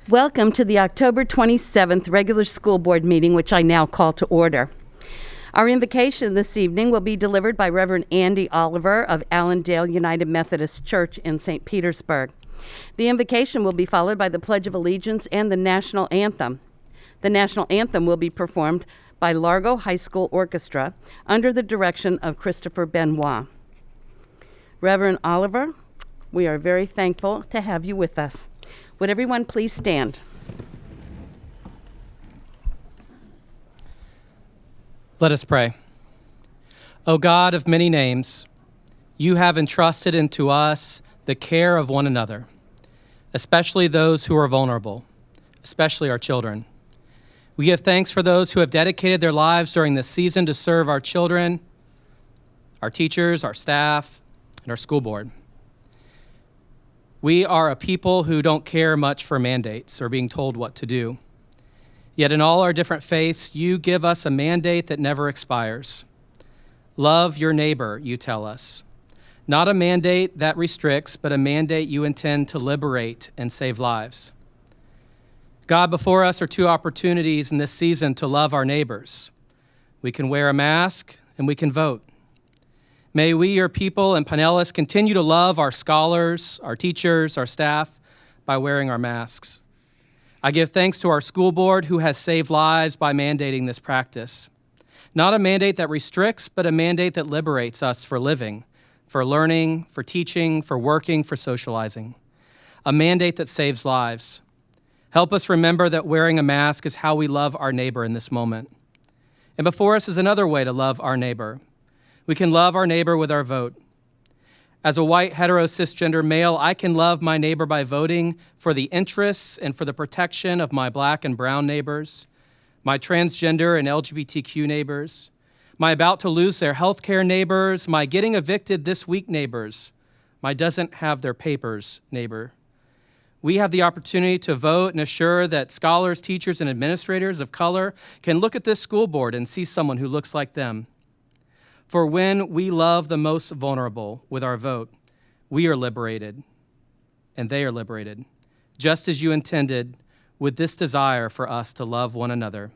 Welcome to the October 27th regular school board meeting, which I now call to order. Our invocation this evening will be delivered by Reverend Andy Oliver of Allendale United Methodist Church in St. Petersburg. The invocation will be followed by the Pledge of Allegiance and the National Anthem. The National Anthem will be performed by Largo High School Orchestra under the direction of Christopher Benoit. Reverend Oliver, we are very thankful to have you with us. Would everyone please stand? Let us pray. O God of many names, you have entrusted into us the care of one another, especially those who are vulnerable, especially our children. We give thanks for those who have dedicated their lives during this season to serve our children, our teachers, our staff, and our school board. We are a people who don't care much for mandates or being told what to do. Yet in all our different faiths, you give us a mandate that never expires. Love your neighbor, you tell us. Not a mandate that restricts, but a mandate you intend to liberate and save lives. God, before us are two opportunities in this season to love our neighbors. We can wear a mask and we can vote. May we, your people in Pinellas, continue to love our scholars, our teachers, our staff by wearing our masks. I give thanks to our school board who has saved lives by mandating this practice. Not a mandate that restricts, but a mandate that liberates us for living, for learning, for teaching, for working, for socializing. A mandate that saves lives. Help us remember that wearing a mask is how we love our neighbor in this moment. And before us is another way to love our neighbor. We can love our neighbor with our vote. As a white, hetero, cisgender male, I can love my neighbor by voting for the interests and for the protection of my black and brown neighbors, my transgender and LGBTQ neighbors, my about to lose their health care neighbors, my getting evicted this week neighbors, my doesn't have their papers neighbor. We have the opportunity to vote and assure that scholars, teachers, and administrators of color can look at this school board and see someone who looks like them. For when we love the most vulnerable with our vote, we are liberated, and they are liberated, just as you intended with this desire for us to love one another.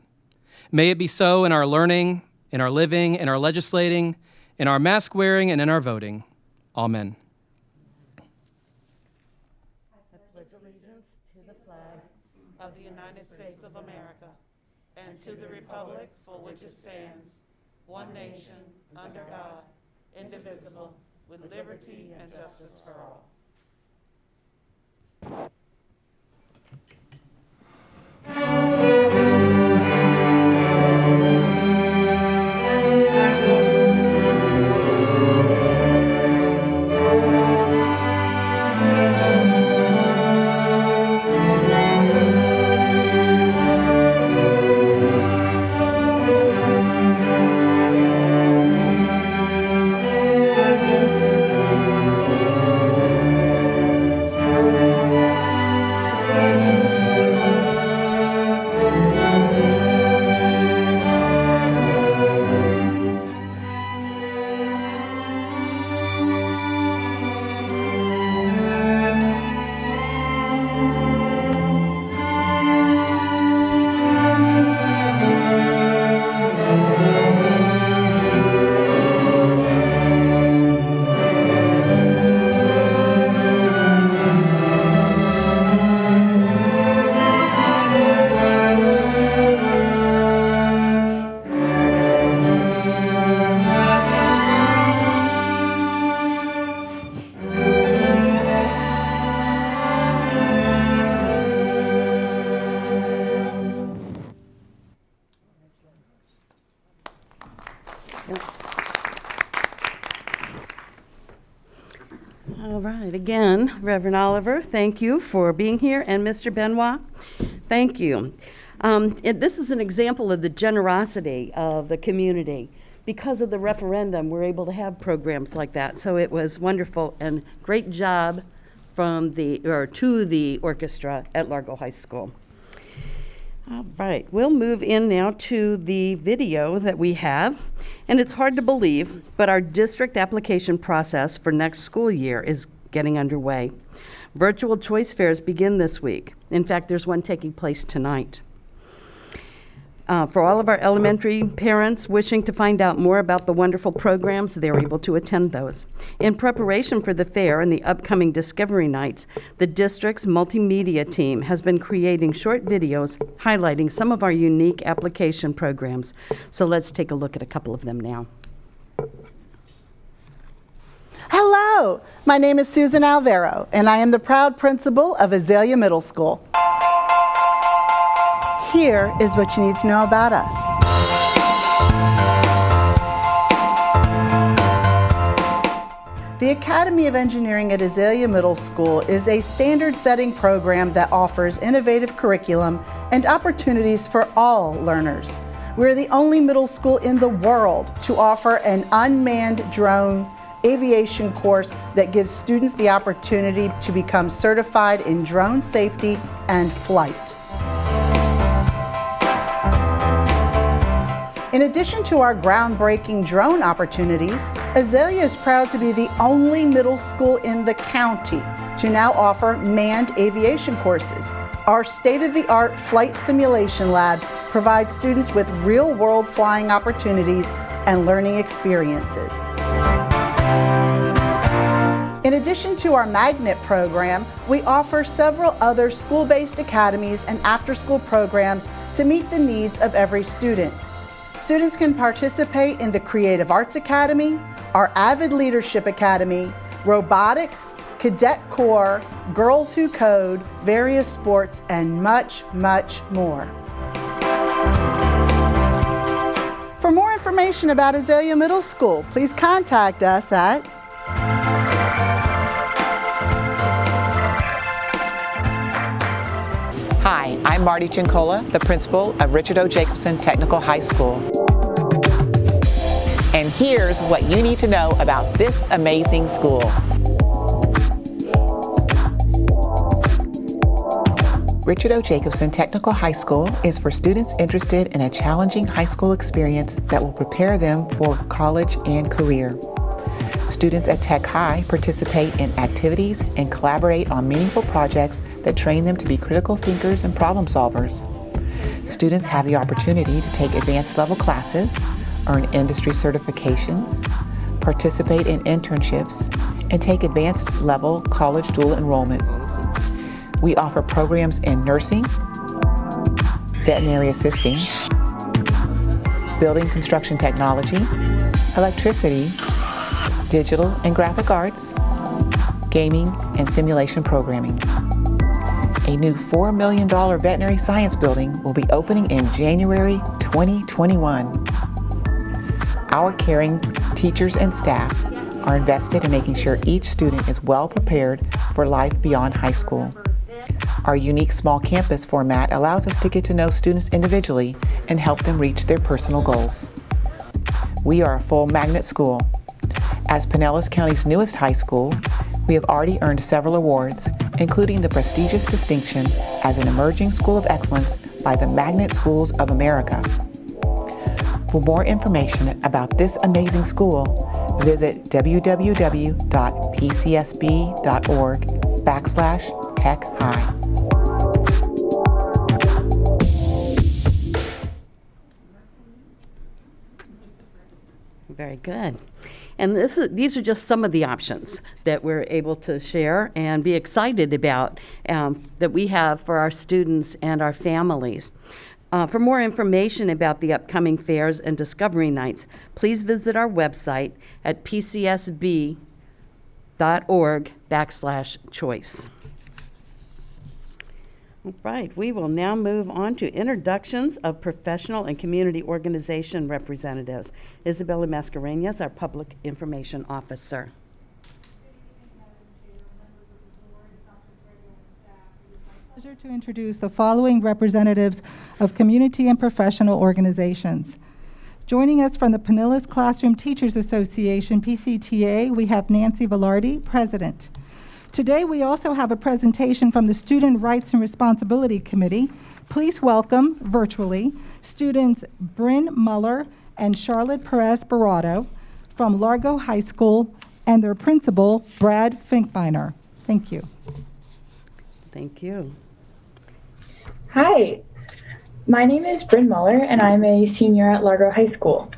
May it be so in our learning, in our living, in our legislating, in our mask wearing, and in our voting. Amen. I pledge allegiance to the flag of the United States of America and to the republic for which it stands, one nation, under God, indivisible, with liberty and justice for all. All right, again, Reverend Oliver, thank you for being here, and Mr. Benoit, thank you. This is an example of the generosity of the community. Because of the referendum, we're able to have programs like that, so it was wonderful, and great job to the orchestra at Largo High School. All right, we'll move in now to the video that we have. And it's hard to believe, but our district application process for next school year is getting underway. Virtual choice fairs begin this week. In fact, there's one taking place tonight. For all of our elementary parents wishing to find out more about the wonderful programs, they're able to attend those. In preparation for the fair and the upcoming Discovery Nights, the district's multimedia team has been creating short videos highlighting some of our unique application programs. So let's take a look at a couple of them now. Hello, my name is Susan Alvaro, and I am the proud principal of Azalea Middle School. Here is what you need to know about us. The Academy of Engineering at Azalea Middle School is a standard-setting program that offers innovative curriculum and opportunities for all learners. We're the only middle school in the world to offer an unmanned drone aviation course that gives students the opportunity to become certified in drone safety and flight. In addition to our groundbreaking drone opportunities, Azalea is proud to be the only middle school in the county to now offer manned aviation courses. Our state-of-the-art flight simulation lab provides students with real-world flying opportunities and learning experiences. In addition to our magnet program, we offer several other school-based academies and after-school programs to meet the needs of every student. Students can participate in the Creative Arts Academy, our Avid Leadership Academy, robotics, cadet corps, Girls Who Code, various sports, and much, much more. For more information about Azalea Middle School, please contact us at Hi, I'm Marty Cincola, the principal of Richard O. Jacobson Technical High School. And here's what you need to know about this amazing school. Richard O. Jacobson Technical High School is for students interested in a challenging high school experience that will prepare them for college and career. Students at Tech High participate in activities and collaborate on meaningful projects that train them to be critical thinkers and problem solvers. Students have the opportunity to take advanced level classes, earn industry certifications, participate in internships, and take advanced level college dual enrollment. We offer programs in nursing, veterinary assisting, building construction technology, electricity, digital and graphic arts, gaming, and simulation programming. A new $4 million veterinary science building will be opening in January 2021. Our caring teachers and staff are invested in making sure each student is well prepared for life beyond high school. Our unique small campus format allows us to get to know students individually and help them reach their personal goals. We are a full magnet school. As Pinellas County's newest high school, we have already earned several awards, including the prestigious distinction as an Emerging School of Excellence by the Magnet Schools of America. For more information about this amazing school, visit www.pcsb.org/TechHigh. Very good. And these are just some of the options that we're able to share and be excited about that we have for our students and our families. For more information about the upcoming fairs and Discovery Nights, please visit our website at pcsb.org/choice. All right, we will now move on to introductions of professional and community organization representatives. Isabella Mascareñas, our Public Information Officer. Pleasure to introduce the following representatives of community and professional organizations. Joining us from the Pinellas Classroom Teachers Association, PCTA, we have Nancy Velarde, President. Today, we also have a presentation from the Student Rights and Responsibility Committee. Please welcome, virtually, students Bryn Muller and Charlotte Perez Barado from Largo High School and their principal, Brad Finkbeiner. Thank you. Thank you. Hi, my name is Bryn Muller, and I'm a senior at Largo High School.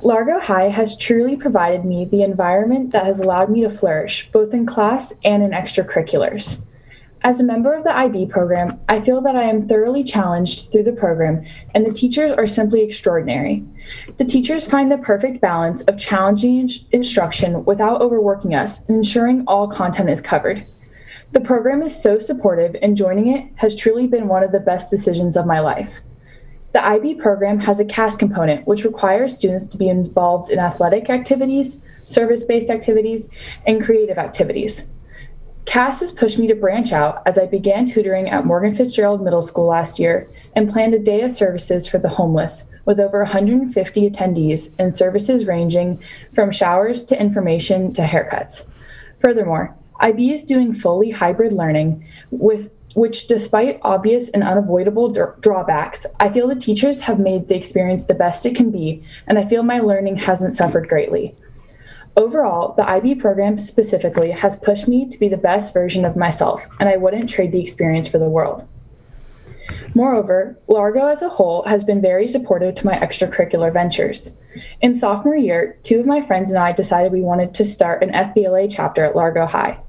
Largo High has truly provided me the environment that has allowed me to flourish, both in class and in extracurriculars. As a member of the IB program, I feel that I am thoroughly challenged through the program, and the teachers are simply extraordinary. The teachers find the perfect balance of challenging instruction without overworking us and ensuring all content is covered. The program is so supportive, and joining it has truly been one of the best decisions of my life. The IB program has a CAS component, which requires students to be involved in athletic activities, service-based activities, and creative activities. CAS has pushed me to branch out as I began tutoring at Morgan Fitzgerald Middle School last year and planned a day of services for the homeless with over 150 attendees and services ranging from showers to information to haircuts. Furthermore, IB is doing fully hybrid learning which despite obvious and unavoidable drawbacks, I feel the teachers have made the experience the best it can be, and I feel my learning hasn't suffered greatly. Overall, the IB program specifically has pushed me to be the best version of myself, and I wouldn't trade the experience for the world. Moreover, Largo as a whole has been very supportive to my extracurricular ventures. In sophomore year, 2 of my friends and I decided we wanted to start an FBLA chapter at Largo High.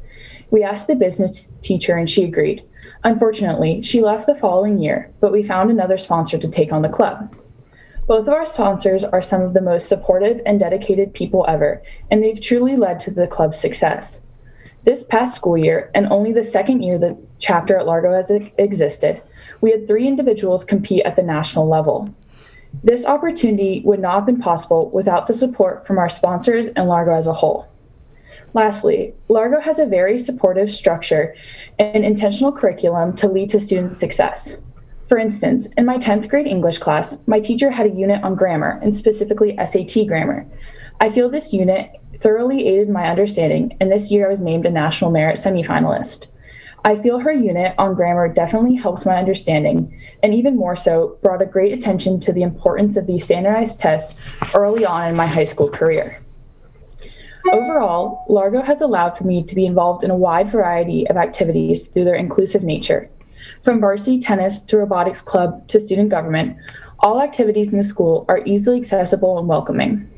We asked the business teacher and she agreed. Unfortunately, she left the following year, but we found another sponsor to take on the club. Both of our sponsors are some of the most supportive and dedicated people ever, and they've truly led to the club's success. This past school year, and only the second year the chapter at Largo has existed, we had 3 individuals compete at the national level. This opportunity would not have been possible without the support from our sponsors and Largo as a whole. Lastly, Largo has a very supportive structure and intentional curriculum to lead to student success. For instance, in my 10th grade English class, my teacher had a unit on grammar, and specifically SAT grammar. I feel this unit thoroughly aided my understanding, and this year I was named a National Merit semifinalist. I feel her unit on grammar definitely helped my understanding, and even more so, brought a great attention to the importance of these standardized tests early on in my high school career. Overall, Largo has allowed for me to be involved in a wide variety of activities through their inclusive nature. From varsity tennis to robotics club to student government, all activities in the school are easily accessible and welcoming.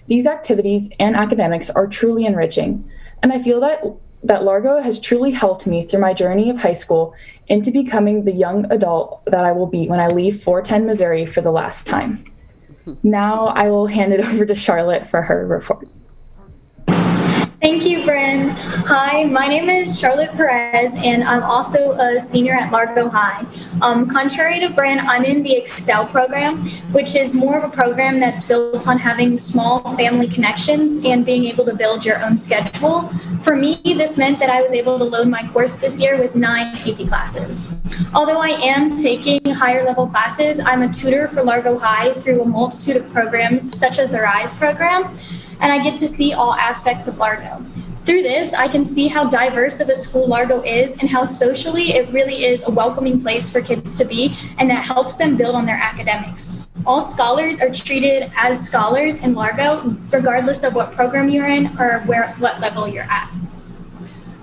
These activities and academics are truly enriching, and I feel that Largo has truly helped me through my journey of high school into becoming the young adult that I will be when I leave 410 Missouri for the last time. Now I will hand it over to Charlotte for her report. Thank you, Bryn. Hi, my name is Charlotte Perez, and I'm also a senior at Largo High. Contrary to Bryn, I'm in the Excel program, which is more of a program that's built on having small family connections and being able to build your own schedule. For me, this meant that I was able to load my course this year with 9 AP classes. Although I am taking higher level classes, I'm a tutor for Largo High through a multitude of programs such as the RISE program, and I get to see all aspects of Largo. Through this, I can see how diverse of a school Largo is and how socially it really is a welcoming place for kids to be, and that helps them build on their academics. All scholars are treated as scholars in Largo, regardless of what program you're in or what level you're at.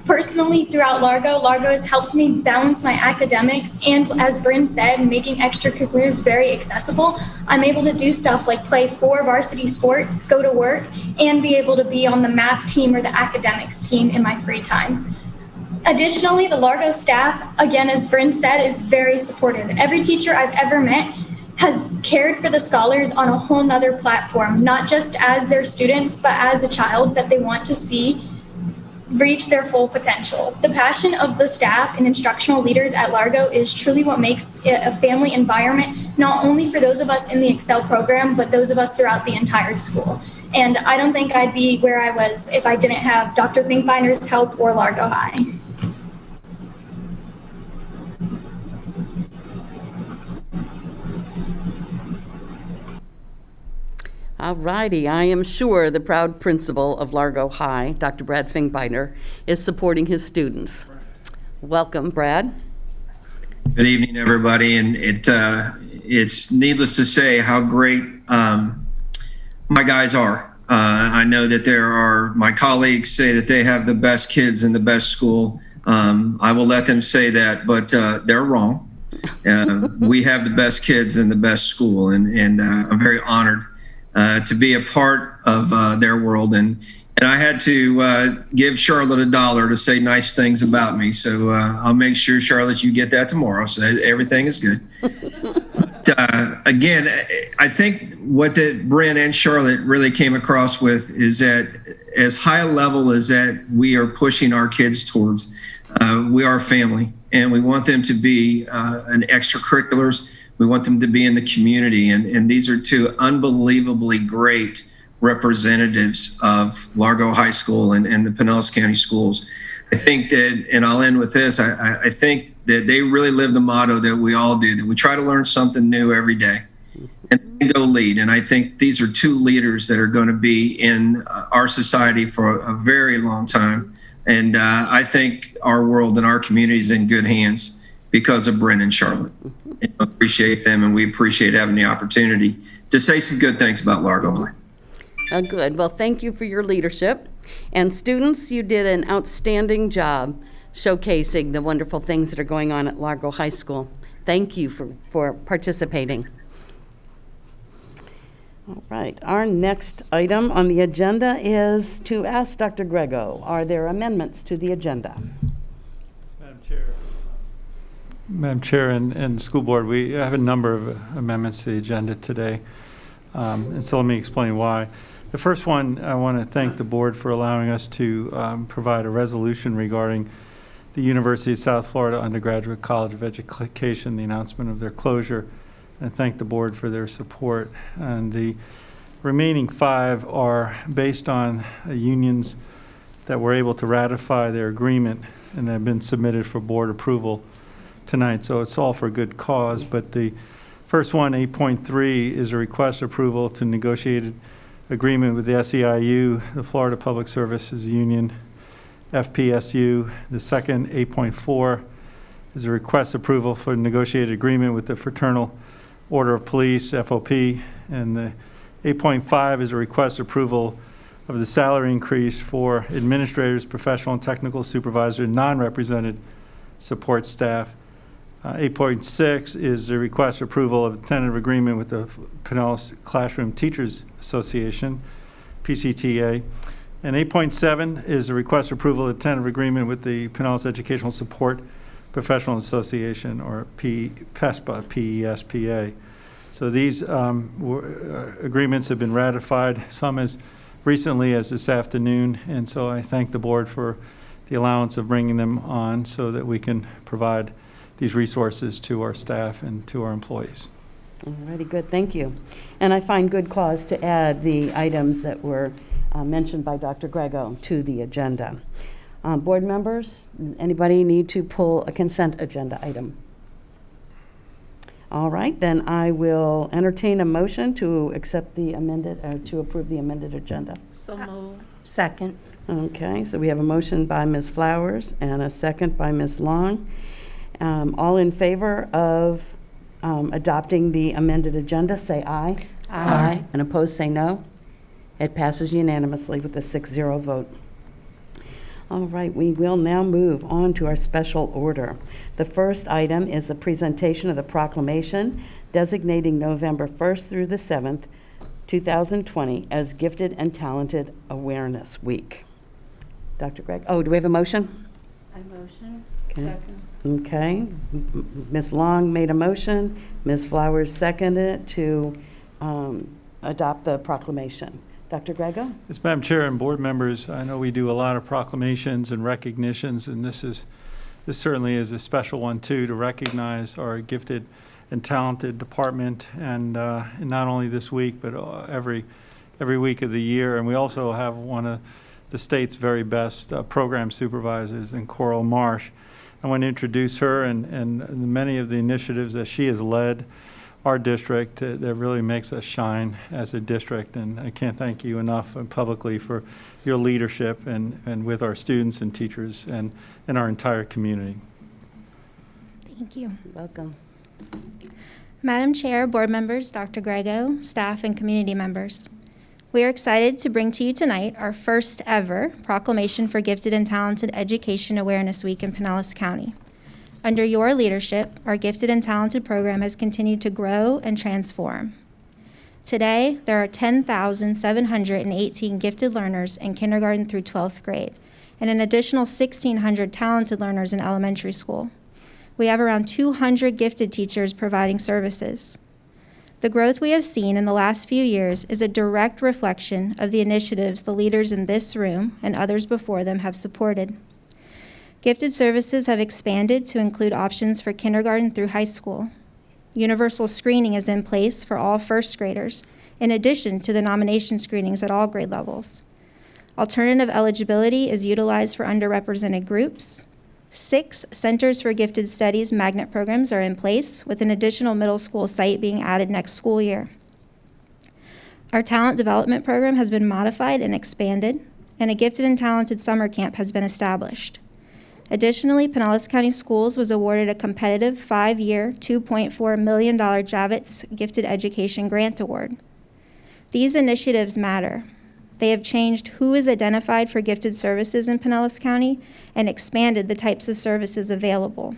Personally, throughout Largo has helped me balance my academics, and as Bryn said, making extracurriculars very accessible. I'm able to do stuff like play 4 varsity sports, go to work, and be able to be on the math team or the academics team in my free time. Additionally, the Largo staff, again, as Bryn said, is very supportive. Every teacher I've ever met has cared for the scholars on a whole nother platform, not just as their students, but as a child that they want to see reach their full potential. The passion of the staff and instructional leaders at Largo is truly what makes it a family environment, not only for those of us in the Excel program, but those of us throughout the entire school. And I don't think I'd be where I was if I didn't have Dr. Finkbeiner's help or Largo High. All righty, I am sure the proud principal of Largo High, Dr. Brad Finkbeiner, is supporting his students. Welcome, Brad. Good evening, everybody, and it's needless to say how great my guys are. I know that my colleagues say that they have the best kids in the best school. I will let them say that, but they're wrong. We have the best kids in the best school, and I'm very honored to be a part of their world. And I had to give Charlotte $1 to say nice things about me. So I'll make sure, Charlotte, you get that tomorrow. So everything is good. Again, I think what that Bryn and Charlotte really came across with is that as high a level as that we are pushing our kids towards, we are family, and we want them to be in extracurriculars. We want them to be in the community. And these are two unbelievably great representatives of Largo High School and the Pinellas County Schools. I think that, and I'll end with this, I think that they really live the motto that we all do, that we try to learn something new every day and go lead. And I think these are two leaders that are going to be in our society for a very long time. And I think our world and our community is in good hands because of Bryn and Charlotte. And I appreciate them, and we appreciate having the opportunity to say some good things about Largo High. Good. Well, thank you for your leadership. And students, you did an outstanding job showcasing the wonderful things that are going on at Largo High School. Thank you for participating. All right. Our next item on the agenda is to ask Dr. Grego, are there amendments to the agenda? Madam Chair and School Board, we have a number of amendments to the agenda today. And so let me explain why. The first one, I want to thank the board for allowing us to provide a resolution regarding the University of South Florida Undergraduate College of Education, the announcement of their closure, and thank the board for their support. And the remaining 5 are based on unions that were able to ratify their agreement and have been submitted for board approval tonight. So it's all for good cause. But the first one, 8.3, is a request approval to negotiated agreement with the SEIU, the Florida Public Services Union, FPSU. The second, 8.4, is a request approval for negotiated agreement with the Fraternal Order of Police, FOP. And the 8.5 is a request approval of the salary increase for administrators, professional and technical supervisor, non-represented support staff. 8.6 is the request approval of a tentative agreement with the Pinellas Classroom Teachers Association, PCTA. And 8.7 is a request approval of a tentative agreement with the Pinellas Educational Support Professional Association, or PESPA, P-E-S-P-A. So these agreements have been ratified, some as recently as this afternoon, and so I thank the board for the allowance of bringing them on so that we can provide these resources to our staff and to our employees. All righty, good, thank you. And I find good cause to add the items that were mentioned by Dr. Grego to the agenda. Board members, anybody need to pull a consent agenda item? All right, then I will entertain a motion to accept the amended, or to approve the amended agenda. So moved. Second. Okay, so we have a motion by Ms. Flowers and a second by Ms. Long. All in favor of adopting the amended agenda, say aye. Aye. And opposed, say no. It passes unanimously with a 6-0 vote. All right, we will now move on to our special order. The first item is a presentation of the proclamation designating November 1st through the 7th, 2020 as Gifted and Talented Awareness Week. Dr. Gregg, do we have a motion? I motion. Okay. Second. Okay, Ms. Long made a motion, Ms. Flowers seconded it to adopt the proclamation. Dr. Grego? Yes, Madam Chair and board members, I know we do a lot of proclamations and recognitions, and this certainly is a special one too, to recognize our gifted and talented department, and not only this week, but every week of the year. And we also have one of the state's very best program supervisors in Coral Marsh. I want to introduce her and many of the initiatives that she has led our district that really makes us shine as a district. And I can't thank you enough publicly for your leadership and with our students and teachers and our entire community. Thank you. Welcome. Madam Chair, board members, Dr. Grego, staff, and community members. We are excited to bring to you tonight our first ever proclamation for Gifted and Talented Education Awareness Week in Pinellas County. Under your leadership, our Gifted and Talented program has continued to grow and transform. Today, there are 10,718 gifted learners in kindergarten through 12th grade, and an additional 1,600 talented learners in elementary school. We have around 200 gifted teachers providing services. The growth we have seen in the last few years is a direct reflection of the initiatives the leaders in this room and others before them have supported. Gifted services have expanded to include options for kindergarten through high school. Universal screening is in place for all first graders, in addition to the nomination screenings at all grade levels. Alternative eligibility is utilized for underrepresented groups. 6 Centers for Gifted Studies magnet programs are in place, with an additional middle school site being added next school year. Our talent development program has been modified and expanded, and a Gifted and Talented summer camp has been established. Additionally, Pinellas County Schools was awarded a competitive 5-year, $2.4 million Javits Gifted Education Grant Award. These initiatives matter. They have changed who is identified for gifted services in Pinellas County and expanded the types of services available.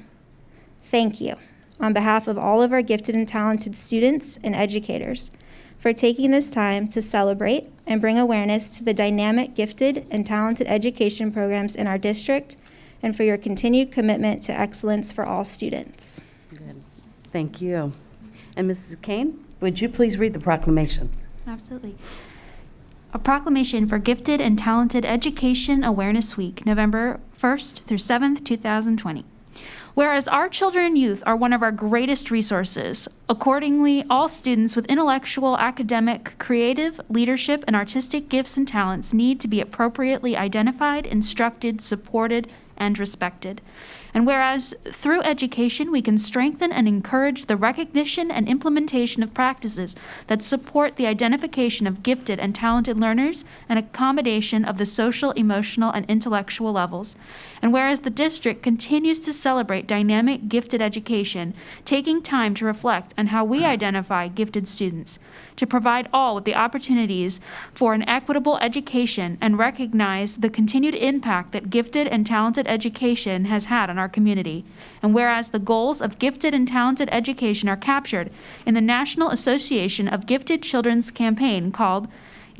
Thank you, on behalf of all of our gifted and talented students and educators, for taking this time to celebrate and bring awareness to the dynamic gifted and talented education programs in our district, and for your continued commitment to excellence for all students. Good. Thank you. And Mrs. Kane, would you please read the proclamation? Absolutely. A proclamation for Gifted and Talented Education Awareness Week, November 1st through 7th, 2020. Whereas our children and youth are one of our greatest resources, accordingly, all students with intellectual, academic, creative, leadership, and artistic gifts and talents need to be appropriately identified, instructed, supported, and respected. And whereas through education we can strengthen and encourage the recognition and implementation of practices that support the identification of gifted and talented learners and accommodation of the social, emotional, and intellectual levels. And whereas the district continues to celebrate dynamic gifted education, taking time to reflect on how we identify gifted students, to provide all with the opportunities for an equitable education and recognize the continued impact that gifted and talented education has had on our community. And whereas the goals of gifted and talented education are captured in the National Association of Gifted Children's campaign called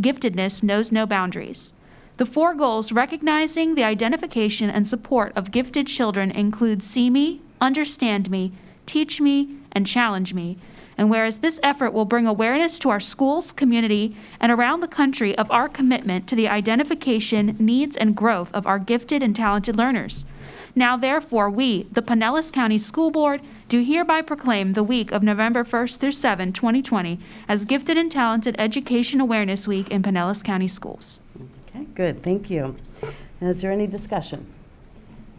Giftedness Knows No Boundaries. The 4 goals recognizing the identification and support of gifted children include See Me, Understand Me, Teach Me, and Challenge Me. And whereas this effort will bring awareness to our schools, community, and around the country of our commitment to the identification, needs, and growth of our gifted and talented learners. Now, therefore, we, the Pinellas County School Board, do hereby proclaim the week of November 1st through 7, 2020 as Gifted and Talented Education Awareness Week in Pinellas County Schools. Okay, good. Thank you. Is there any discussion?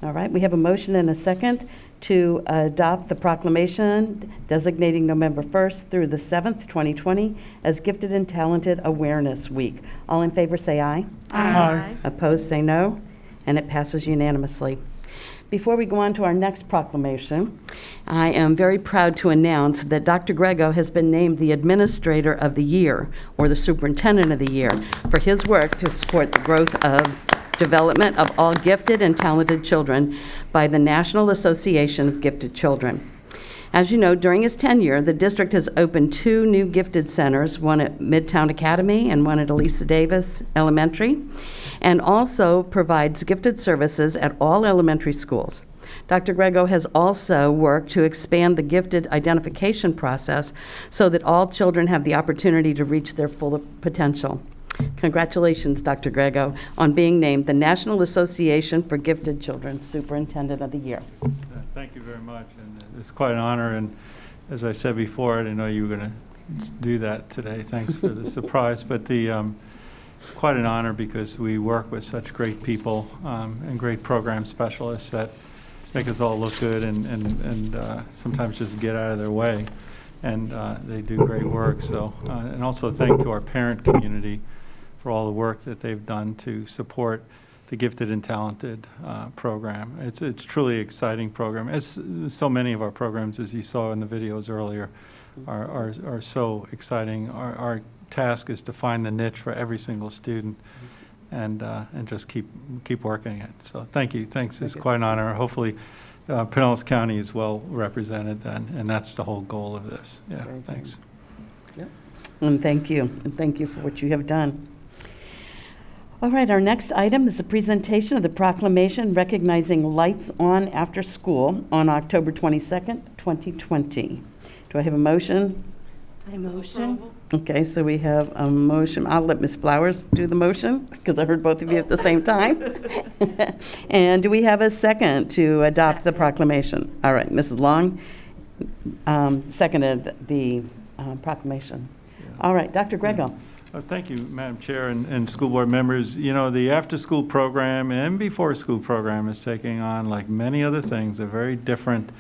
All right, we have a motion and a second to adopt the proclamation designating November 1st through the 7th, 2020 as Gifted and Talented Awareness Week. All in favor say aye. Aye. Opposed say no, and it passes unanimously. Before we go on to our next proclamation, I am very proud to announce that Dr. Grego has been named the Administrator of the Year, or the Superintendent of the Year, for his work to support the growth of development of all gifted and talented children by the National Association of Gifted Children. As you know, during his tenure, the district has opened 2 new gifted centers, one at Midtown Academy and one at Elisa Davis Elementary, and also provides gifted services at all elementary schools. Dr. Grego has also worked to expand the gifted identification process so that all children have the opportunity to reach their full potential. Congratulations, Dr. Grego, on being named the National Association for Gifted Children Superintendent of the Year. Thank you very much, and it's quite an honor, and as I said before, I didn't know you were going to do that today. Thanks for the surprise, but it's quite an honor because we work with such great people and great program specialists that make us all look good and sometimes just get out of their way, and they do great work. So, and also thank to our parent community for all the work that they've done to support the Gifted and Talented program. It's truly an exciting program. As so many of our programs, as you saw in the videos earlier, are so exciting. Our task is to find the niche for every single student and just keep working it. So thank you. Thanks. It's quite an honor. Hopefully Pinellas County is well represented then, and that's the whole goal of this. Yeah, thanks. Yep. And thank you. And thank you for what you have done. All right, our next item is a presentation of the proclamation recognizing Lights On After School on October 22nd, 2020. Do I have a motion? I motion. Okay, so we have a motion. I'll let Ms. Flowers do the motion because I heard both of you at the same time. And do we have a second to adopt the proclamation? All right, Mrs. Long seconded the proclamation. All right, Dr. Grego. Thank you, Madam Chair and school board members. You know, the after-school program and before-school program is taking on, like many other things, a very different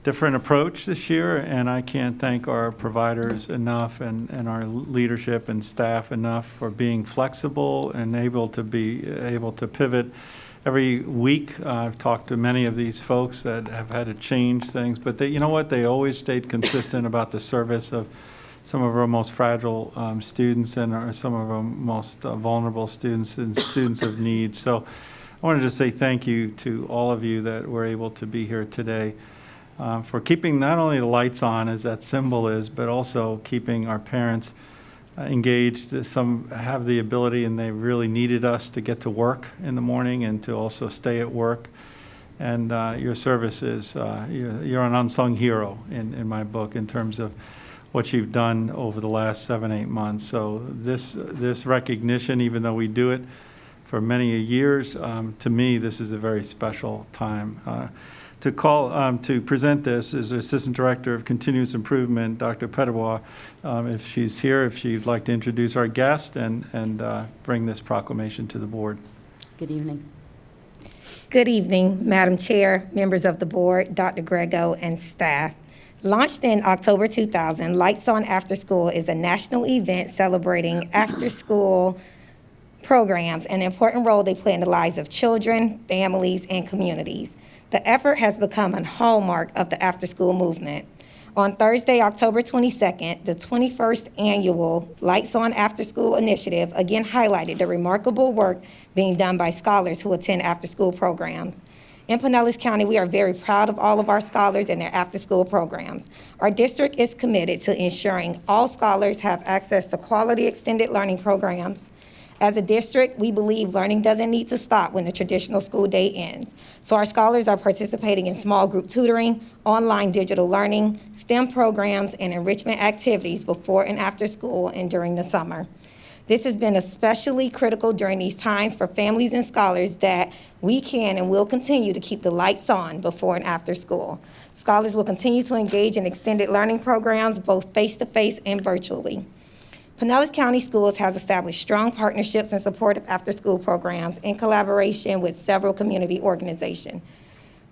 approach this year, and I can't thank our providers enough and our leadership and staff enough for being flexible and able to pivot. Every week, I've talked to many of these folks that have had to change things, but you know what? They always stayed consistent about the service of some of our most fragile students and some of our most vulnerable students and students of need. So I wanted to say thank you to all of you that were able to be here today for keeping not only the lights on, as that symbol is, but also keeping our parents engaged. Some have the ability, and they really needed us to get to work in the morning and to also stay at work. And your service is, you're an unsung hero in my book in terms of what you've done over the last 7-8 months. So this recognition, even though we do it for many years, to me, this is a very special time. To present this is Assistant Director of Continuous Improvement, Dr. Pettibois. If she's here, if she'd like to introduce our guest and bring this proclamation to the board. Good evening. Good evening, Madam Chair, members of the board, Dr. Grego, and staff. Launched in October 2000, Lights On After School is a national event celebrating after-school programs and the important role they play in the lives of children, families, and communities. The effort has become a hallmark of the after-school movement. On Thursday, October 22nd, the 21st annual Lights On After School initiative again highlighted the remarkable work being done by scholars who attend after-school programs. In Pinellas County, we are very proud of all of our scholars and their after-school programs. Our district is committed to ensuring all scholars have access to quality extended learning programs. As a district, we believe learning doesn't need to stop when the traditional school day ends. So our scholars are participating in small group tutoring, online digital learning, STEM programs, and enrichment activities before and after school and during the summer. This has been especially critical during these times for families and scholars that we can and will continue to keep the lights on before and after school. Scholars will continue to engage in extended learning programs, both face-to-face and virtually. Pinellas County Schools has established strong partnerships and supportive after-school programs in collaboration with several community organizations.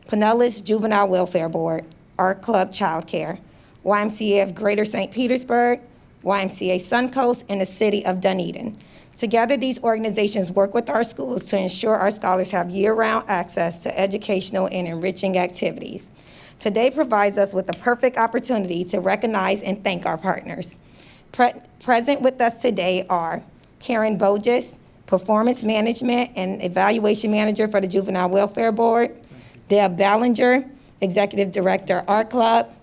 Pinellas Juvenile Welfare Board, Art Club Child Care, YMCA of Greater St. Petersburg, YMCA Suncoast, and the City of Dunedin. Together, these organizations work with our schools to ensure our scholars have year-round access to educational and enriching activities. Today provides us with a perfect opportunity to recognize and thank our partners. Present with us today are Karen Bogus, Performance Management and Evaluation Manager for the Juvenile Welfare Board, Deb Ballinger, Executive Director, Art Club,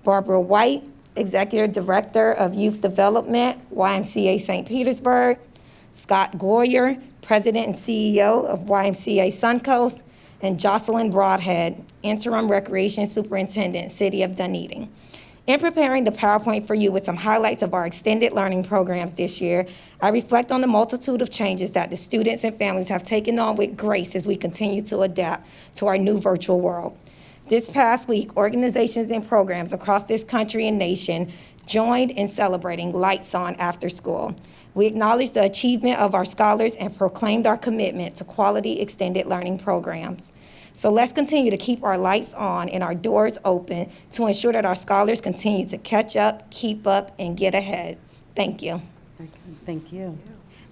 Barbara White, Executive Director of Youth Development, YMCA St. Petersburg, Scott Goyer, President and CEO of YMCA Suncoast, and Jocelyn Broadhead, Interim Recreation Superintendent, City of Dunedin. In preparing the PowerPoint for you with some highlights of our extended learning programs this year, I reflect on the multitude of changes that the students and families have taken on with grace as we continue to adapt to our new virtual world. This past week, organizations and programs across this country and nation joined in celebrating Lights On After School. We acknowledged the achievement of our scholars and proclaimed our commitment to quality extended learning programs. So let's continue to keep our lights on and our doors open to ensure that our scholars continue to catch up, keep up, and get ahead. Thank you. Thank you.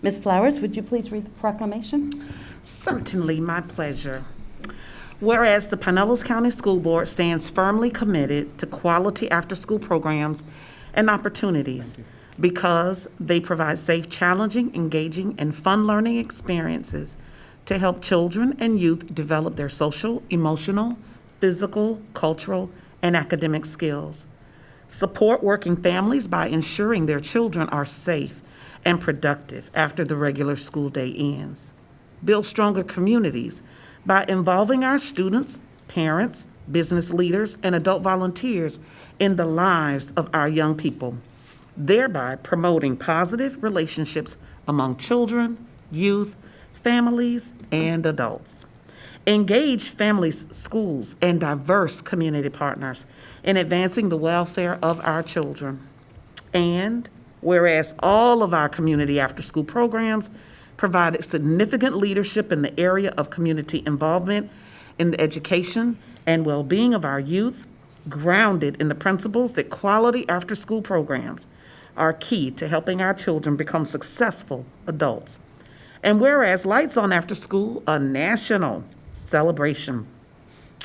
Ms. Flowers, would you please read the proclamation? Certainly, my pleasure. Whereas the Pinellas County School Board stands firmly committed to quality after-school programs and opportunities, because they provide safe, challenging, engaging, and fun learning experiences to help children and youth develop their social, emotional, physical, cultural, and academic skills. Support working families by ensuring their children are safe and productive after the regular school day ends. Build stronger communities by involving our students, parents, business leaders, and adult volunteers in the lives of our young people, thereby promoting positive relationships among children, youth, families, and adults. Engage families, schools, and diverse community partners in advancing the welfare of our children. And whereas all of our community after-school programs provided significant leadership in the area of community involvement in the education and well-being of our youth, grounded in the principles that quality after-school programs are key to helping our children become successful adults. And whereas Lights On After School, a national celebration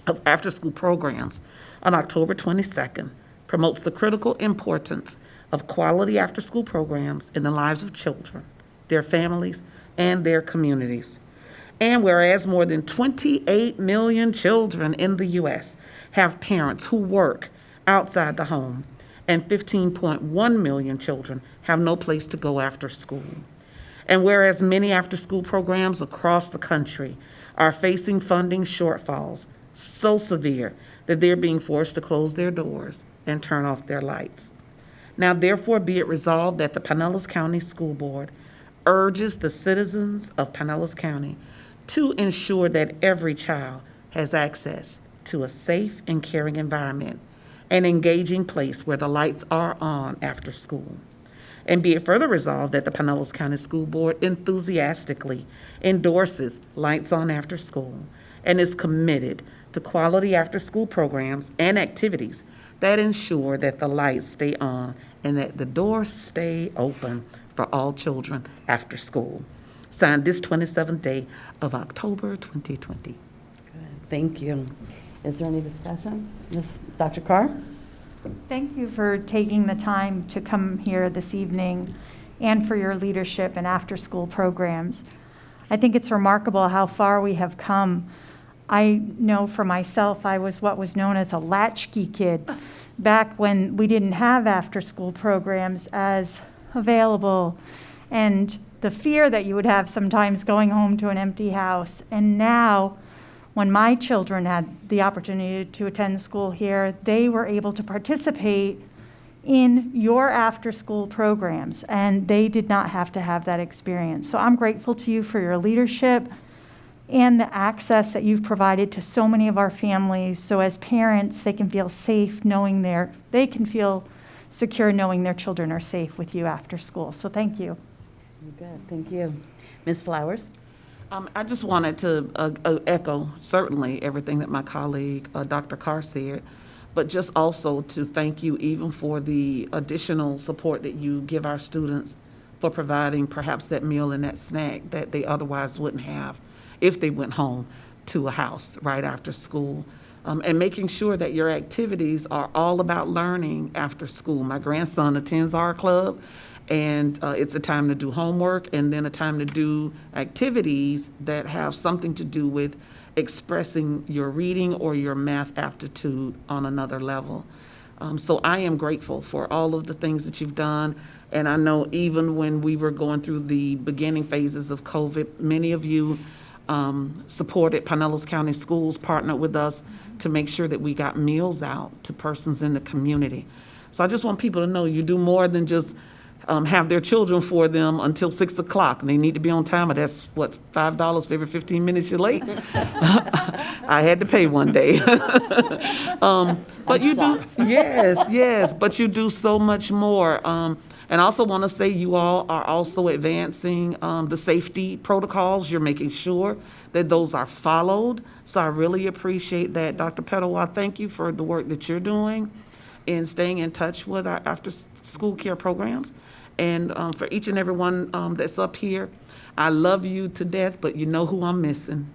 of after-school programs on October 22nd, promotes the critical importance of quality after-school programs in the lives of children, their families, and their communities. And whereas more than 28 million children in the U.S. have parents who work outside the home, and 15.1 million children have no place to go after school. And whereas many after-school programs across the country are facing funding shortfalls so severe that they're being forced to close their doors and turn off their lights. Now, therefore, be it resolved that the Pinellas County School Board urges the citizens of Pinellas County to ensure that every child has access to a safe and caring environment, an engaging place where the lights are on after school. And be it further resolved that the Pinellas County School Board enthusiastically endorses Lights On After School and is committed to quality after-school programs and activities that ensure that the lights stay on and that the doors stay open for all children after school. Signed this 27th day of October 2020. Good. Thank you. Is there any discussion? Dr. Carr? Thank you for taking the time to come here this evening and for your leadership in after-school programs. I think it's remarkable how far we have come. I know for myself, I was what was known as a latchkey kid back when we didn't have after-school programs as available, and the fear that you would have sometimes going home to an empty house. And now, when my children had the opportunity to attend school here, they were able to participate in your after-school programs, and they did not have to have that experience. So I'm grateful to you for your leadership and the access that you've provided to so many of our families. So as parents, they can feel safe knowing they can feel secure knowing their children are safe with you after school. So thank you. Good, thank you. Ms. Flowers? I just wanted to echo certainly everything that my colleague, Dr. Carr, said, but just also to thank you even for the additional support that you give our students for providing perhaps that meal and that snack that they otherwise wouldn't have if they went home to a house right after school. And making sure that your activities are all about learning after school. My grandson attends our club, and it's a time to do homework and then a time to do activities that have something to do with expressing your reading or your math aptitude on another level. So I am grateful for all of the things that you've done. And I know even when we were going through the beginning phases of COVID, many of you supported Pinellas County Schools, partnered with us to make sure that we got meals out to persons in the community. So I just want people to know you do more than just have their children for them until 6 o'clock, and they need to be on time, and that's what, $5 for every 15 minutes you're late? I had to pay one day. But you do, yes, but you do so much more. And I also want to say you all are also advancing the safety protocols. You're making sure that those are followed. So I really appreciate that. Dr. Petalwa, thank you for the work that you're doing in staying in touch with our after-school care programs. And for each and every one that's up here, I love you to death, but you know who I'm missing.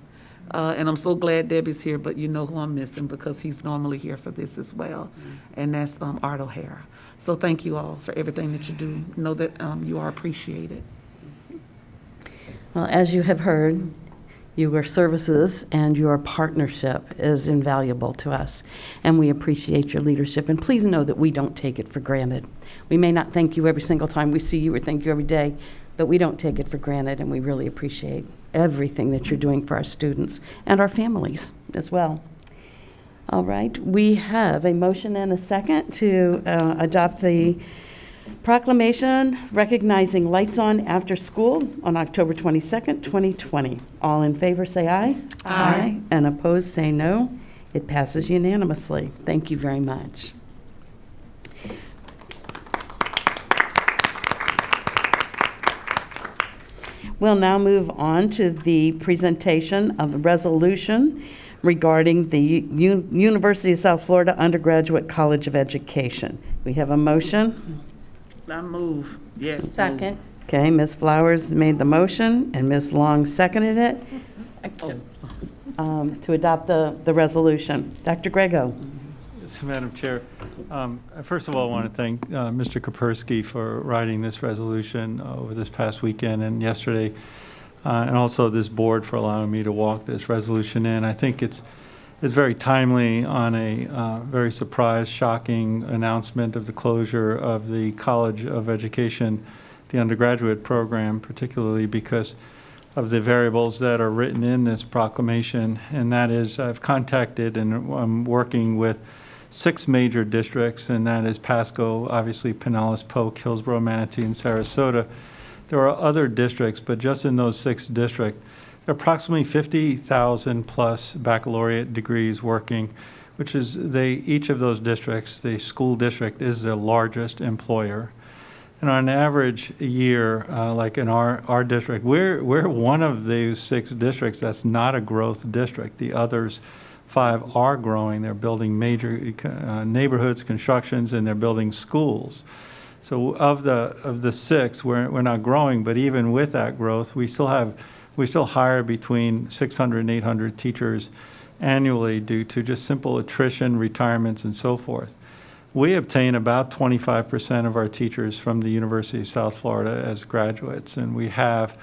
And I'm so glad Debbie's here, but you know who I'm missing because he's normally here for this as well. And that's Art O'Hara. So thank you all for everything that you do. Know that you are appreciated. Well, as you have heard, your services and your partnership is invaluable to us, and we appreciate your leadership. And please know that we don't take it for granted. We may not thank you every single time we see you or thank you every day, but we don't take it for granted, and we really appreciate everything that you're doing for our students and our families as well. All right, we have a motion and a second to adopt the proclamation recognizing Lights On After School on October 22nd, 2020. All in favor say aye. Aye. And opposed say no. It passes unanimously. Thank you very much. We'll now move on to the presentation of the resolution regarding the University of South Florida Undergraduate College of Education. We have a motion. I move. Yes. Second. Okay, Ms. Flowers made the motion and Ms. Long seconded it to adopt the resolution. Dr. Grego. Yes, Madam Chair. First of all, I want to thank Mr. Kapersky for writing this resolution over this past weekend and yesterday, and also this board for allowing me to walk this resolution in. I think it's very timely on a very surprise, shocking announcement of the closure of the College of Education, the undergraduate program, particularly because of the variables that are written in this proclamation. And that is, I've contacted and I'm working with 6 major districts, and that is Pasco, obviously Pinellas, Polk, Hillsborough, Manatee, and Sarasota. There are other districts, but just in those 6 districts, there are approximately 50,000 plus baccalaureate degrees working, which is each of those districts, the school district is the largest employer. And on average year, like in our district, we're one of those 6 districts that's not a growth district. The others 5 are growing. They're building major neighborhoods, constructions, and they're building schools. So of the 6, we're not growing, but even with that growth, we still hire between 600 and 800 teachers annually due to just simple attrition, retirements, and so forth. We obtain about 25% of our teachers from the University of South Florida as graduates, and we have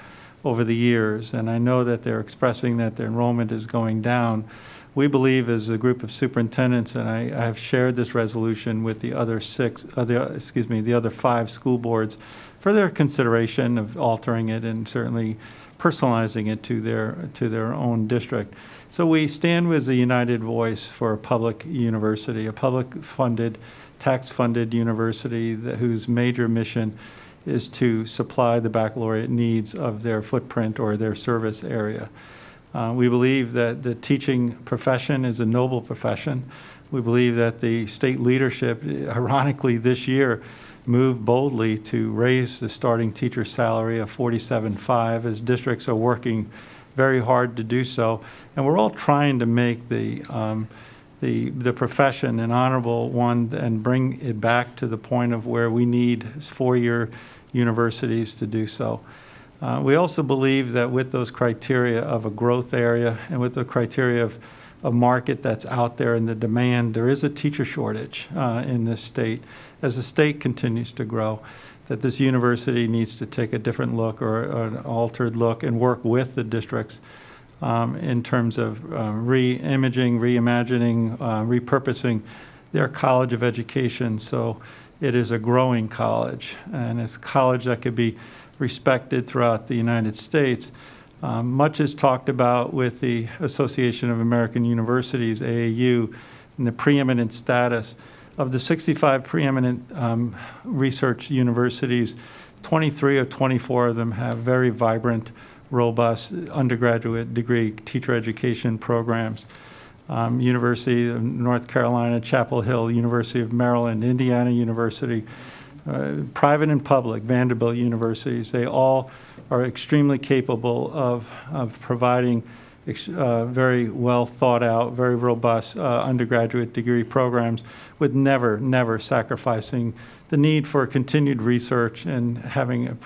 over the years. And I know that they're expressing that their enrollment is going down. We believe as a group of superintendents, and I have shared this resolution with the other the other 5 school boards for their consideration of altering it and certainly personalizing it to their own district. So we stand with a united voice for a public university, a public-funded, tax-funded university whose major mission is to supply the baccalaureate needs of their footprint or their service area. We believe that the teaching profession is a noble profession. We believe that the state leadership, ironically this year, moved boldly to raise the starting teacher salary of $47,500 as districts are working very hard to do so. And we're all trying to make the profession an honorable one and bring it back to the point of where we need 4-year universities to do so. We also believe that with those criteria of a growth area and with the criteria of a market that's out there and the demand, there is a teacher shortage in this state. As the state continues to grow, that this university needs to take a different look or an altered look and work with the districts in terms of re-imaging, reimagining, repurposing their College of Education so it is a growing college, and it's a college that could be respected throughout the United States. Much is talked about with the Association of American Universities, AAU, and the preeminent status. Of the 65 preeminent research universities, 23 or 24 of them have very vibrant, robust undergraduate degree teacher education programs. University of North Carolina, Chapel Hill, University of Maryland, Indiana University, private and public, Vanderbilt universities, they all are extremely capable of providing very well thought out, very robust undergraduate degree programs with never sacrificing the need for continued research and having a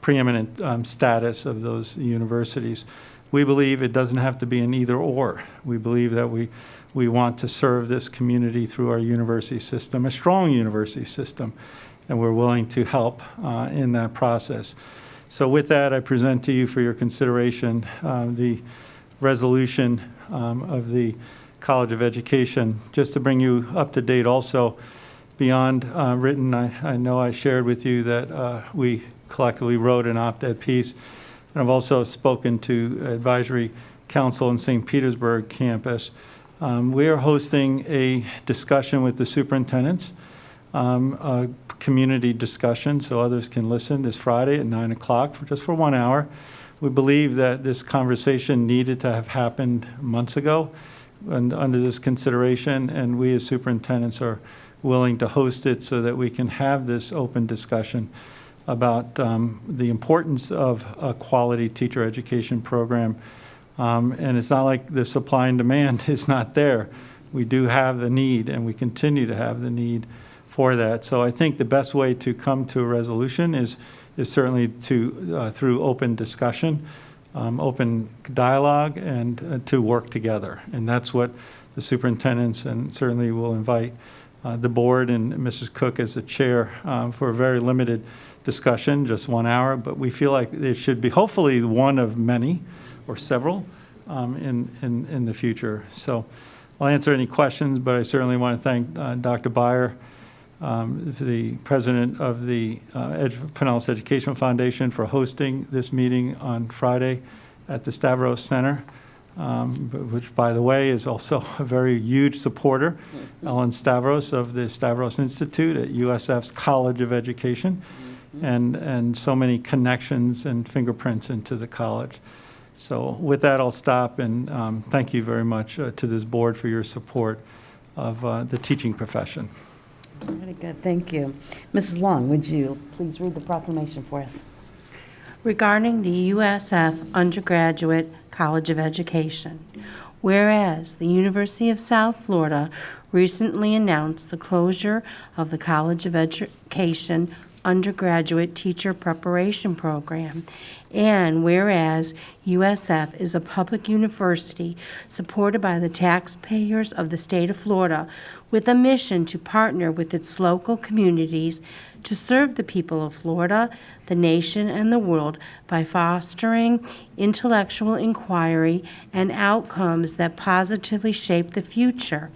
preeminent status of those universities. We believe it doesn't have to be an either or. We believe that we want to serve this community through our university system, a strong university system, and we're willing to help in that process. So with that, I present to you for your consideration the resolution of the College of Education. Just to bring you up to date also, beyond written, I know I shared with you that we collectively wrote an op-ed piece, and I've also spoken to Advisory Council in St. Petersburg campus. We are hosting a discussion with the superintendents, a community discussion so others can listen this Friday at 9 o'clock just for 1 hour. We believe that this conversation needed to have happened months ago and under this consideration, and we as superintendents are willing to host it so that we can have this open discussion about the importance of a quality teacher education program. And it's not like the supply and demand is not there. We do have the need, and we continue to have the need for that. So I think the best way to come to a resolution is certainly to through open discussion, open dialogue, and to work together. And that's what the superintendents, and certainly will invite the board and Mrs. Cook as the chair for a very limited discussion, just 1 hour. But we feel like it should be hopefully one of many or several in the future. So I'll answer any questions, but I certainly want to thank Dr. Beyer, the president of the Pinellas Educational Foundation, for hosting this meeting on Friday at the Stavros Center, which, by the way, is also a very huge supporter, Ellen Stavros of the Stavros Institute at USF's College of Education, and so many connections and fingerprints into the college. So with that, I'll stop, and thank you very much to this board for your support of the teaching profession. Very good, thank you. Mrs. Long, would you please read the proclamation for us? Regarding the USF Undergraduate College of Education, whereas the University of South Florida recently announced the closure of the College of Education Undergraduate Teacher Preparation Program, and whereas USF is a public university supported by the taxpayers of the state of Florida with a mission to partner with its local communities to serve the people of Florida, the nation, and the world by fostering intellectual inquiry and outcomes that positively shape the future.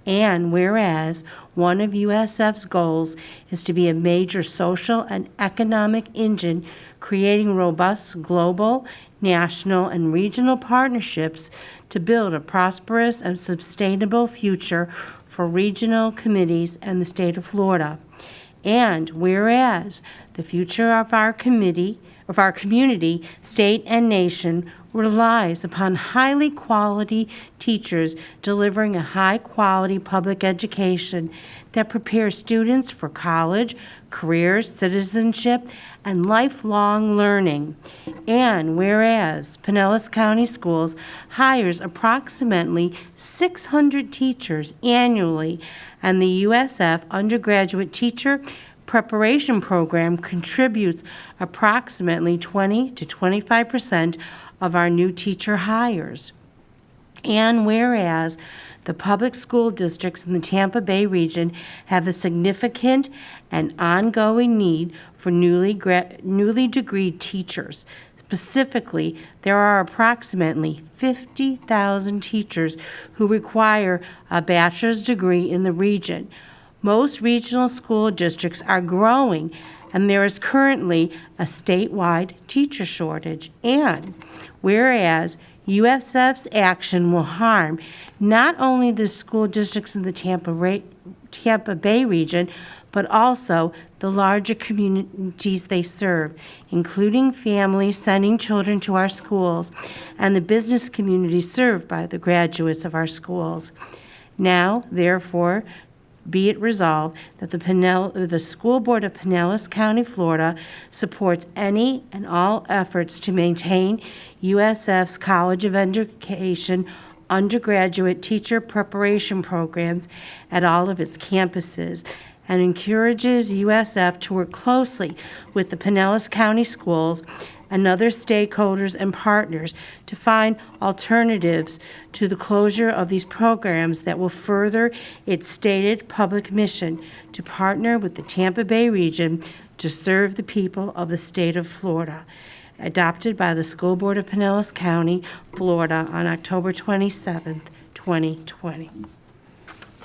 And whereas one of USF's goals is to be a major social and economic engine, creating robust global, national, and regional partnerships to build a prosperous and sustainable future for regional committees and the state of Florida. And whereas the future of our community, state, and nation relies upon highly quality teachers delivering a high-quality public education that prepares students for college, careers, citizenship, and lifelong learning. And whereas Pinellas County Schools hires approximately 600 teachers annually, and the USF Undergraduate Teacher Preparation Program contributes approximately 20 to 25% of our new teacher hires. And whereas the public school districts in the Tampa Bay region have a significant and ongoing need for newly degreed teachers. Specifically, there are approximately 50,000 teachers who require a bachelor's degree in the region. Most regional school districts are growing, and there is currently a statewide teacher shortage. And whereas USF's action will harm not only the school districts in the Tampa Bay region, but also the larger communities they serve, including families sending children to our schools and the business community served by the graduates of our schools. Now, therefore, be it resolved that the School Board of Pinellas County, Florida supports any and all efforts to maintain USF's College of Education undergraduate teacher preparation programs at all of its campuses, and encourages USF to work closely with the Pinellas County Schools and other stakeholders and partners to find alternatives to the closure of these programs that will further its stated public mission to partner with the Tampa Bay region to serve the people of the state of Florida, adopted by the School Board of Pinellas County, Florida, on October 27th, 2020.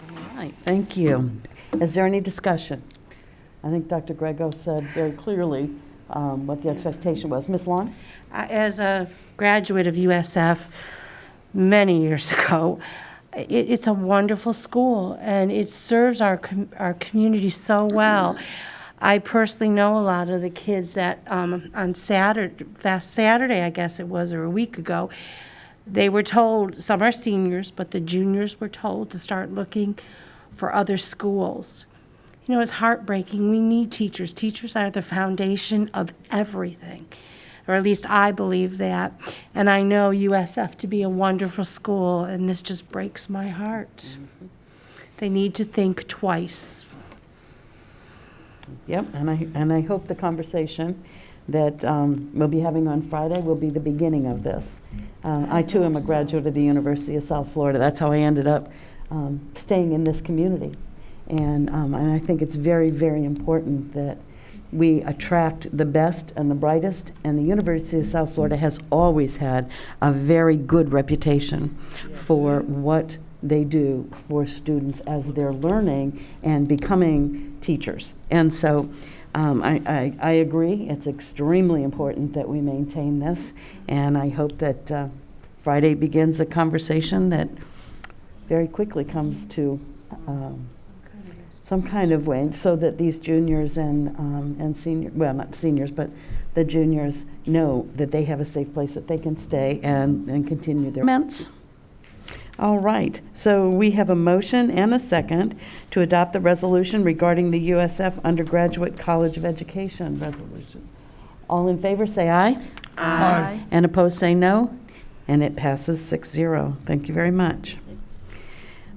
All right, thank you. Is there any discussion? I think Dr. Grego said very clearly what the expectation was. Ms. Long? As a graduate of USF many years ago, it's a wonderful school, and it serves our community so well. I personally know a lot of the kids that on last Saturday, I guess it was, or a week ago, they were told, some are seniors, but the juniors were told to start looking for other schools. You know, it's heartbreaking. We need teachers. Teachers are the foundation of everything, or at least I believe that. And I know USF to be a wonderful school, and this just breaks my heart. Mm-hmm. They need to think twice. Yep, and I hope the conversation that we'll be having on Friday will be the beginning of this. I too am a graduate of the University of South Florida. That's how I ended up staying in this community. And I think it's very, very important that we attract the best and the brightest, and the University of South Florida has always had a very good reputation for what they do for students as they're learning and becoming teachers. And so I agree, it's extremely important that we maintain this, and I hope that Friday begins a conversation that very quickly comes to some kind of way, so that these juniors and seniors, well, not seniors, but the juniors know that they have a safe place that they can stay and continue their comments. All right, so we have a motion and a second to adopt the resolution regarding the USF Undergraduate College of Education resolution. All in favor say aye. Aye. And opposed say no. And it passes 6-0. Thank you very much.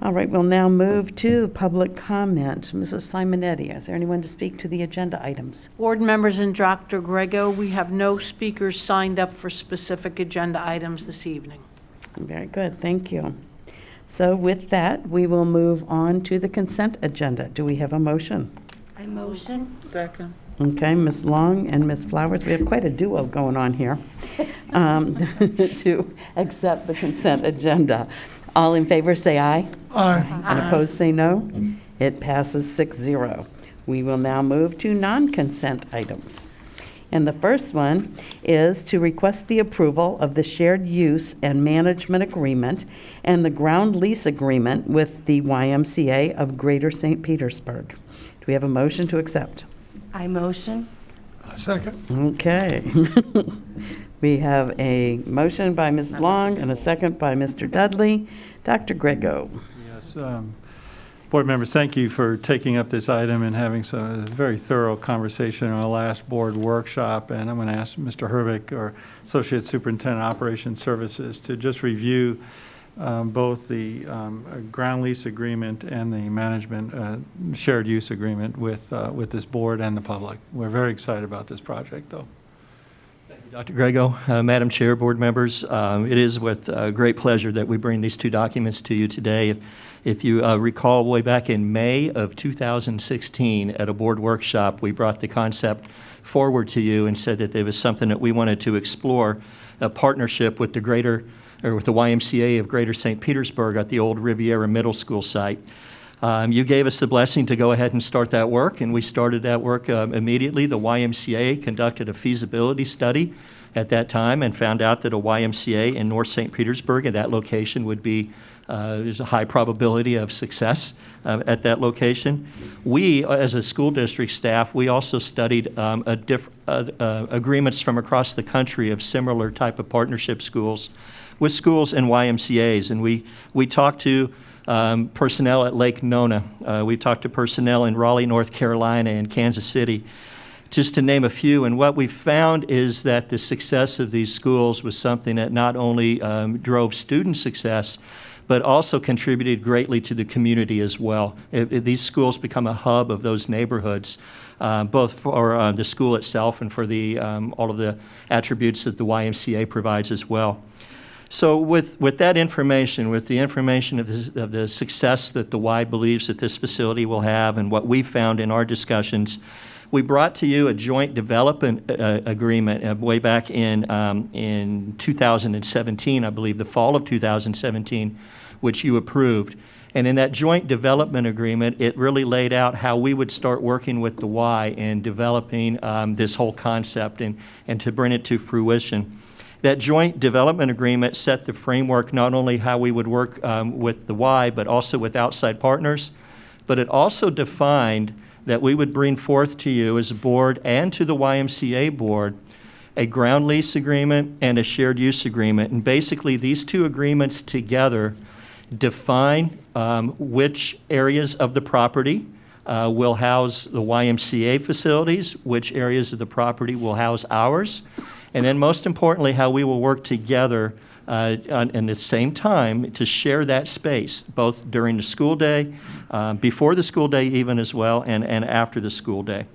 All right, we'll now move to public comment. Mrs. Simonetti, is there anyone to speak to the agenda items? Board members and Dr. Grego, we have no speakers signed up for specific agenda items this evening. Very good, thank you. So with that, we will move on to the consent agenda. Do we have a motion? I motion. Second. Okay, Ms. Long and Ms. Flowers, we have quite a duo going on here to accept the consent agenda. All in favor say aye. Aye. And opposed say no. It passes 6-0. We will now move to non-consent items. And the first one is to request the approval of the shared use and management agreement and the ground lease agreement with the YMCA of Greater St. Petersburg. Do we have a motion to accept? I motion. Second. Okay. We have a motion by Ms. Long and a second by Mr. Dudley. Dr. Grego. Yes. Board members, thank you for taking up this item and having a very thorough conversation on our last board workshop. And I'm going to ask Mr. Hervick, our Associate Superintendent Operations Services, to just review both the ground lease agreement and the management shared use agreement with this board and the public. We're very excited about this project, though. Dr. Grego, Madam Chair, board members, it is with great pleasure that we bring these two documents to you today. If you recall, way back in May of 2016 at a board workshop, we brought the concept forward to you and said that there was something that we wanted to explore, a partnership with the YMCA of Greater St. Petersburg at the old Riviera Middle School site. You gave us the blessing to go ahead and start that work, and we started that work immediately. The YMCA conducted a feasibility study at that time and found out that a YMCA in North St. Petersburg at that location would be, there's a high probability of success at that location. We, as a school district staff, we also studied agreements from across the country of similar type of partnership schools with schools and YMCAs, and we talked to personnel at Lake Nona. We talked to personnel in Raleigh, North Carolina, and Kansas City, just to name a few. And what we found is that the success of these schools was something that not only drove student success, but also contributed greatly to the community as well. These schools become a hub of those neighborhoods, both for the school itself and for the all of the attributes that the YMCA provides as well. So with that information, with the information of the success that the Y believes that this facility will have and what we found in our discussions, we brought to you a joint development agreement way back in 2017, I believe, the fall of 2017, which you approved. And in that joint development agreement, it really laid out how we would start working with the Y in developing this whole concept and to bring it to fruition. That joint development agreement set the framework not only how we would work with the Y, but also with outside partners, but it also defined that we would bring forth to you as a board and to the YMCA board a ground lease agreement and a shared use agreement. And basically these two agreements together define which areas of the property will house the YMCA facilities, which areas of the property will house ours, and then most importantly, how we will work together in the same time to share that space, both during the school day, before the school day even as well, and after the school day.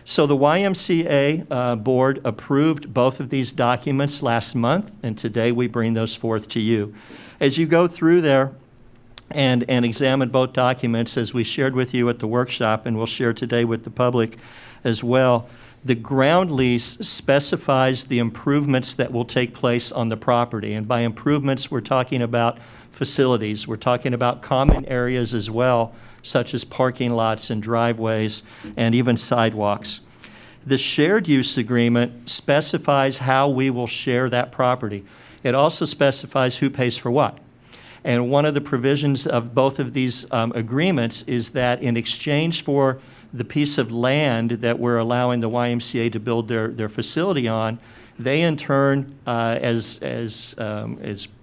So the YMCA board approved both of these documents last month, and today we bring those forth to you. As you go through there and examine both documents, as we shared with you at the workshop, and we'll share today with the public as well, the ground lease specifies the improvements that will take place on the property. And by improvements, we're talking about facilities. We're talking about common areas as well, such as parking lots and driveways and even sidewalks. The shared use agreement specifies how we will share that property. It also specifies who pays for what. And one of the provisions of both of these agreements is that in exchange for the piece of land that we're allowing the YMCA to build their facility on, they in turn, as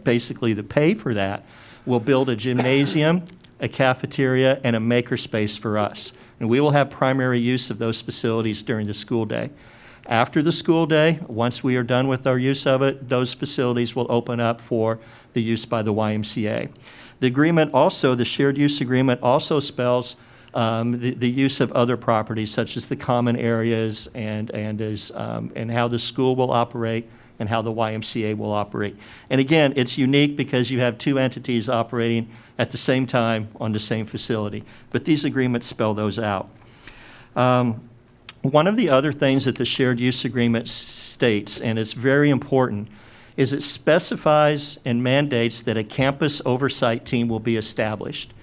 basically the pay for that, will build a gymnasium, a cafeteria, and a makerspace for us. And we will have primary use of those facilities during the school day. After the school day, once we are done with our use of it, those facilities will open up for the use by the YMCA. The agreement also, the shared use agreement also spells the use of other properties such as the common areas and how the school will operate and how the YMCA will operate. And again, it's unique because you have two entities operating at the same time on the same facility. But these agreements spell those out. One of the other things that the shared use agreement states, and it's very important, is it specifies and mandates that a campus oversight team will be established.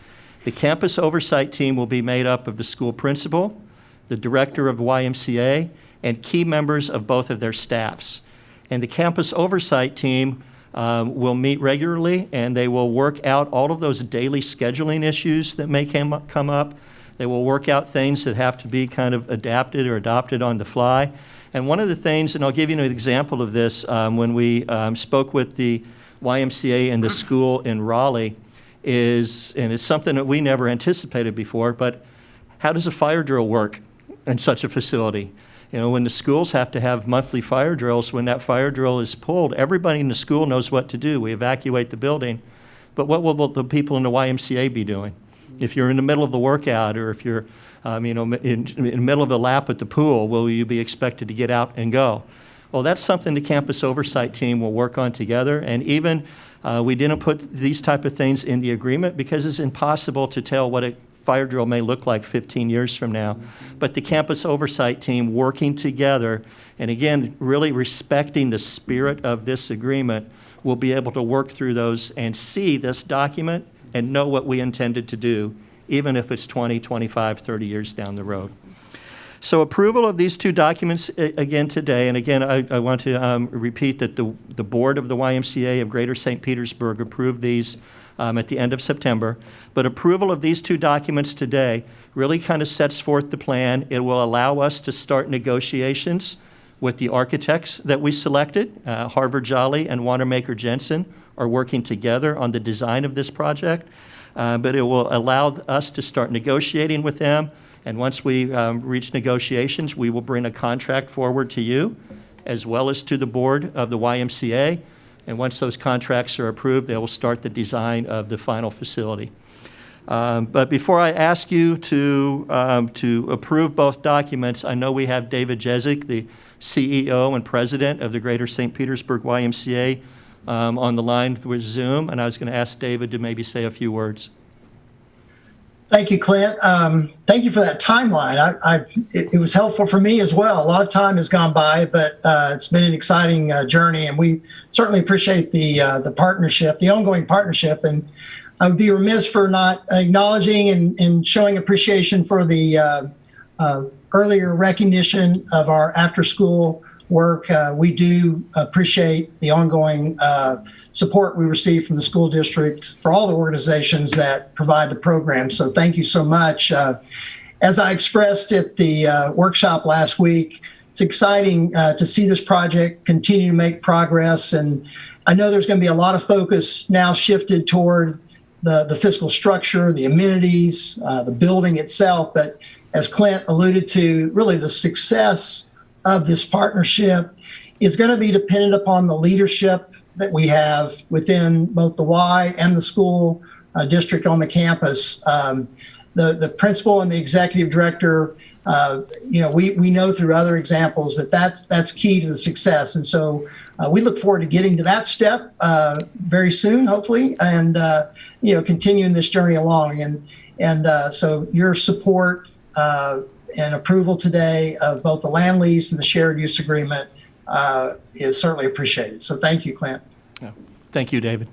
The campus oversight team will be made up of the school principal, the director of YMCA, and key members of both of their staffs. And the campus oversight team will meet regularly, and they will work out all of those daily scheduling issues that may come up. They will work out things that have to be kind of adapted or adopted on the fly. And one of the things, and I'll give you an example of this, when we spoke with the YMCA and the school in Raleigh, and it's something that we never anticipated before, but how does a fire drill work in such a facility? You know, when the schools have to have monthly fire drills, when that fire drill is pulled, everybody in the school knows what to do. We evacuate the building, but what will the people in the YMCA be doing? If you're in the middle of the workout, or if you're in the middle of the lap at the pool, will you be expected to get out and go? Well, that's something the campus oversight team will work on together. And even we didn't put these type of things in the agreement because it's impossible to tell what a fire drill may look like 15 years from now. But the campus oversight team working together, and again, really respecting the spirit of this agreement, will be able to work through those and see this document and know what we intended to do, even if it's 20, 25, 30 years down the road. So approval of these two documents again today, and again, I want to repeat that the board of the YMCA of Greater St. Petersburg approved these at the end of September, but approval of these two documents today really kind of sets forth the plan. It will allow us to start negotiations with the architects that we selected. Harvard Jolly and Wanamaker Jensen are working together on the design of this project, but it will allow us to start negotiating with them. And once we reach negotiations, we will bring a contract forward to you, as well as to the board of the YMCA. And once those contracts are approved, they will start the design of the final facility. But before I ask you to approve both documents, I know we have David Jezik, the CEO and President of the Greater St. Petersburg YMCA, on the line with Zoom, and I was going to ask David to maybe say a few words. Thank you, Clint. Thank you for that timeline. It was helpful for me as well. A lot of time has gone by, but it's been an exciting journey, and we certainly appreciate the partnership, the ongoing partnership. And I would be remiss for not acknowledging and showing appreciation for the earlier recognition of our after-school work. We do appreciate the ongoing support we receive from the school district for all the organizations that provide the program. So thank you so much. As I expressed at the workshop last week, it's exciting to see this project continue to make progress. And I know there's going to be a lot of focus now shifted toward the physical structure, the amenities, the building itself. But as Clint alluded to, really the success of this partnership is going to be dependent upon the leadership that we have within both the Y and the school district on the campus. The principal and the executive director, we know through other examples that's key to the success. And so we look forward to getting to that step very soon, hopefully, and continuing this journey along. And so your support and approval today of both the land lease and the shared use agreement is certainly appreciated. So thank you, Clint. Yeah. Thank you, David.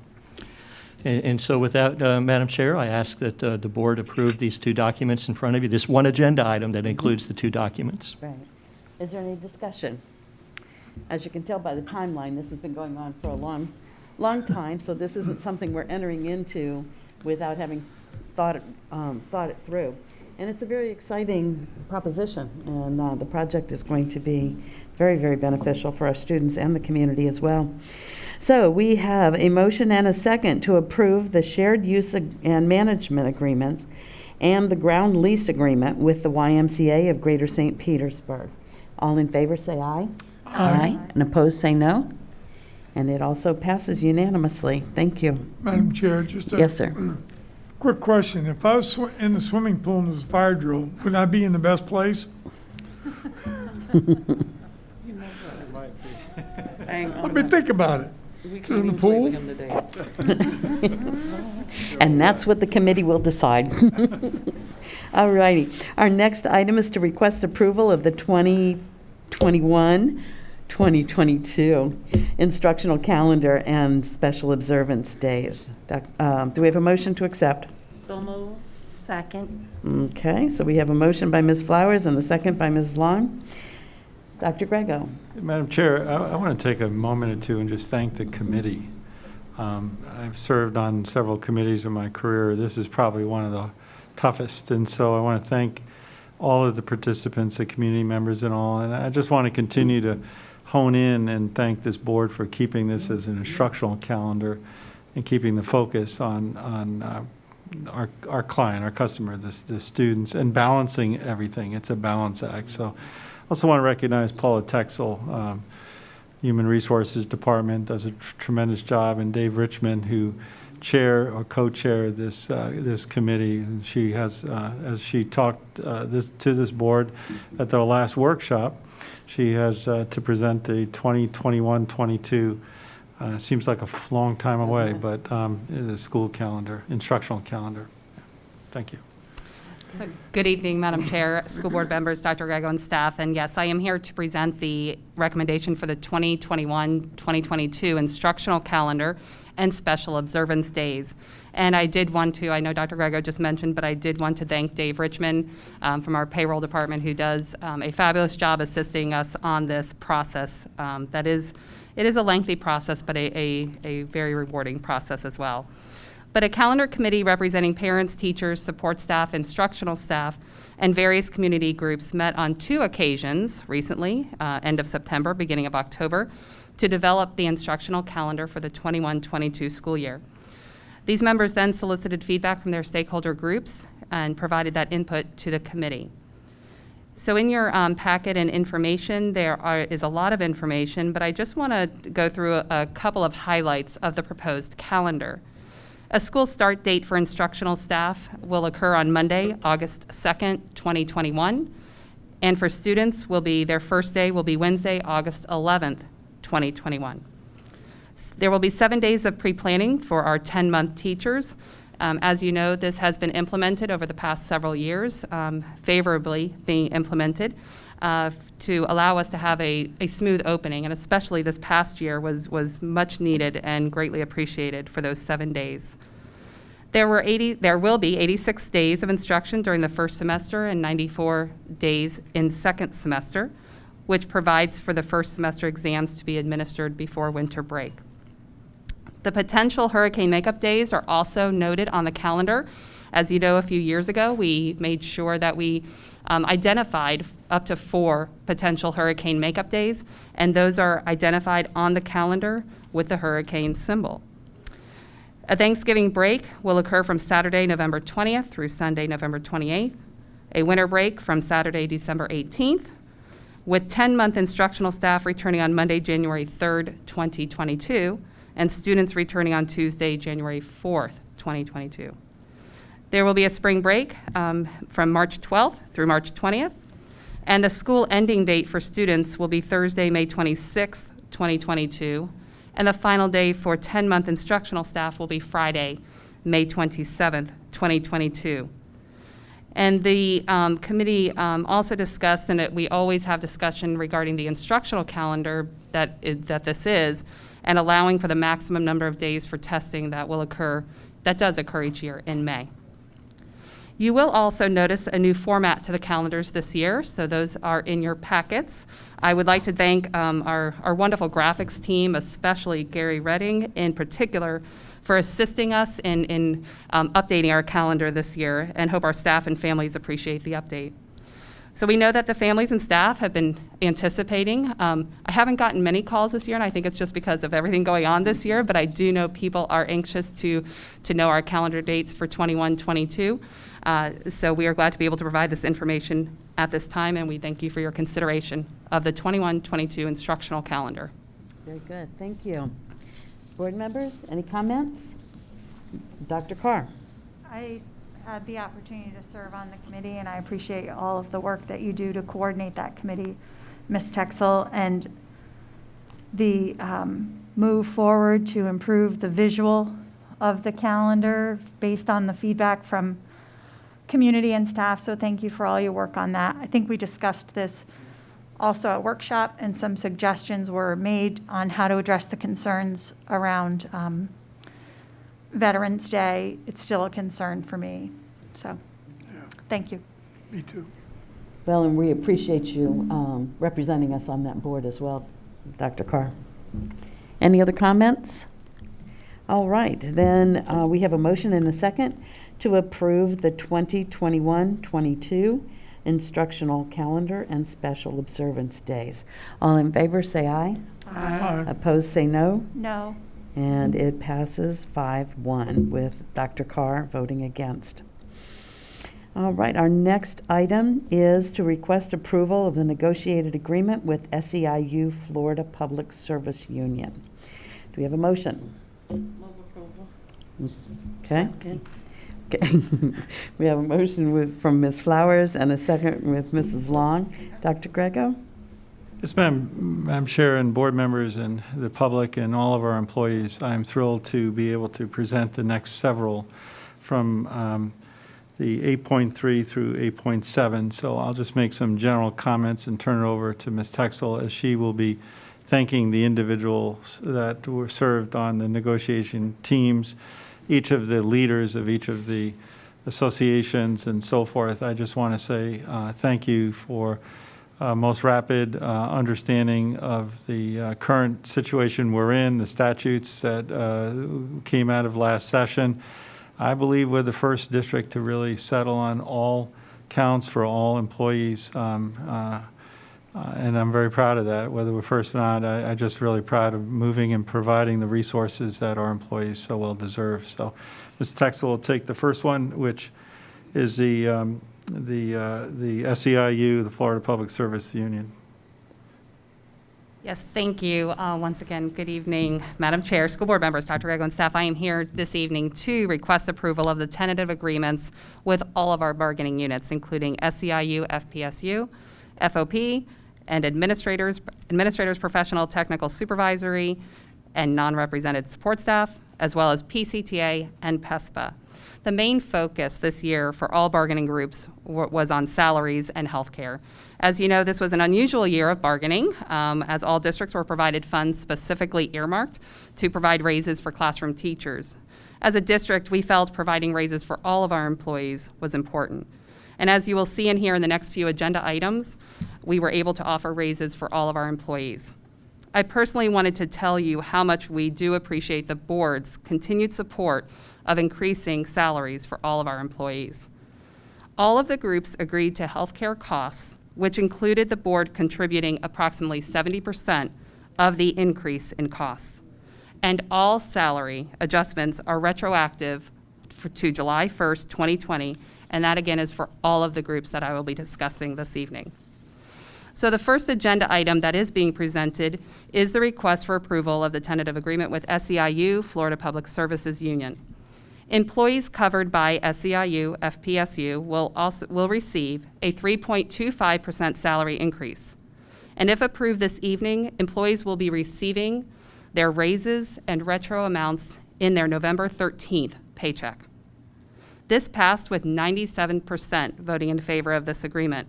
And so with that, Madam Chair, I ask that the board approve these two documents in front of you, this one agenda item that includes the two documents. Right. Is there any discussion? As you can tell by the timeline, this has been going on for a long time, so this isn't something we're entering into without having thought it through. And it's a very exciting proposition, and the project is going to be very, very beneficial for our students and the community as well. So we have a motion and a second to approve the shared use and management agreements and the ground lease agreement with the YMCA of Greater St. Petersburg. All in favor say aye. Aye. And opposed say no. And it also passes unanimously. Thank you. Madam Chair, just a yes, sir. Quick question. If I was in the swimming pool and there was a fire drill, would I be in the best place? I mean, think about it. In the pool? And that's what the committee will decide. All righty. Our next item is to request approval of the 2021-2022 instructional calendar and special observance days. Do we have a motion to accept? So moved. Second. Okay, so we have a motion by Ms. Flowers and the second by Ms. Long. Dr. Grego. Madam Chair, I want to take a moment or two and just thank the committee. I've served on several committees in my career. This is probably one of the toughest, and so I want to thank all of the participants, the community members and all, and I just want to continue to hone in and thank this board for keeping this as an instructional calendar and keeping the focus on our client, our customer, the students, and balancing everything. It's a balance act. So I also want to recognize Paula Texel, Human Resources Department, does a tremendous job, and Dave Richmond, who chair or co-chair this committee. And she has, as she talked to this board at their last workshop, she has to present the 2021-22. Seems like a long time away, but the school calendar, instructional calendar. Thank you. So, good evening, Madam Chair, school board members, Dr. Grego, and staff. And yes, I am here to present the recommendation for the 2021-2022 instructional calendar and special observance days. And I did want to, I know Dr. Grego just mentioned, but I did want to thank Dave Richmond from our payroll department, who does a fabulous job assisting us on this process. It is a lengthy process, but a very rewarding process as well. But a calendar committee representing parents, teachers, support staff, instructional staff, and various community groups met on 2 occasions recently, end of September, beginning of October, to develop the instructional calendar for the 21-22 school year. These members then solicited feedback from their stakeholder groups and provided that input to the committee. So in your packet and information, is a lot of information, but I just want to go through a couple of highlights of the proposed calendar. A school start date for instructional staff will occur on Monday, August 2nd, 2021, and for students their first day will be Wednesday, August 11th, 2021. There will be 7 days of pre-planning for our 10-month teachers. As you know, this has been implemented over the past several years, favorably being implemented to allow us to have a smooth opening, and especially this past year was much needed and greatly appreciated for those 7 days. There will be 86 days of instruction during the first semester and 94 days in second semester, which provides for the first semester exams to be administered before winter break. The potential hurricane makeup days are also noted on the calendar. As you know, a few years ago, we made sure that we identified up to 4 potential hurricane makeup days, and those are identified on the calendar with the hurricane symbol. A Thanksgiving break will occur from Saturday, November 20th through Sunday, November 28th. A winter break from Saturday, December 18th, with 10-month instructional staff returning on Monday, January 3rd, 2022, and students returning on Tuesday, January 4th, 2022. There will be a spring break from March 12th through March 20th, and the school ending date for students will be Thursday, May 26th, 2022, and the final day for 10-month instructional staff will be Friday, May 27th, 2022. And the committee also discussed, and we always have discussion regarding the instructional calendar that this is, and allowing for the maximum number of days for testing that does occur each year in May. You will also notice a new format to the calendars this year, so those are in your packets. I would like to thank our wonderful graphics team, especially Gary Redding in particular, for assisting us in updating our calendar this year, and hope our staff and families appreciate the update. So we know that the families and staff have been anticipating. I haven't gotten many calls this year, and I think it's just because of everything going on this year, but I do know people are anxious to know our calendar dates for 21-22. So we are glad to be able to provide this information at this time, and we thank you for your consideration of the 21-22 instructional calendar. Very good, thank you. Board members, any comments? Dr. Carr. I had the opportunity to serve on the committee, and I appreciate all of the work that you do to coordinate that committee, Ms. Texel, and the move forward to improve the visual of the calendar based on the feedback from community and staff. So thank you for all your work on that. I think we discussed this also at workshop, and some suggestions were made on how to address the concerns around Veterans Day. It's still a concern for me. So, thank you. Me too. Well, and we appreciate you representing us on that board as well, Dr. Carr. Any other comments? All right, then we have a motion and a second to approve the 2021-22 instructional calendar and special observance days. All in favor, say aye. Aye. Opposed, say no. No. And it passes 5-1 with Dr. Carr voting against. All right, our next item is to request approval of the negotiated agreement with SEIU Florida Public Service Union. Do we have a motion? Move approval. Okay. Second. Okay. We have a motion from Ms. Flowers and a second with Mrs. Long. Dr. Grego? Yes, Madam Chair and board members and the public and all of our employees, I'm thrilled to be able to present the next several from the 8.3 through 8.7. So I'll just make some general comments and turn it over to Ms. Texel, as she will be thanking the individuals that were served on the negotiation teams, each of the leaders of each of the associations and so forth. I just want to say thank you for most rapid understanding of the current situation we're in, the statutes that came out of last session. I believe we're the first district to really settle on all counts for all employees, and I'm very proud of that. Whether we're first or not, I'm just really proud of moving and providing the resources that our employees so well deserve. So Ms. Texel will take the first one, which is the SEIU, the Florida Public Service Union. Yes, thank you. Once again, good evening, Madam Chair, school board members, Dr. Grego, and staff. I am here this evening to request approval of the tentative agreements with all of our bargaining units, including SEIU, FPSU, FOP, and administrators, professional, technical, supervisory, and non-represented support staff, as well as PCTA and PESPA. The main focus this year for all bargaining groups was on salaries and healthcare. As you know, this was an unusual year of bargaining, as all districts were provided funds specifically earmarked to provide raises for classroom teachers. As a district, we felt providing raises for all of our employees was important. And as you will see in here in the next few agenda items, we were able to offer raises for all of our employees. I personally wanted to tell you how much we do appreciate the board's continued support of increasing salaries for all of our employees. All of the groups agreed to healthcare costs, which included the board contributing approximately 70% of the increase in costs. And all salary adjustments are retroactive to July 1st, 2020, and that again is for all of the groups that I will be discussing this evening. So the first agenda item that is being presented is the request for approval of the tentative agreement with SEIU, Florida Public Services Union. Employees covered by SEIU, FPSU will receive a 3.25% salary increase. And if approved this evening, employees will be receiving their raises and retro amounts in their November 13th paycheck. This passed with 97% voting in favor of this agreement.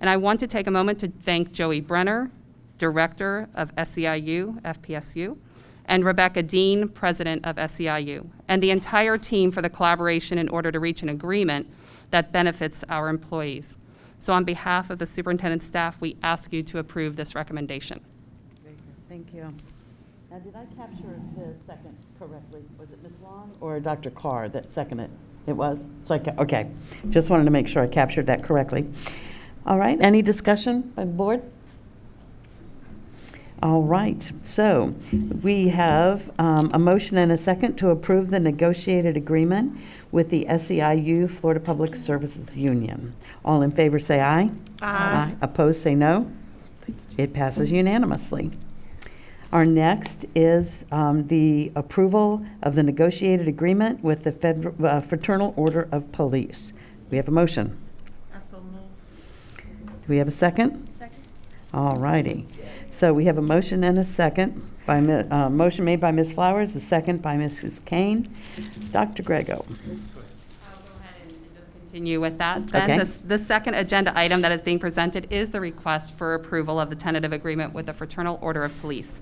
And I want to take a moment to thank Joey Brenner, Director of SEIU, FPSU, and Rebecca Dean, President of SEIU, and the entire team for the collaboration in order to reach an agreement that benefits our employees. So on behalf of the superintendent staff, we ask you to approve this recommendation. Thank you. Now, did I capture the second correctly? Was it Ms. Long or Dr. Carr that seconded? It was? So okay. Just wanted to make sure I captured that correctly. All right, any discussion by the board? All right, so we have a motion and a second to approve the negotiated agreement with the SEIU, Florida Public Services Union. All in favor say aye. Aye. Opposed say no. It passes unanimously. Our next is the approval of the negotiated agreement with the Fraternal Order of Police. We have a motion. Do we have a second? Second. All righty. So we have a motion and a second. Motion made by Ms. Flowers, a second by Mrs. Kane. Dr. Grego. I'll go ahead and just continue with that. Then Okay. the second agenda item that is being presented is the request for approval of the tentative agreement with the Fraternal Order of Police.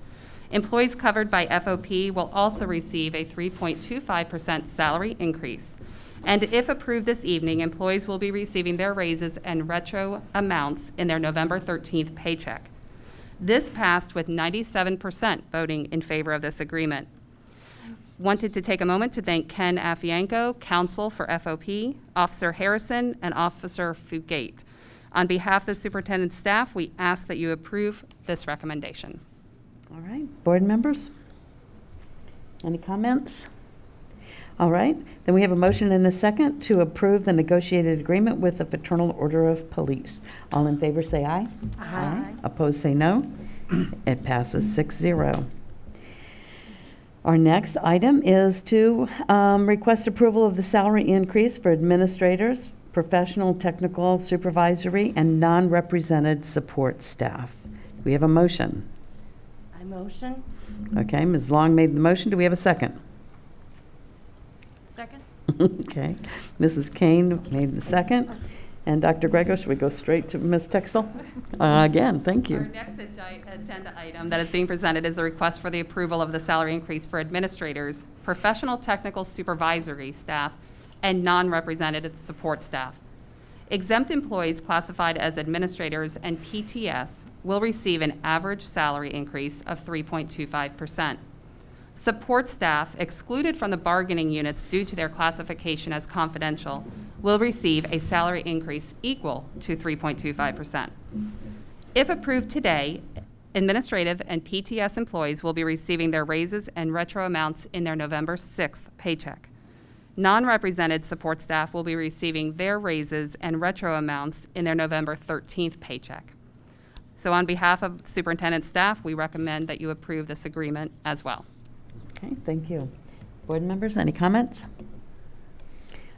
Employees covered by FOP will also receive a 3.25% salary increase. And if approved this evening, employees will be receiving their raises and retro amounts in their November 13th paycheck. This passed with 97% voting in favor of this agreement. Wanted to take a moment to thank Ken Afianco, counsel for FOP, Officer Harrison, and Officer Fugate. On behalf of the superintendent's staff, we ask that you approve this recommendation. All right, board members? Any comments? All right, then we have a motion and a second to approve the negotiated agreement with the Fraternal Order of Police. All in favor say aye. Aye. Opposed say no. It passes 6-0. Our next item is to request approval of the salary increase for administrators, professional, technical, supervisory, and non-represented support staff. We have a motion. I motion. Okay, Ms. Long made the motion. Do we have a second? Second. Okay. Mrs. Kane made the second. And Dr. Grego, should we go straight to Ms. Texel? Again, thank Our you. next agenda item that is being presented is a request for the approval of the salary increase for administrators, professional technical supervisory staff, and non-representative support staff. Exempt employees classified as administrators and PTS will receive an average salary increase of 3.25%. Support staff excluded from the bargaining units due to their classification as confidential will receive a salary increase equal to 3.25%. If approved today, administrative and PTS employees will be receiving their raises and retro amounts in their November 6th paycheck. Non-represented support staff will be receiving their raises and retro amounts in their November 13th paycheck. So on behalf of superintendent staff, we recommend that you approve this agreement as well. Okay, thank you. Board members, any comments?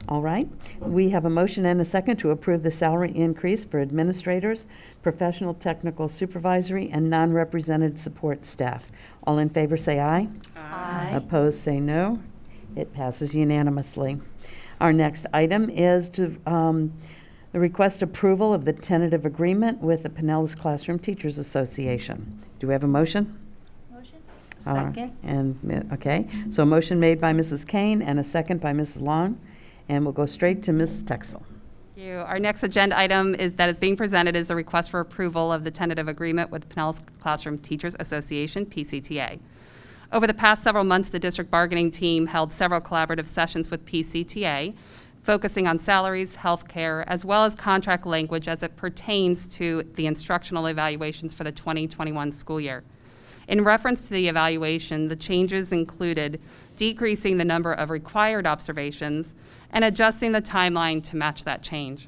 All right, we have a motion and a second to approve the salary increase for administrators, professional, technical, supervisory, and non-represented support staff. All in favor say aye. Aye. Opposed say no. It passes unanimously. Our next item is to the request approval of the tentative agreement with the Pinellas Classroom Teachers Association. Do we have a motion? Second. Okay, so a motion made by Mrs. Kane and a second by Mrs. Long, and we'll go straight to Mrs. Texel. Thank you. Our next agenda item is being presented is a request for approval of the tentative agreement with Pinellas Classroom Teachers Association, PCTA. Over the past several months, the district bargaining team held several collaborative sessions with PCTA, focusing on salaries, health care, as well as contract language as it pertains to the instructional evaluations for the 2021 school year. In reference to the evaluation, the changes included decreasing the number of required observations and adjusting the timeline to match that change.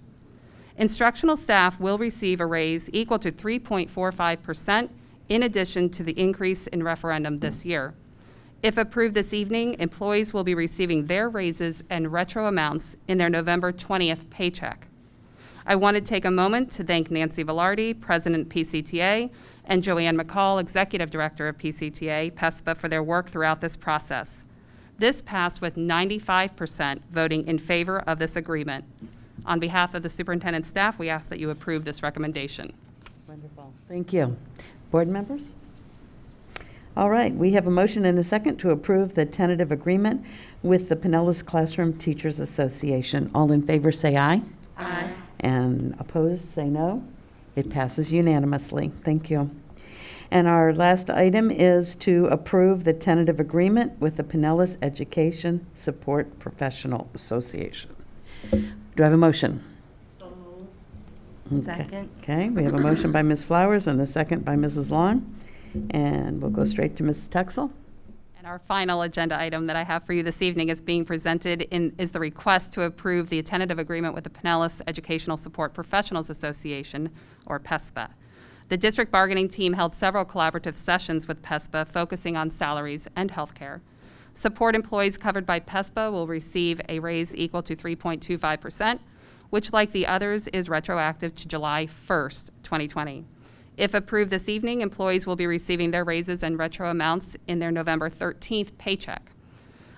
Instructional staff will receive a raise equal to 3.45% in addition to the increase in referendum this year. If approved this evening, employees will be receiving their raises and retro amounts in their November 20th paycheck. I want to take a moment to thank Nancy Velarde, President PCTA, and Joanne McCall, Executive Director of PCTA, PESPA, for their work throughout this process. This passed with 95% voting in favor of this agreement. On behalf of the superintendent staff, we ask that you approve this recommendation. Wonderful. Thank you. Board members? All right, we have a motion and a second to approve the tentative agreement with the Pinellas Classroom Teachers Association. All in favor say aye. Aye. And opposed say no. It passes unanimously. Thank you. And our last item is to approve the tentative agreement with the Pinellas Education Support Professional Association. Do I have a motion? Okay. Second. Okay, we have a motion by Ms. Flowers and a second by Mrs. Long. And we'll go straight to Mrs. Texel. And our final agenda item that I have for you this evening is being presented is the request to approve the tentative agreement with the Pinellas Educational Support Professionals Association, or PESPA. The district bargaining team held several collaborative sessions with PESPA focusing on salaries and health care. Support employees covered by PESPA will receive a raise equal to 3.25%, which, like the others, is retroactive to July 1st, 2020. If approved this evening, employees will be receiving their raises and retro amounts in their November 13th paycheck.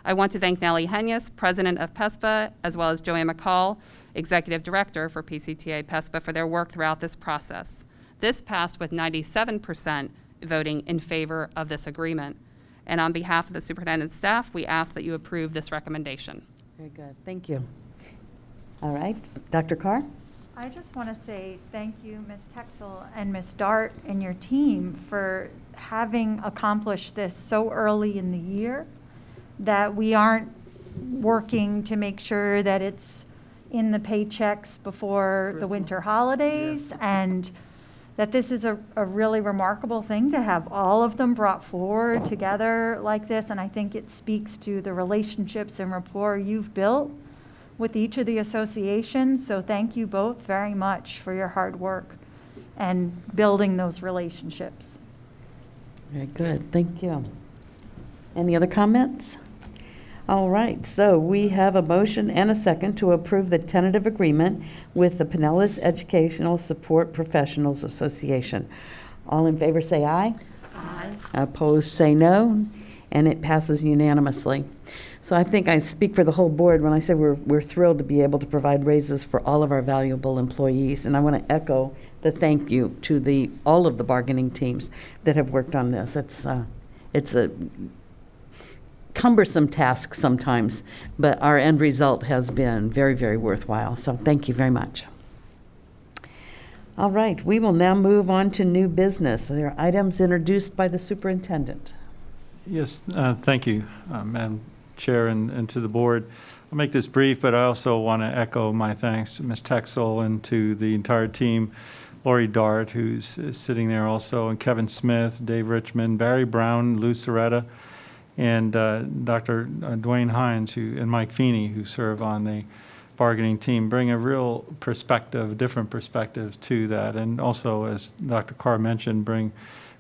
I want to thank Nellie Henyas, President of PESPA, as well as Joanne McCall, Executive Director for PCTA PESPA, for their work throughout this process. This passed with 97% voting in favor of this agreement. And on behalf of the superintendent's staff, we ask that you approve this recommendation. Very good. Thank you. All right, Dr. Carr? I just want to say thank you, Ms. Texel and Ms. Dart and your team for having accomplished this so early in the year, that we aren't working to make sure that it's in the paychecks before the winter holidays, and that this is a really remarkable thing to have all of them brought forward together like this. And I think it speaks to the relationships and rapport you've built with each of the associations. So thank you both very much for your hard work and building those relationships. Very good. Thank you. Any other comments? All right, so we have a motion and a second to approve the tentative agreement with the Pinellas Educational Support Professionals Association. All in favor say aye. Aye. Opposed say no, and it passes unanimously. So I think I speak for the whole board when I say we're thrilled to be able to provide raises for all of our valuable employees. And I want to echo the thank you to all of the bargaining teams that have worked on this. It's a cumbersome task sometimes, but our end result has been very, very worthwhile. So thank you very much. All right, we will now move on to new business. There are items introduced by the superintendent. Yes, thank you, Madam Chair, and to the board. I'll make this brief, but I also want to echo my thanks to Ms. Texel and to the entire team, Lori Dart, who's sitting there also, and Kevin Smith, Dave Richmond, Barry Brown, Lou Soretta, and Dr. Dwayne Hines and Mike Feeney, who serve on the bargaining team, bring a real perspective, different perspective to that. And also, as Dr. Carr mentioned,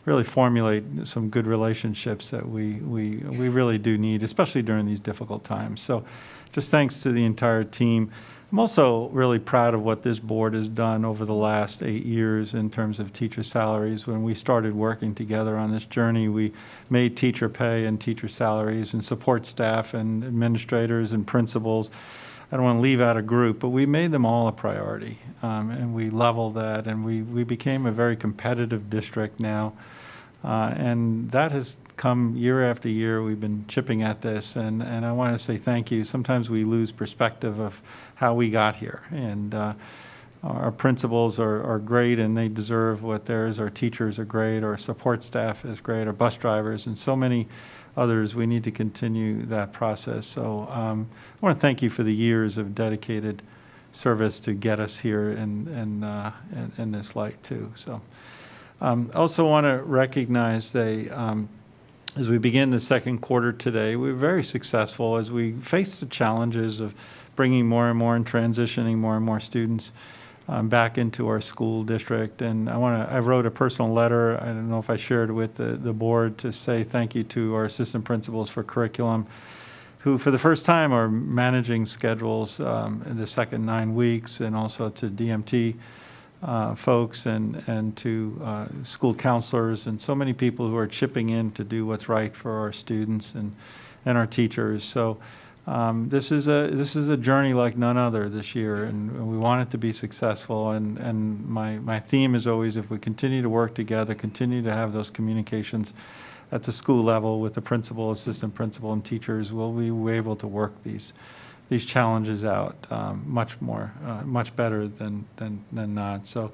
really formulate some good relationships that we really do need, especially during these difficult times. So just thanks to the entire team. I'm also really proud of what this board has done over the last 8 years in terms of teacher salaries. When we started working together on this journey, we made teacher pay and teacher salaries and support staff and administrators and principals. I don't want to leave out a group, but we made them all a priority. And we leveled that, and we became a very competitive district now. And that has come year after year. We've been chipping at this, and I want to say thank you. Sometimes we lose perspective of how we got here, and our principals are great, and they deserve what theirs. Our teachers are great, our support staff is great, our bus drivers, and so many others. We need to continue that process. So I want to thank you for the years of dedicated service to get us here in this light too. So also want to recognize as we begin the second quarter today, we're very successful as we face the challenges of bringing more and more and transitioning more and more students back into our school district. And I wrote a personal letter, I don't know if I shared it with the board, to say thank you to our assistant principals for curriculum, who for the first time are managing schedules in the second 9 weeks, and also to DMT folks and to school counselors and so many people who are chipping in to do what's right for our students and our teachers. So this is a journey like none other this year, and we want it to be successful. And my theme is always, if we continue to work together, continue to have those communications at the school level with the principal, assistant principal, and teachers, we'll be able to work these challenges out much better than not. So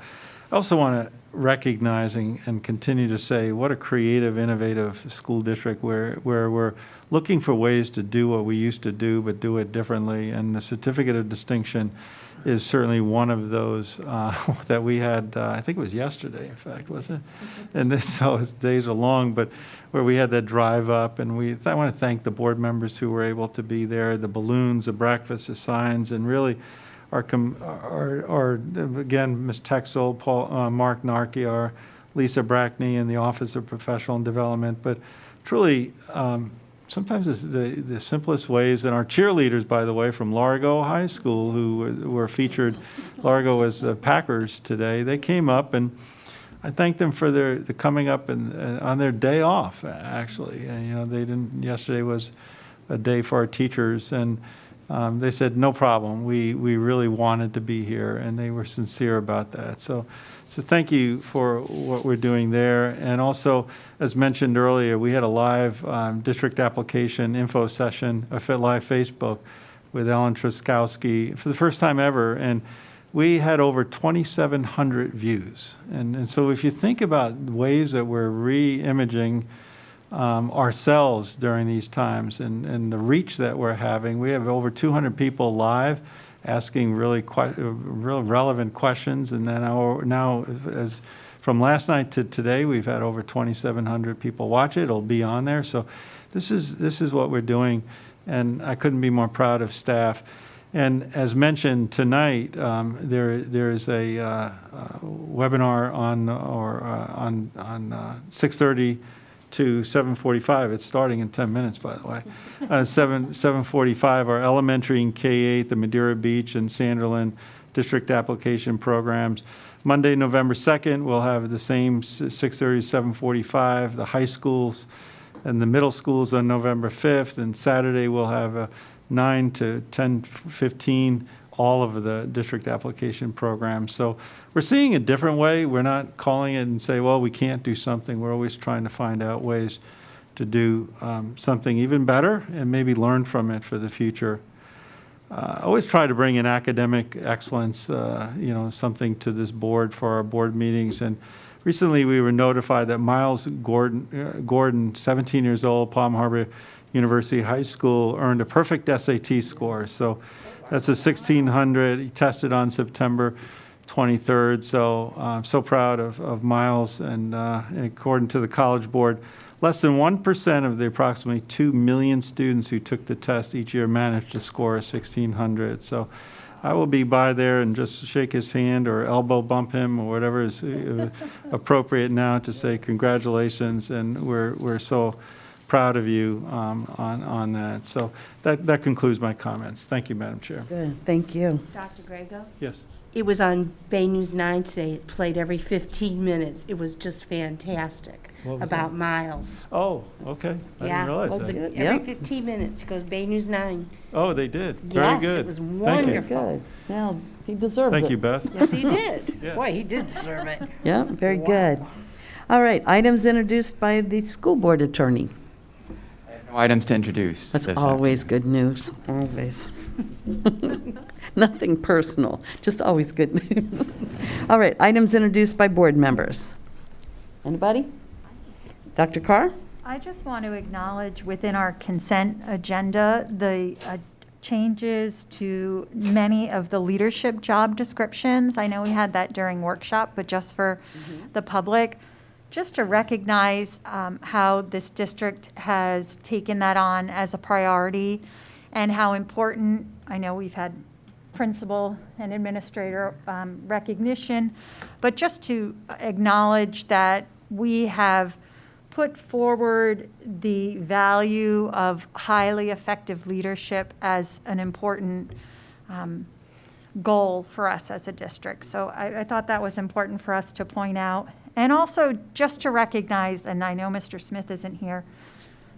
I also want to recognize and continue to say what a creative, innovative school district where we're looking for ways to do what we used to do, but do it differently. And the certificate of distinction is certainly one of those that we had, I think it was yesterday, in fact, wasn't it? And so days are long, but where we had that drive up, and I want to thank the board members who were able to be there, the balloons, the breakfast, the signs, and really our again, Ms. Texel, Mark Narkiar, Lisa Brackney in the Office of Professional Development, but truly, sometimes it's the simplest ways. And our cheerleaders, by the way, from Largo High School, who were featured, Largo was Packers today, they came up, and I thanked them for the coming up on their day off, actually. And, they didn't. Yesterday was a day for our teachers, and they said, no problem. We really wanted to be here, and they were sincere about that. So thank you for what we're doing there. And also, as mentioned earlier, we had a live district application info session, a live Facebook with Ellen Truskowski for the first time ever. And we had over 2,700 views. And so if you think about ways that we're re-imaging ourselves during these times and the reach that we're having, we have over 200 people live asking real relevant questions. And then now, as from last night to today, we've had over 2,700 people watch it. It'll be on there. So this is what we're doing, and I couldn't be more proud of staff. And as mentioned tonight, there is a webinar on 6:30 to 7:45. It's starting in 10 minutes, by the way. 7:45, our elementary and K-8, the Madeira Beach and Sanderland district application programs. Monday, November 2nd, we'll have the same 6:30 to 7:45. The high schools and the middle schools on November 5th. And Saturday, we'll have 9 to 10:15, all of the district application programs. So we're seeing a different way. We're not calling it and say, well, we can't do something. We're always trying to find out ways to do something even better and maybe learn from it for the future. I always try to bring in academic excellence, something to this board for our board meetings. And recently we were notified that Miles Gordon, 17 years old, Palm Harbor University High School, earned a perfect SAT score. So that's a 1600. He tested on September 23rd. So I'm so proud of Miles. And according to the College Board, less than 1% of the approximately 2 million students who took the test each year managed to score a 1600. So I will be by there and just shake his hand or elbow bump him or whatever is appropriate now to say congratulations, and we're so proud of you on that. So that concludes my comments. Thank you, Madam Chair. Good, thank you. Dr. Grego? Yes. It was on Bay News 9 today. It played every 15 minutes. It was just fantastic What was about that? Miles. Oh, okay. I Yeah, didn't realize that. every 15 minutes. It goes Bay News 9. Oh, they did. Very Yes, good. it was Thank you. wonderful. Good. Well, he deserves it. Thank you, Beth. Yes, he did. Yeah. Boy, he did deserve it. Yeah, very good. All right, items introduced by the school board attorney. No items to introduce. That's this always good news, always. Nothing personal, just always good news. All right, items introduced by board members. Anybody? Dr. Carr? I just want to acknowledge within our consent agenda, the changes to many of the leadership job descriptions. I know we had that during workshop, but just for the public, just to recognize how this district has taken that on as a priority and how important, I know we've had principal and administrator recognition, but just to acknowledge that we have put forward the value of highly effective leadership as an important goal for us as a district. So I thought that was important for us to point out. And also just to recognize, and I know Mr. Smith isn't here,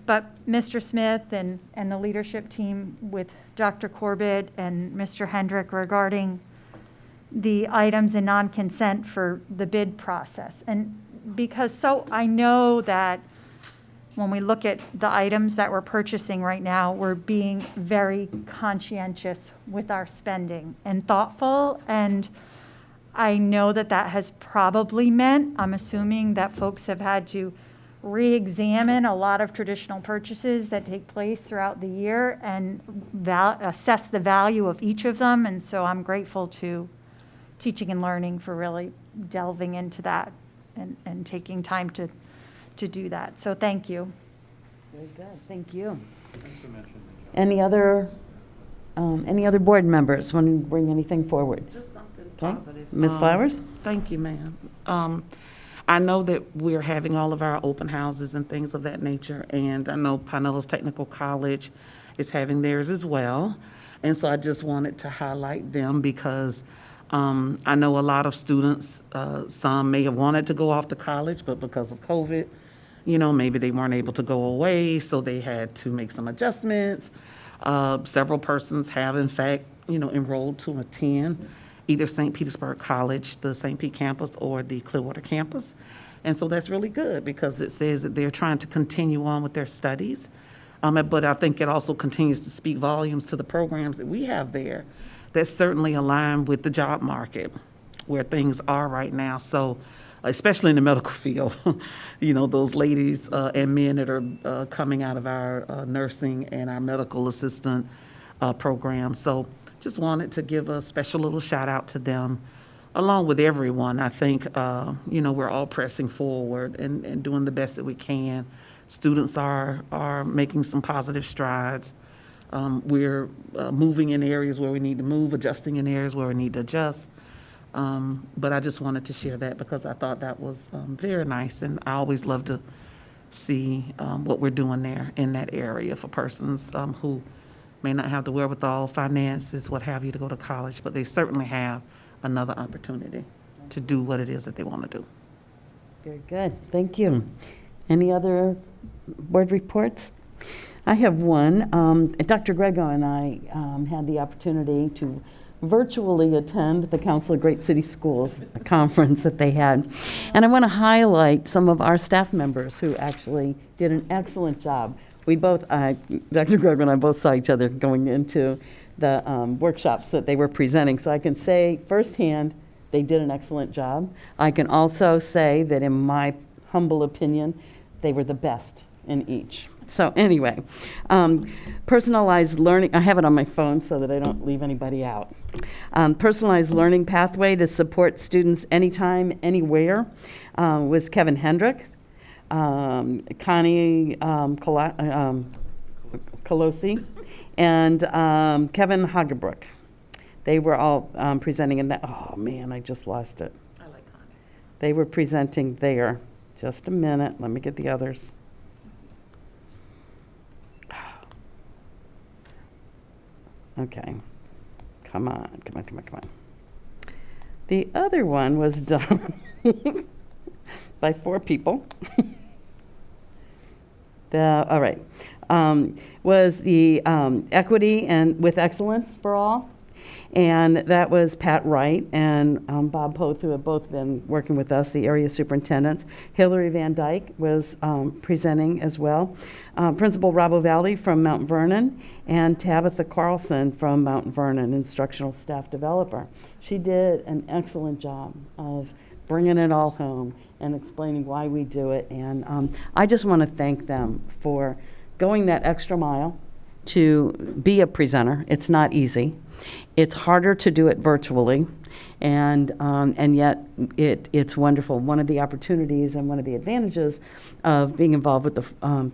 but Mr. Smith and the leadership team with Dr. Corbett and Mr. Hendrick regarding the items in non-consent for the bid process. And because I know that when we look at the items that we're purchasing right now, we're being very conscientious with our spending and thoughtful. And I know that that has probably meant, I'm assuming that folks have had to re-examine a lot of traditional purchases that take place throughout the year and assess the value of each of them. And so I'm grateful to Teaching and Learning for really delving into that and taking time to do that. So thank you. Very good, thank you. Any other board members want to bring anything forward? Just something Okay. positive. Ms. Flowers? Thank you, ma'am. I know that we're having all of our open houses and things of that nature, and I know Pinellas Technical College is having theirs as well. And so I just wanted to highlight them because I know a lot of students, some may have wanted to go off to college, but because of COVID, maybe they weren't able to go away, so they had to make some adjustments. Several persons have, in fact, enrolled to attend either St. Petersburg College, the St. Pete campus, or the Clearwater campus. And so that's really good because it says that they're trying to continue on with their studies. But I think it also continues to speak volumes to the programs that we have there that certainly align with the job market where things are right now. So especially in the medical field, those ladies and men that are coming out of our nursing and our medical assistant program. So just wanted to give a special little shout out to them, along with everyone. I think, we're all pressing forward and doing the best that we can. Students are making some positive strides. We're moving in areas where we need to move, adjusting in areas where we need to adjust. But I just wanted to share that because I thought that was very nice, and I always love to see what we're doing there in that area for persons who may not have the wherewithal, finances, what have you, to go to college, but they certainly have another opportunity to do what it is that they want to do. Very good, thank you. Any other board reports? I have one. Dr. Grego and I had the opportunity to virtually attend the Council of Great City Schools conference that they had. And I want to highlight some of our staff members who actually did an excellent job. We both, Dr. Grego and I both saw each other going into the workshops that they were presenting. So I can say firsthand, they did an excellent job. I can also say that in my humble opinion, they were the best in each. So anyway, personalized learning, I have it on my phone so that I don't leave anybody out. Personalized learning pathway to support students anytime, anywhere was Kevin Hendrick. Connie Colosi, and Kevin Hagebrook. They were all presenting in that. Oh man, I just lost it. I like Connie. They were presenting there. Just a minute. Let me get the others. Okay. Come on. The other one was done by 4 people. All right. Was the Equity and with Excellence for All. And that was Pat Wright and Bob Poth, who have both been working with us, the area superintendents. Hillary Van Dyke was presenting as well. Principal Robbo Valley from Mount Vernon, and Tabitha Carlson from Mount Vernon, instructional staff developer. She did an excellent job of bringing it all home and explaining why we do it. And I just want to thank them for going that extra mile to be a presenter. It's not easy. It's harder to do it virtually, and yet it's wonderful. One of the opportunities and one of the advantages of being involved with the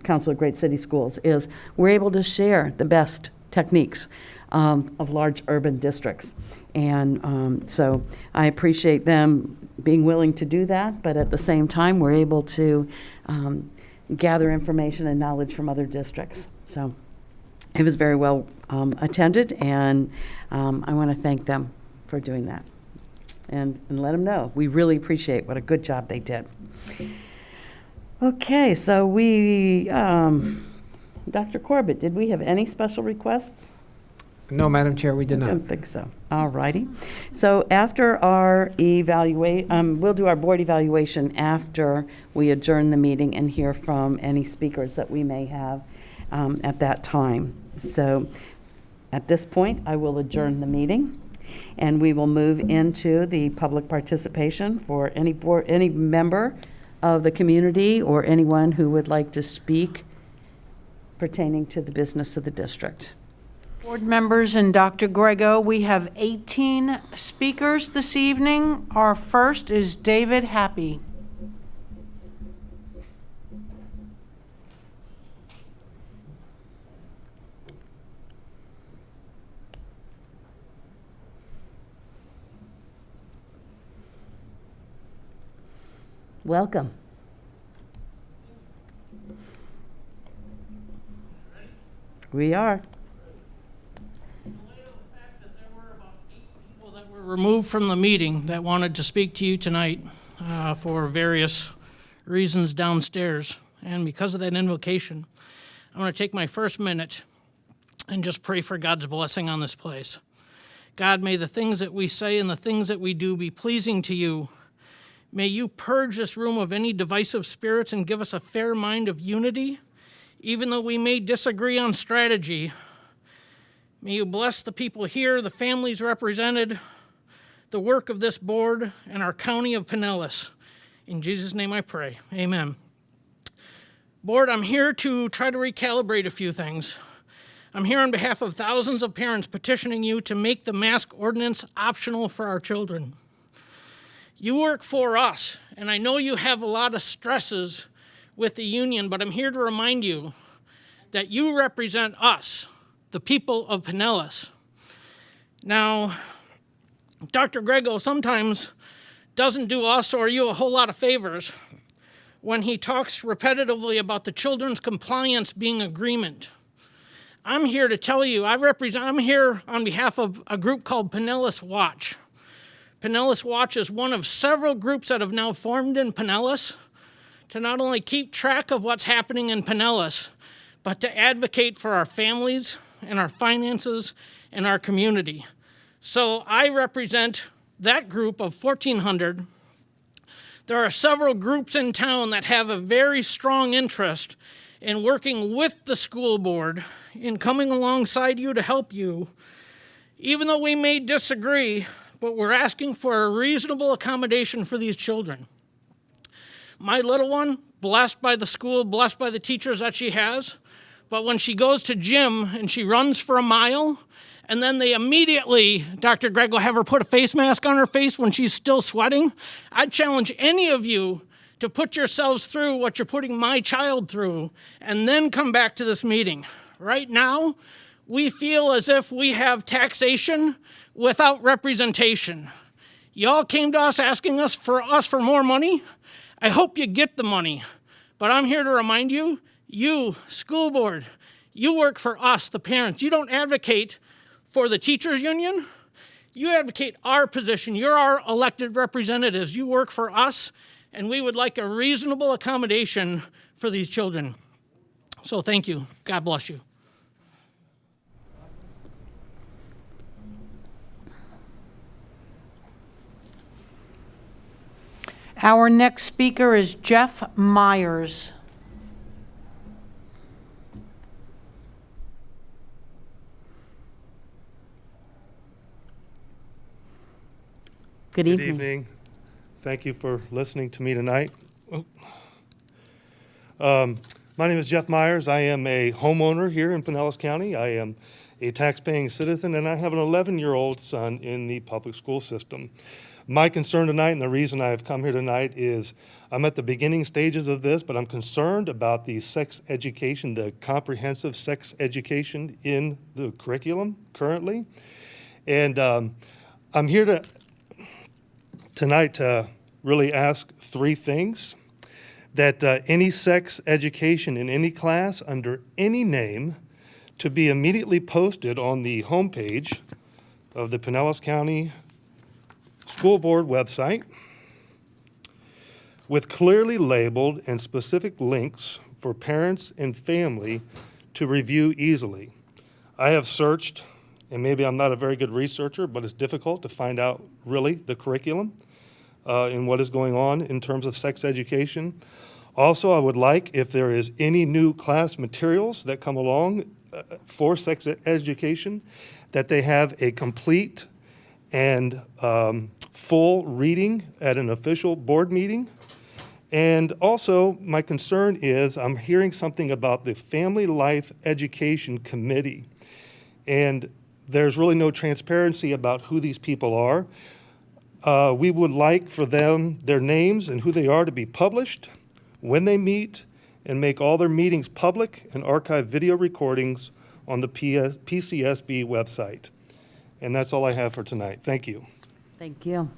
Council of Great City Schools is we're able to share the best techniques of large urban districts. And so I appreciate them being willing to do that, but at the same time, we're able to gather information and knowledge from other districts. So it was very well attended, and I want to thank them for doing that and let them know we really appreciate what a good job they did. Okay, so we, Dr. Corbett, did we have any special requests? No, Madam Chair, we did not. I don't think so. All righty. So after our we'll do our board evaluation after we adjourn the meeting and hear from any speakers that we may have at that time. So at this point, I will adjourn the meeting, and we will move into the public participation for any member of the community or anyone who would like to speak pertaining to the business of the district. Board members and Dr. Grego, we have 18 speakers this evening. Our first is David Happy. Welcome. We are. Removed from the meeting that wanted to speak to you tonight for various reasons downstairs. And because of that invocation, I'm going to take my first minute and just pray for God's blessing on this place. God, may the things that we say and the things that we do be pleasing to you. May you purge this room of any divisive spirits and give us a fair mind of unity, even though we may disagree on strategy. May you bless the people here, the families represented, the work of this board, and our county of Pinellas. In Jesus' name I pray. Amen. Board, I'm here to try to recalibrate a few things. I'm here on behalf of thousands of parents petitioning you to make the mask ordinance optional for our children. You work for us, and I know you have a lot of stresses with the union, but I'm here to remind you that you represent us, the people of Pinellas. Now, Dr. Grego sometimes doesn't do us or you a whole lot of favors when he talks repetitively about the children's compliance being agreement. I'm here to tell you, I'm here on behalf of a group called Pinellas Watch. Pinellas Watch is one of several groups that have now formed in Pinellas to not only keep track of what's happening in Pinellas, but to advocate for our families and our finances and our community. So I represent that group of 1,400. There are several groups in town that have a very strong interest in working with the school board, in coming alongside you to help you. Even though we may disagree, but we're asking for a reasonable accommodation for these children. My little one, blessed by the school, blessed by the teachers that she has, but when she goes to gym and she runs for a mile, and then they immediately, Dr. Greg will have her put a face mask on her face when she's still sweating, I'd challenge any of you to put yourselves through what you're putting my child through and then come back to this meeting. Right now, we feel as if we have taxation without representation. Y'all came to us asking us for more money. I hope you get the money. But I'm here to remind you, you, school board, you work for us, the parents. You don't advocate for the teachers union. You advocate our position. You're our elected representatives. You work for us, and we would like a reasonable accommodation for these children. So thank you. God bless you. Our next speaker is Jeff Myers. Good evening. Good evening. Thank you for listening to me tonight. My name is Jeff Myers. I am a homeowner here in Pinellas County. I am a tax-paying citizen, and I have an 11-year-old son in the public school system. My concern tonight, and the reason I have come here tonight, is I'm at the beginning stages of this, but I'm concerned about the sex education, the comprehensive sex education in the curriculum currently. And I'm here tonight to really ask three things. That any sex education in any class under any name to be immediately posted on the homepage of the Pinellas County School Board website with clearly labeled and specific links for parents and family to review easily. I have searched, and maybe I'm not a very good researcher, but it's difficult to find out really the curriculum and what is going on in terms of sex education. Also, I would like, if there is any new class materials that come along for sex education, that they have a complete and full reading at an official board meeting. And also, my concern is I'm hearing something about the Family Life Education Committee. And there's really no transparency about who these people are. We would like for them, their names and who they are, to be published when they meet, and make all their meetings public and archive video recordings on the PCSB website. And that's all I have for tonight. Thank you. Thank you.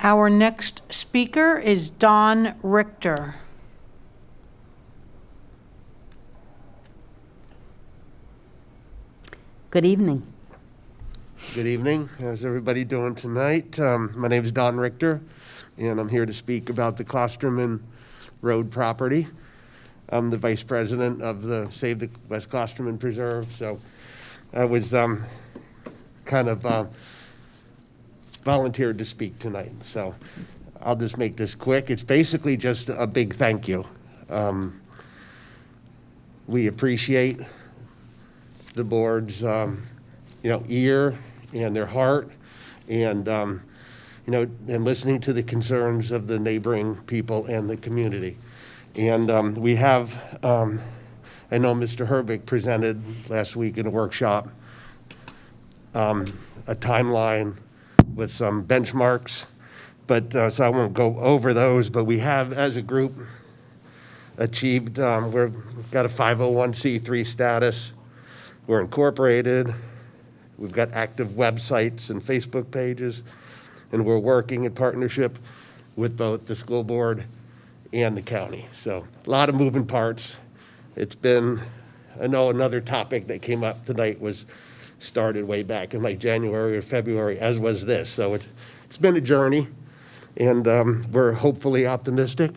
Our next speaker is Don Richter. Good evening. Good evening. How's everybody doing tonight? My name is Don Richter, and I'm here to speak about the Klosterman Road property. I'm the vice president of the Save the West Klosterman Preserve, so I was kind of volunteered to speak tonight. So I'll just make this quick. It's basically just a big thank you. We appreciate the board's ear and their heart, and and listening to the concerns of the neighboring people and the community. And we have, I know Mr. Herbig presented last week in a workshop a timeline with some benchmarks, but so I won't go over those, but we have, as a group, achieved, we've got a 501c3 status. We're incorporated. We've got active websites and Facebook pages, and we're working in partnership with both the school board and the county. So a lot of moving parts. It's been, I know another topic that came up tonight was started way back in like January or February, as was this. So it's been a journey, and we're hopefully optimistic.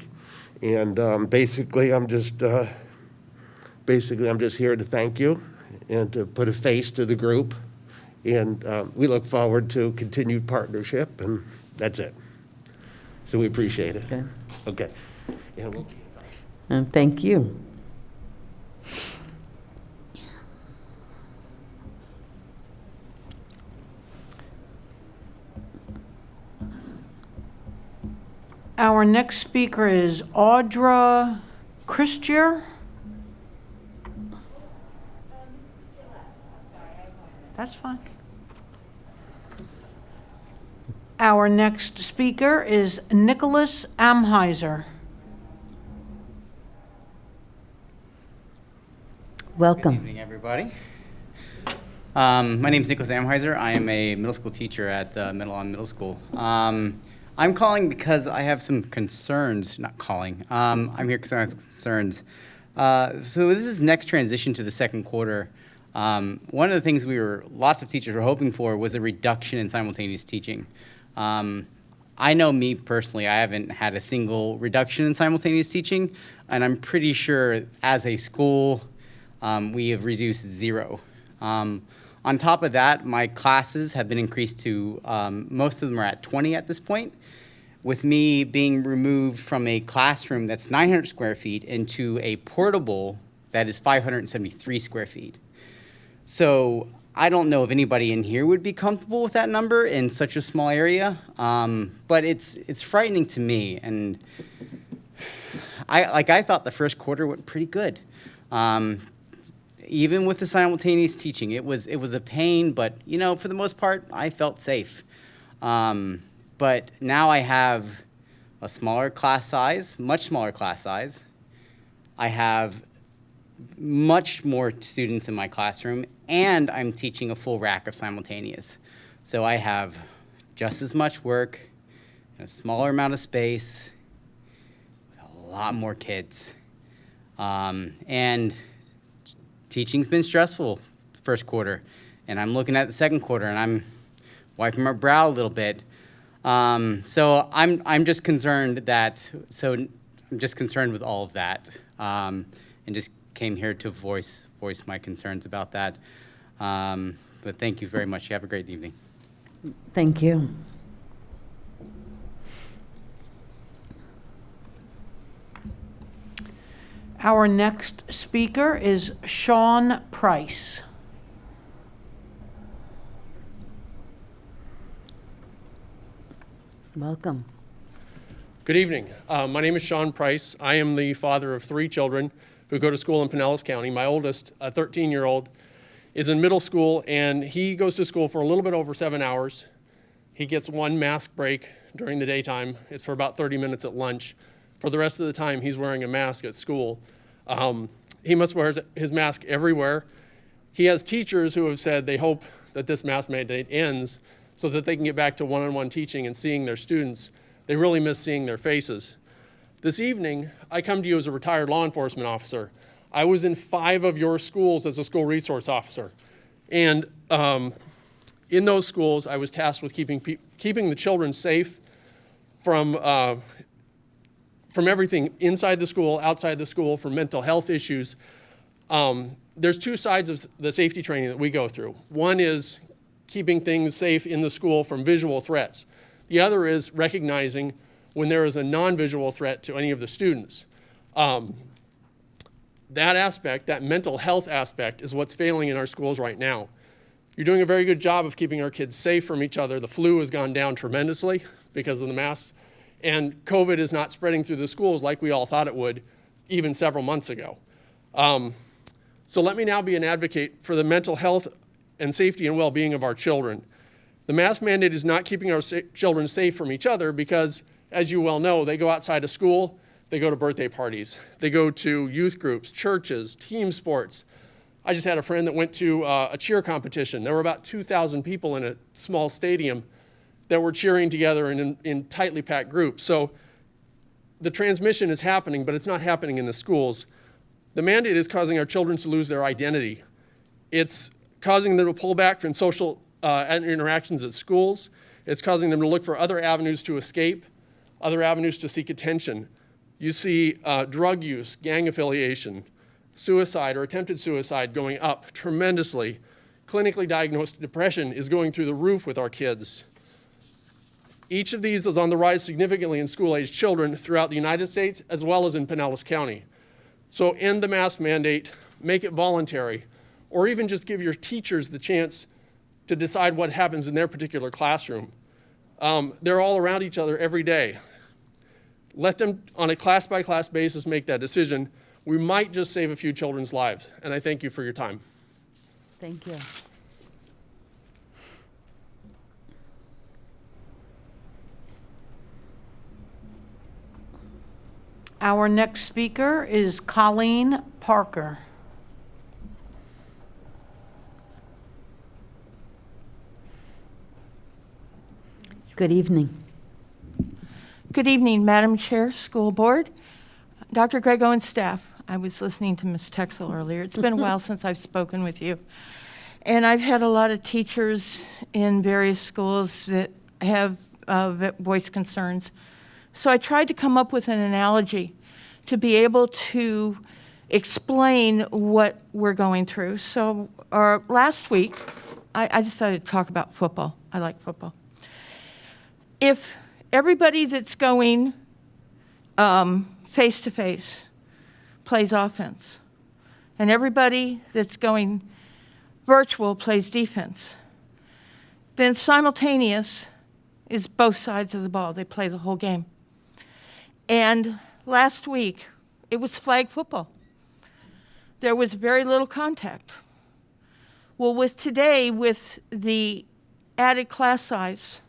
And basically, I'm just here to thank you and to put a face to the group. And we look forward to continued partnership, and that's it. So we appreciate it. Okay. Okay. And we'll And thank you. Our next speaker is Audra Christier. That's fine. Our next speaker is Nicholas Amheiser. Welcome. Good evening, everybody. My name is Nicholas Amheiser. I am a middle school teacher at Middle School. I'm calling because I have some concerns, not calling. I'm here because I have some concerns. So this is next transition to the second quarter. One of the things lots of teachers were hoping for was a reduction in simultaneous teaching. I know me personally, I haven't had a single reduction in simultaneous teaching, and I'm pretty sure as a school, we have reduced 0. On top of that, my classes have been increased to, most of them are at 20 at this point, with me being removed from a classroom that's 900 square feet into a portable that is 573 square feet. So I don't know if anybody in here would be comfortable with that number in such a small area, but it's frightening to me. And I thought the first quarter went pretty good. Even with the simultaneous teaching, it was a pain, but you know, for the most part, I felt safe. But now I have a smaller class size, much smaller class size. I have much more students in my classroom, and I'm teaching a full rack of simultaneous. So I have just as much work, in a smaller amount of space, with a lot more kids. And teaching's been stressful the first quarter, and I'm looking at the second quarter, and I'm wiping my brow a little bit. So I'm just concerned with all of that, and just came here to voice my concerns about that. But thank you very much. You have a great evening. Thank you. Our next speaker is Sean Price. Welcome. Good evening. My name is Sean Price. I am the father of 3 children who go to school in Pinellas County. My oldest, a 13-year-old, is in middle school, and he goes to school for a little bit over 7 hours. He gets 1 mask break during the daytime. It's for about 30 minutes at lunch. For the rest of the time, he's wearing a mask at school. He must wear his mask everywhere. He has teachers who have said they hope that this mask mandate ends so that they can get back to one-on-one teaching and seeing their students. They really miss seeing their faces. This evening, I come to you as a retired law enforcement officer. I was in 5 of your schools as a school resource officer. And in those schools, I was tasked with keeping the children safe from everything inside the school, outside the school, from mental health issues. There's 2 sides of the safety training that we go through. One is keeping things safe in the school from visual threats. The other is recognizing when there is a non-visual threat to any of the students. That aspect, that mental health aspect, is what's failing in our schools right now. You're doing a very good job of keeping our kids safe from each other. The flu has gone down tremendously because of the masks, and COVID is not spreading through the schools like we all thought it would even several months ago. So let me now be an advocate for the mental health and safety and well-being of our children. The mask mandate is not keeping our children safe from each other because, as you well know, they go outside of school, they go to birthday parties, they go to youth groups, churches, team sports. I just had a friend that went to a cheer competition. There were about 2,000 people in a small stadium that were cheering together in tightly packed groups. So the transmission is happening, but it's not happening in the schools. The mandate is causing our children to lose their identity. It's causing them to pull back from social interactions at schools. It's causing them to look for other avenues to escape, other avenues to seek attention. You see drug use, gang affiliation, suicide or attempted suicide going up tremendously. Clinically diagnosed depression is going through the roof with our kids. Each of these is on the rise significantly in school-aged children throughout the United States as well as in Pinellas County. So end the mask mandate, make it voluntary, or even just give your teachers the chance to decide what happens in their particular classroom. They're all around each other every day. Let them, on a class-by-class basis, make that decision. We might just save a few children's lives, and I thank you for your time. Thank you. Our next speaker is Colleen Parker. Good evening. Good evening, Madam Chair, School Board, Dr. Grego and staff. I was listening to Ms. Texel earlier. It's been a while since I've spoken with you. And I've had a lot of teachers in various schools that have voiced concerns. So I tried to come up with an analogy to be able to explain what we're going through. So last week, I decided to talk about football. I like football. If everybody that's going face-to-face plays offense, and everybody that's going virtual plays defense, then simultaneous is both sides of the ball. They play the whole game. And last week, it was flag football. There was very little contact. Well, with today, with the added class size,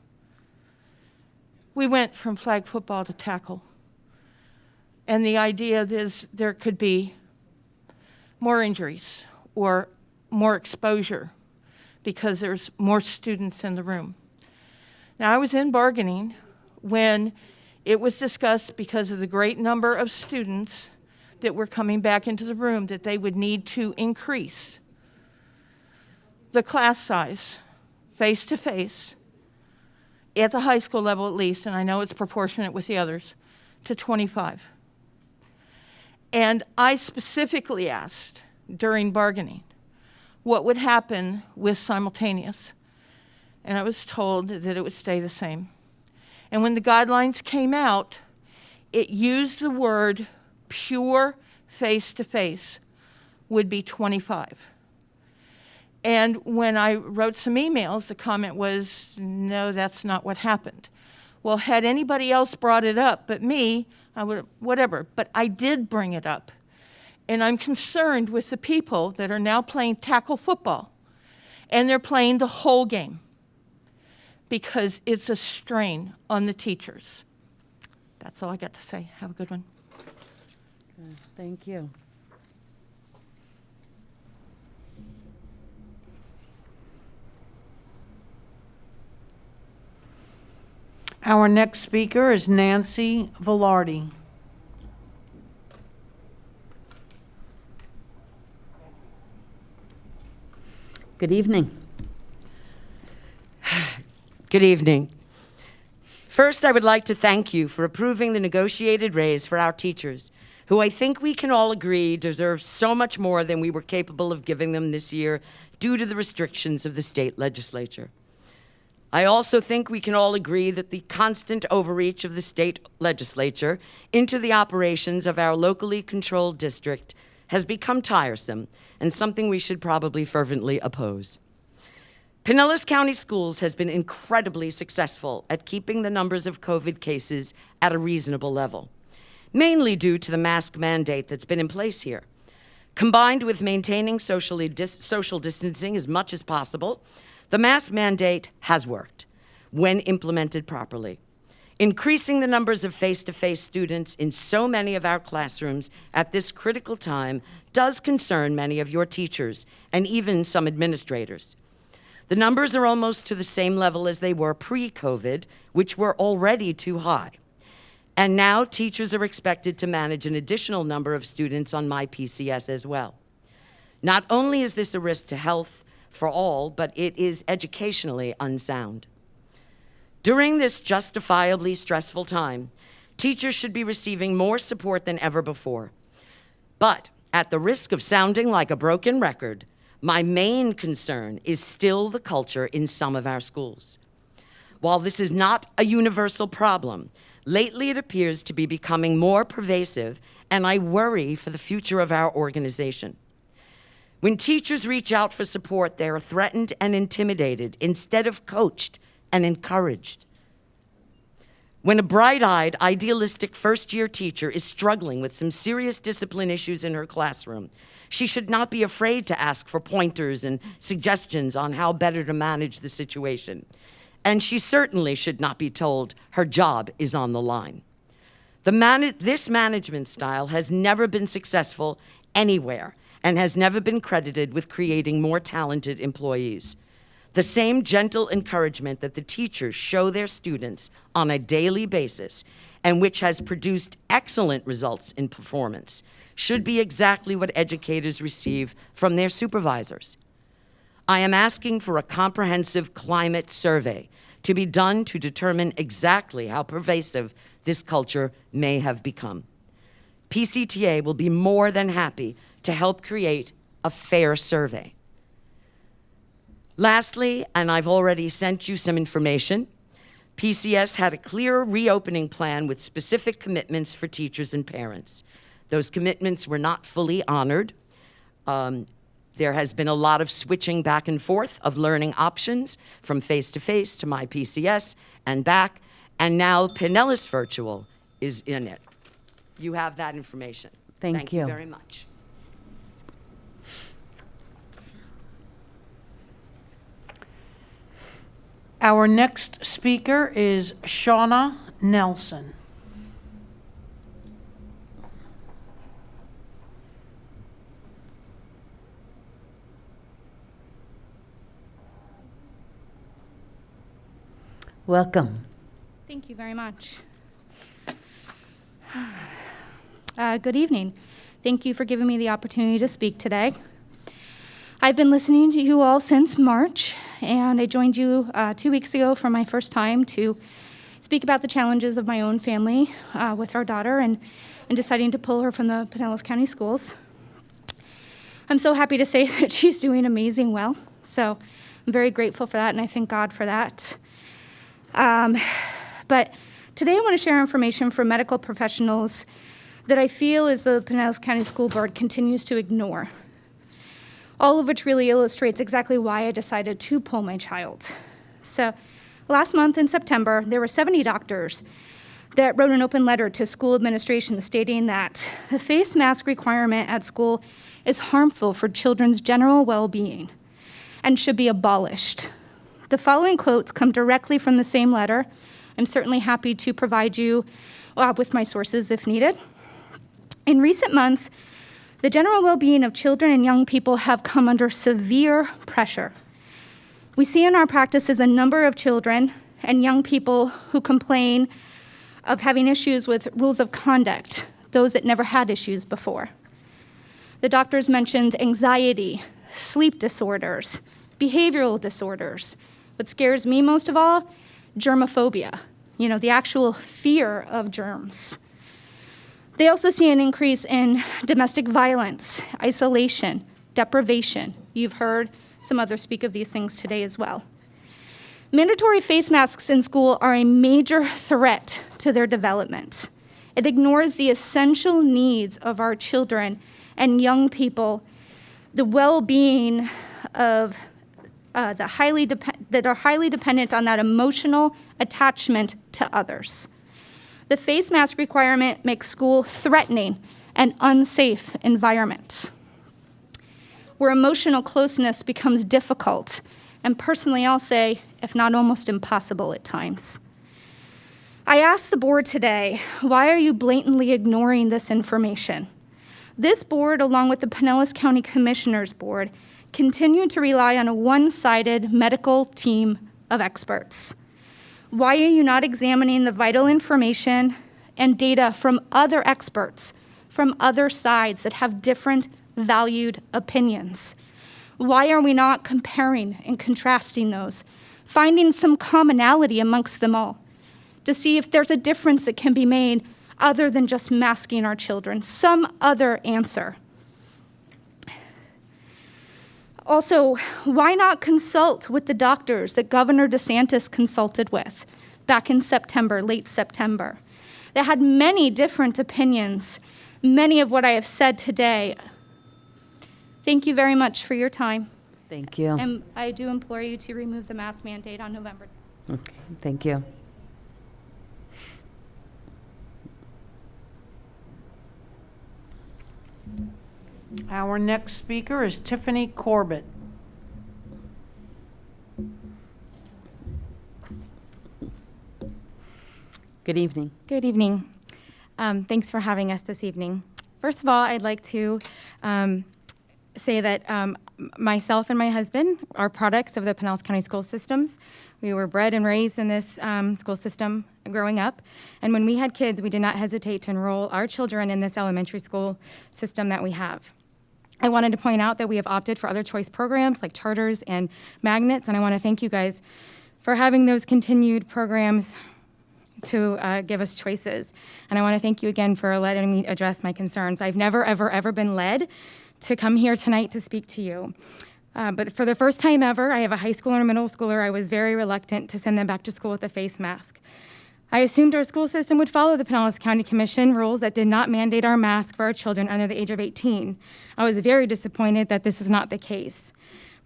we went from flag football to tackle. And the idea is there could be more injuries or more exposure because there's more students in the room. Now, I was in bargaining when it was discussed, because of the great number of students that were coming back into the room, that they would need to increase the class size face-to-face at the high school level at least, and I know it's proportionate with the others, to 25. And I specifically asked during bargaining what would happen with simultaneous, and I was told that it would stay the same. And when the guidelines came out, it used the word pure face-to-face would be 25. And when I wrote some emails, the comment was, no, that's not what happened. Well, had anybody else brought it up but me, I would, whatever. But I did bring it up. And I'm concerned with the people that are now playing tackle football, and they're playing the whole game because it's a strain on the teachers. That's all I got to say. Have a good one. Thank you. Our next speaker is Nancy Velarde. Good evening. Good evening. First, I would like to thank you for approving the negotiated raise for our teachers, who I think we can all agree deserve so much more than we were capable of giving them this year due to the restrictions of the state legislature. I also think we can all agree that the constant overreach of the state legislature into the operations of our locally controlled district has become tiresome and something we should probably fervently oppose. Pinellas County Schools has been incredibly successful at keeping the numbers of COVID cases at a reasonable level, mainly due to the mask mandate that's been in place here. Combined with maintaining social distancing as much as possible, the mask mandate has worked when implemented properly. Increasing the numbers of face-to-face students in so many of our classrooms at this critical time does concern many of your teachers and even some administrators. The numbers are almost to the same level as they were pre-COVID, which were already too high. And now teachers are expected to manage an additional number of students on MyPCS as well. Not only is this a risk to health for all, but it is educationally unsound. During this justifiably stressful time, teachers should be receiving more support than ever before. But at the risk of sounding like a broken record, my main concern is still the culture in some of our schools. While this is not a universal problem, lately it appears to be becoming more pervasive, and I worry for the future of our organization. When teachers reach out for support, they are threatened and intimidated instead of coached and encouraged. When a bright-eyed, idealistic first-year teacher is struggling with some serious discipline issues in her classroom, she should not be afraid to ask for pointers and suggestions on how better to manage the situation. And she certainly should not be told her job is on the line. This management style has never been successful anywhere and has never been credited with creating more talented employees. The same gentle encouragement that the teachers show their students on a daily basis and which has produced excellent results in performance should be exactly what educators receive from their supervisors. I am asking for a comprehensive climate survey to be done to determine exactly how pervasive this culture may have become. PCTA will be more than happy to help create a fair survey. Lastly, and I've already sent you some information, PCS had a clear reopening plan with specific commitments for teachers and parents. Those commitments were not fully honored. There has been a lot of switching back and forth of learning options from face-to-face to my PCS and back, and now Pinellas Virtual is in it. You have that information. Thank you. Thank you very much. Our next speaker is Shauna Nelson. Welcome. Thank you very much. Good evening. Thank you for giving me the opportunity to speak today. I've been listening to you all since March, and I joined you 2 weeks ago for my first time to speak about the challenges of my own family with our daughter and deciding to pull her from the Pinellas County Schools. I'm so happy to say that she's doing amazing well, so I'm very grateful for that, and I thank God for that. But today I want to share information from medical professionals that I feel as the Pinellas County School Board continues to ignore, all of which really illustrates exactly why I decided to pull my child. So last month in September, there were 70 doctors that wrote an open letter to school administration stating that the face mask requirement at school is harmful for children's general well-being and should be abolished. The following quotes come directly from the same letter. I'm certainly happy to provide you with my sources if needed. In recent months, the general well-being of children and young people have come under severe pressure. We see in our practices a number of children and young people who complain of having issues with rules of conduct, those that never had issues before. The doctors mentioned anxiety, sleep disorders, behavioral disorders. What scares me most of all, germophobia, the actual fear of germs. They also see an increase in domestic violence, isolation, deprivation. You've heard some others speak of these things today as well. Mandatory face masks in school are a major threat to their development. It ignores the essential needs of our children and young people, the well-being of that are highly dependent on that emotional attachment to others. The face mask requirement makes school threatening and unsafe environment, where emotional closeness becomes difficult, and personally I'll say, if not almost impossible at times. I asked the board today, why are you blatantly ignoring this information? This board, along with the Pinellas County Commissioners Board, continue to rely on a one-sided medical team of experts. Why are you not examining the vital information and data from other experts, from other sides that have different valued opinions? Why are we not comparing and contrasting those, finding some commonality amongst them all to see if there's a difference that can be made other than just masking our children, some other answer? Also, why not consult with the doctors that Governor DeSantis consulted with back in September, late September, that had many different opinions, many of what I have said today? Thank you very much for your time. Thank you. And I do implore you to remove the mask mandate on November 10th. Okay, thank you. Our next speaker is Tiffany Corbett. Good evening. Good evening. Thanks for having us this evening. First of all, I'd like to say that myself and my husband are products of the Pinellas County school systems. We were bred and raised in this school system growing up. And when we had kids, we did not hesitate to enroll our children in this elementary school system that we have. I wanted to point out that we have opted for other choice programs like charters and magnets, and I want to thank you guys for having those continued programs to give us choices. And I want to thank you again for letting me address my concerns. I've never, ever, ever been led to come here tonight to speak to you. But for the first time ever, I have a high schooler and a middle schooler. I was very reluctant to send them back to school with a face mask. I assumed our school system would follow the Pinellas County Commission rules that did not mandate our mask for our children under the age of 18. I was very disappointed that this is not the case.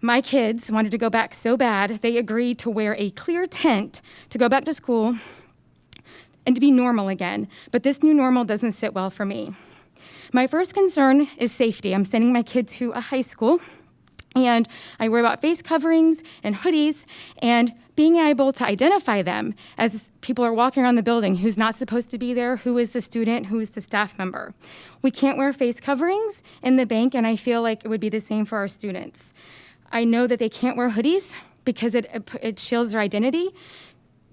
My kids wanted to go back so bad, they agreed to wear a clear tent to go back to school and to be normal again. But this new normal doesn't sit well for me. My first concern is safety. I'm sending my kid to a high school, and I worry about face coverings and hoodies and being able to identify them as people are walking around the building, who's not supposed to be there, who is the student, who is the staff member. We can't wear face coverings in the bank, and I feel like it would be the same for our students. I know that they can't wear hoodies because it shields their identity.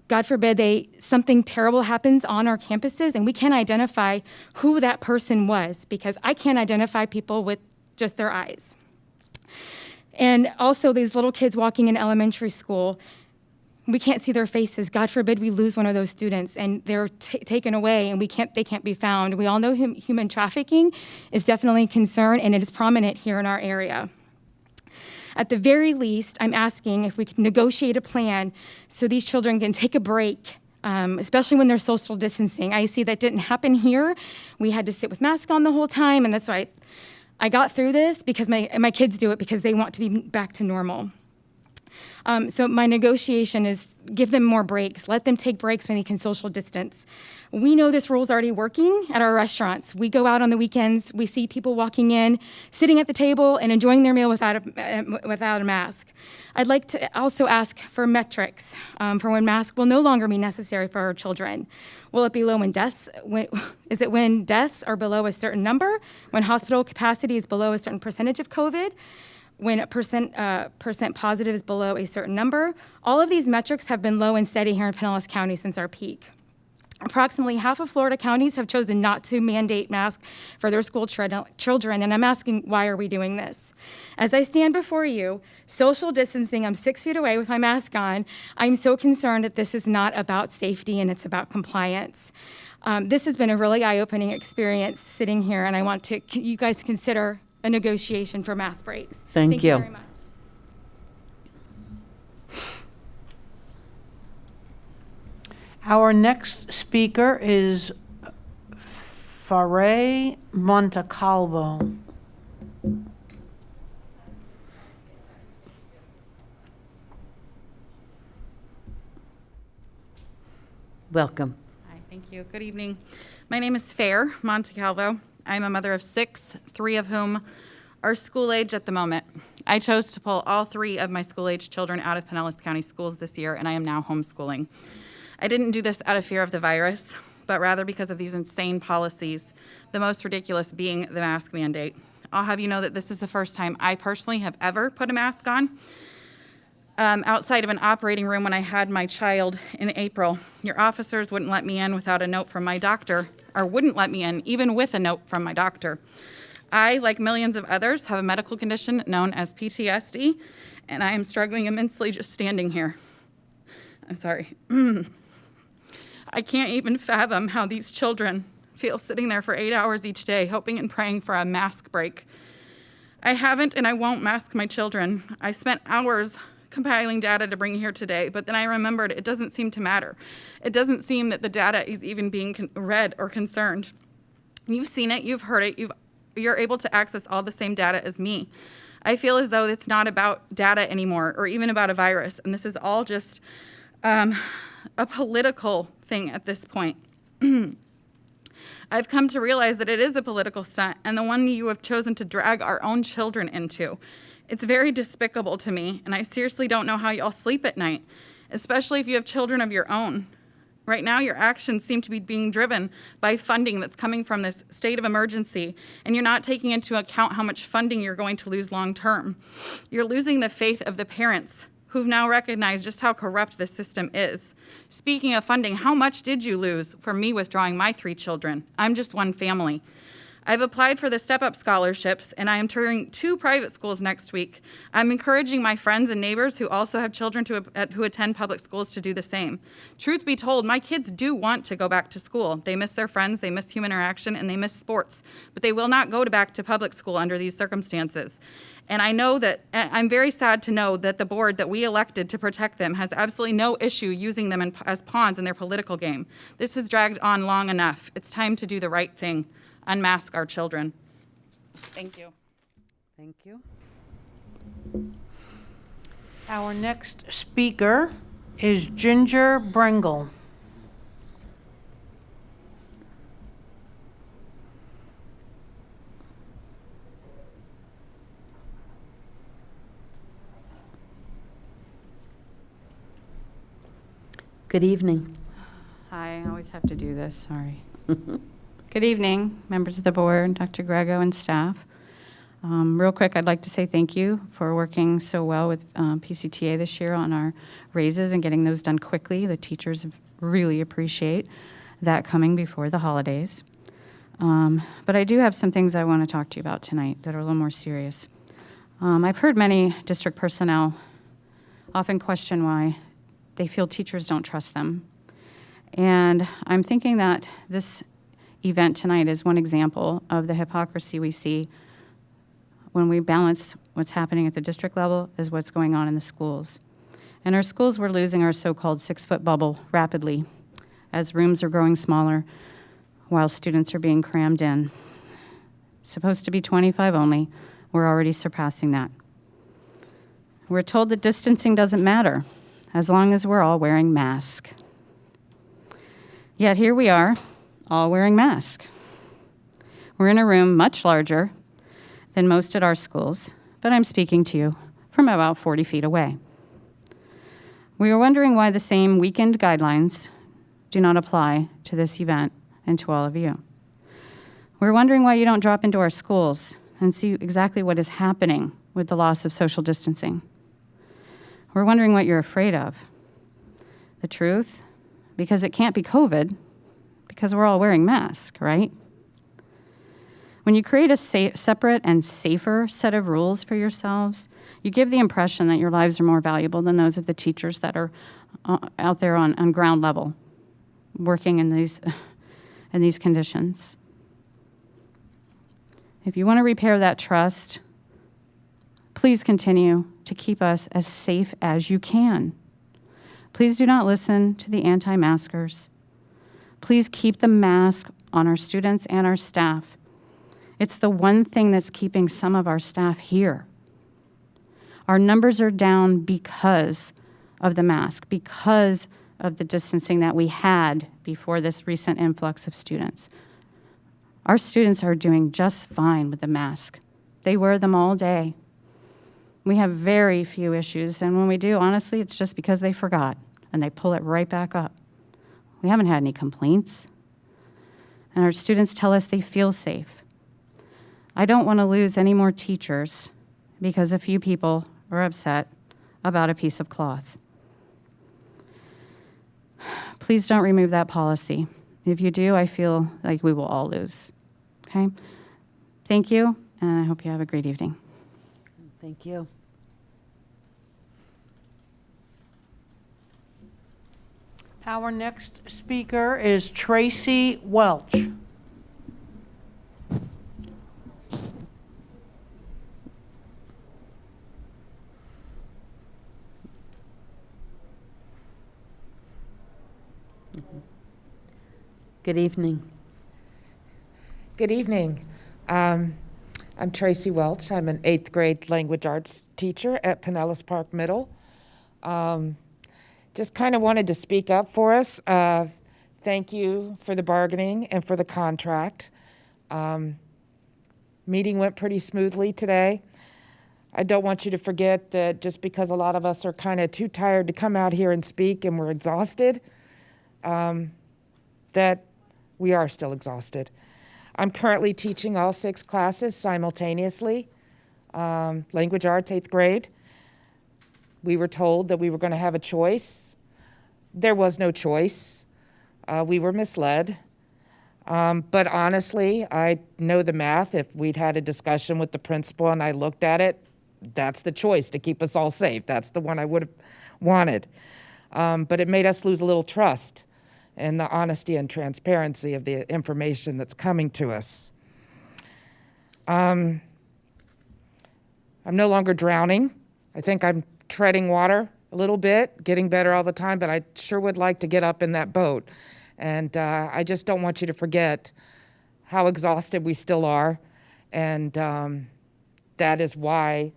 God forbid something terrible happens on our campuses and we can't identify who that person was, because I can't identify people with just their eyes. And also these little kids walking in elementary school, we can't see their faces. God forbid we lose one of those students and they're taken away and they can't be found. We all know human trafficking is definitely a concern, and it is prominent here in our area. At the very least, I'm asking if we can negotiate a plan so these children can take a break, especially when they're social distancing. I see that didn't happen here. We had to sit with masks on the whole time, and that's why I got through this, because my kids do it because they want to be back to normal. So my negotiation is give them more breaks. Let them take breaks when they can social distance. We know this rule is already working at our restaurants. We go out on the weekends. We see people walking in, sitting at the table, and enjoying their meal without a mask. I'd like to also ask for metrics for when masks will no longer be necessary for our children. Will it be low when deaths? Is it when deaths are below a certain number? When hospital capacity is below a certain percentage of COVID? When a percent positive is below a certain number? All of these metrics have been low and steady here in Pinellas County since our peak. Approximately half of Florida counties have chosen not to mandate masks for their school children, and I'm asking, why are we doing this? As I stand before you, social distancing, I'm 6 feet away with my mask on, I'm so concerned that this is not about safety and it's about compliance. This has been a really eye-opening experience sitting here, and I want you guys to consider a negotiation for mask breaks. Thank you very much. Our next speaker is Faray Montecalvo. Welcome. Hi, thank you. Good evening. My name is Fair Montecalvo. I'm a mother of 6, 3 of whom are school age at the moment. I chose to pull all 3 of my school age children out of Pinellas County schools this year, and I am now homeschooling. I didn't do this out of fear of the virus, but rather because of these insane policies, the most ridiculous being the mask mandate. I'll have you know that this is the first time I personally have ever put a mask on. Outside of an operating room when I had my child in April, your officers wouldn't let me in without a note from my doctor, or wouldn't let me in even with a note from my doctor. I, like millions of others, have a medical condition known as PTSD, and I am struggling immensely just standing here. I'm sorry. I can't even fathom how these children feel sitting there for 8 hours each day, hoping and praying for a mask break. I haven't and I won't mask my children. I spent hours compiling data to bring here today, but then I remembered it doesn't seem to matter. It doesn't seem that the data is even being read or concerned. You've seen it, you've heard it, you're able to access all the same data as me. I feel as though it's not about data anymore, or even about a virus, and this is all just a political thing at this point. I've come to realize that it is a political stunt, and the one you have chosen to drag our own children into. It's very despicable to me, and I seriously don't know how y'all sleep at night, especially if you have children of your own. Right now, your actions seem to be being driven by funding that's coming from this state of emergency, and you're not taking into account how much funding you're going to lose long term. You're losing the faith of the parents who've now recognized just how corrupt this system is. Speaking of funding, how much did you lose for me withdrawing my 3 children? I'm just one family. I've applied for the Step Up scholarships, and I am touring 2 private schools next week. I'm encouraging my friends and neighbors who also have children who attend public schools to do the same. Truth be told, my kids do want to go back to school. They miss their friends, they miss human interaction, and they miss sports, but they will not go back to public school under these circumstances. And I know that, I'm very sad to know that the board that we elected to protect them has absolutely no issue using them as pawns in their political game. This has dragged on long enough. It's time to do the right thing. Unmask our children. Thank you. Thank you. Our next speaker is Ginger Bringle. Good evening. Hi, I always have to do this, sorry. Good evening, members of the board, Dr. Grego and staff. Real quick, I'd like to say thank you for working so well with PCTA this year on our raises and getting those done quickly. The teachers really appreciate that coming before the holidays. But I do have some things I want to talk to you about tonight that are a little more serious. I've heard many district personnel often question why they feel teachers don't trust them. And I'm thinking that this event tonight is one example of the hypocrisy we see when we balance what's happening at the district level is what's going on in the schools. In our schools, we're losing our so-called 6-foot bubble rapidly as rooms are growing smaller while students are being crammed in. Supposed to be 25 only, we're already surpassing that. We're told that distancing doesn't matter as long as we're all wearing masks. Yet here we are, all wearing masks. We're in a room much larger than most at our schools, but I'm speaking to you from about 40 feet away. We are wondering why the same weakened guidelines do not apply to this event and to all of you. We're wondering why you don't drop into our schools and see exactly what is happening with the loss of social distancing. We're wondering what you're afraid of. The truth? Because it can't be COVID, because we're all wearing masks, right? When you create a separate and safer set of rules for yourselves, you give the impression that your lives are more valuable than those of the teachers that are out there on ground level, working in these conditions. If you want to repair that trust, please continue to keep us as safe as you can. Please do not listen to the anti-maskers. Please keep the mask on our students and our staff. It's the one thing that's keeping some of our staff here. Our numbers are down because of the mask, because of the distancing that we had before this recent influx of students. Our students are doing just fine with the mask. They wear them all day. We have very few issues, and when we do, honestly, it's just because they forgot, and they pull it right back up. We haven't had any complaints, and our students tell us they feel safe. I don't want to lose any more teachers because a few people are upset about a piece of cloth. Please don't remove that policy. If you do, I feel like we will all lose. Okay? Thank you, and I hope you have a great evening. Thank you. Our next speaker is Tracy Welch. Good evening. Good evening. I'm Tracy Welch. I'm an 8th grade language arts teacher at Pinellas Park Middle. Just kind of wanted to speak up for us. Thank you for the bargaining and for the contract. Meeting went pretty smoothly today. I don't want you to forget that just because a lot of us are kind of too tired to come out here and speak and we're exhausted, that we are still exhausted. I'm currently teaching all 6 classes simultaneously. Language arts, 8th grade. We were told that we were going to have a choice. There was no choice. We were misled. But honestly, I know the math. If we'd had a discussion with the principal and I looked at it, that's the choice to keep us all safe. That's the one I would have wanted. But it made us lose a little trust in the honesty and transparency of the information that's coming to us. I'm no longer drowning. I think I'm treading water a little bit, getting better all the time, but I sure would like to get up in that boat. And I just don't want you to forget how exhausted we still are. And that is why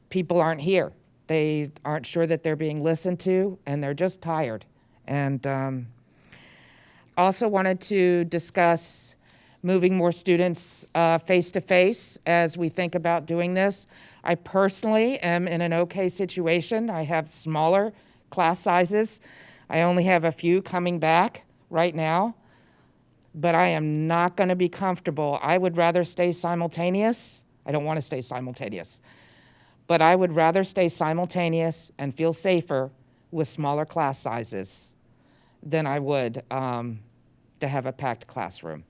people aren't here. They aren't sure that they're being listened to, and they're just tired. And also wanted to discuss moving more students face-to-face as we think about doing this. I personally am in an okay situation. I have smaller class sizes. I only have a few coming back right now, but I am not going to be comfortable. I would rather stay simultaneous. I don't want to stay simultaneous, but I would rather stay simultaneous and feel safer with smaller class sizes than I would to have a packed classroom.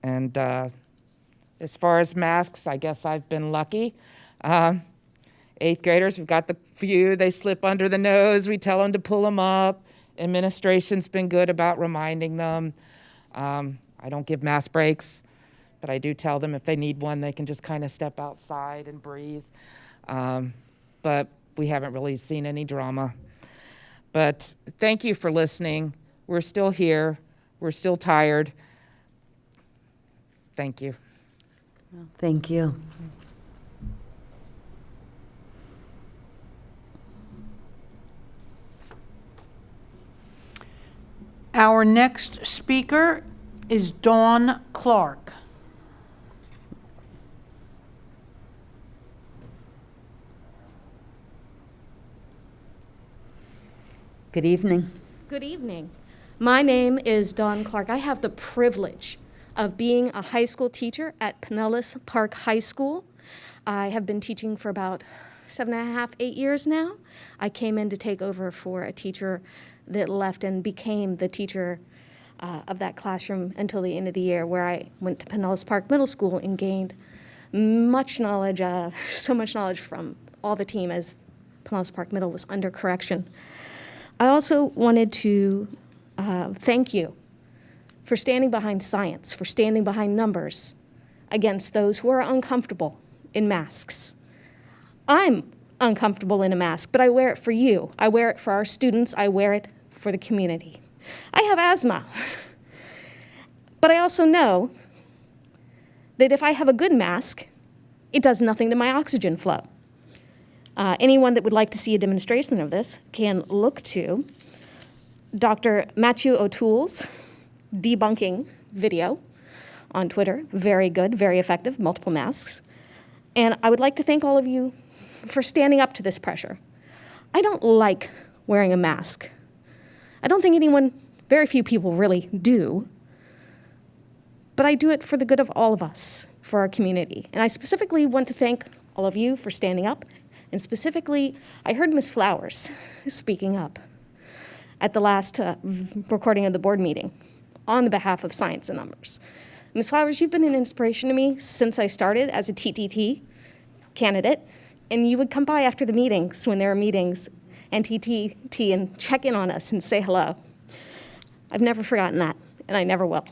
And as far as masks, I guess I've been lucky. 8th graders, we've got the few, they slip under the nose, we tell them to pull them up. Administration's been good about reminding them. I don't give mask breaks, but I do tell them if they need one, they can just kind of step outside and breathe. But we haven't really seen any drama. But thank you for listening. We're still here. We're still tired. Thank you. Thank you. Our next speaker is Dawn Clark. Good evening. Good evening. My name is Dawn Clark. I have the privilege of being a high school teacher at Pinellas Park High School. I have been teaching for about 7.5, 8 years now. I came in to take over for a teacher that left and became the teacher of that classroom until the end of the year, where I went to Pinellas Park Middle School and gained much knowledge, so much knowledge from all the team as Pinellas Park Middle was under correction. I also wanted to thank you for standing behind science, for standing behind numbers against those who are uncomfortable in masks. I'm uncomfortable in a mask, but I wear it for you. I wear it for our students. I wear it for the community. I have asthma, but I also know that if I have a good mask, it does nothing to my oxygen flow. Anyone that would like to see a demonstration of this can look to Dr. Matthew O'Toole's debunking video on Twitter. Very good, very effective, multiple masks. And I would like to thank all of you for standing up to this pressure. I don't like wearing a mask. I don't think very few people really do, but I do it for the good of all of us, for our community. And I specifically want to thank all of you for standing up. And specifically, I heard Ms. Flowers speaking up at the last recording of the board meeting on the behalf of science and numbers. Ms. Flowers, you've been an inspiration to me since I started as a TTT candidate, and you would come by after the meetings when there are meetings and TTT and check in on us and say hello. I've never forgotten that, and I never will.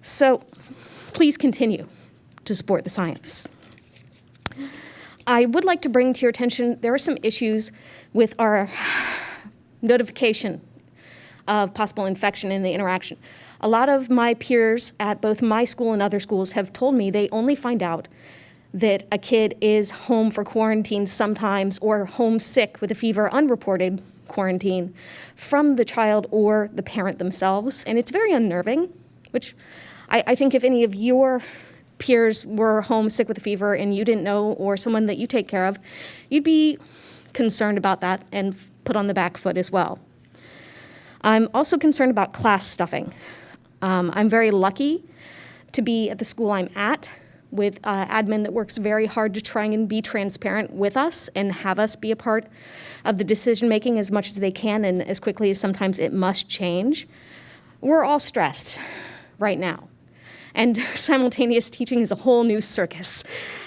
So please continue to support the science. I would like to bring to your attention, there are some issues with our notification of possible infection in the interaction. A lot of my peers at both my school and other schools have told me they only find out that a kid is home for quarantine sometimes or homesick with a fever, unreported quarantine, from the child or the parent themselves. And it's very unnerving, which I think if any of your peers were homesick with a fever and you didn't know, or someone that you take care of, you'd be concerned about that and put on the back foot as well. I'm also concerned about class stuffing. I'm very lucky to be at the school I'm at with admin that works very hard to try and be transparent with us and have us be a part of the decision making as much as they can and as quickly as sometimes it must change. We're all stressed right now. And simultaneous teaching is a whole new circus.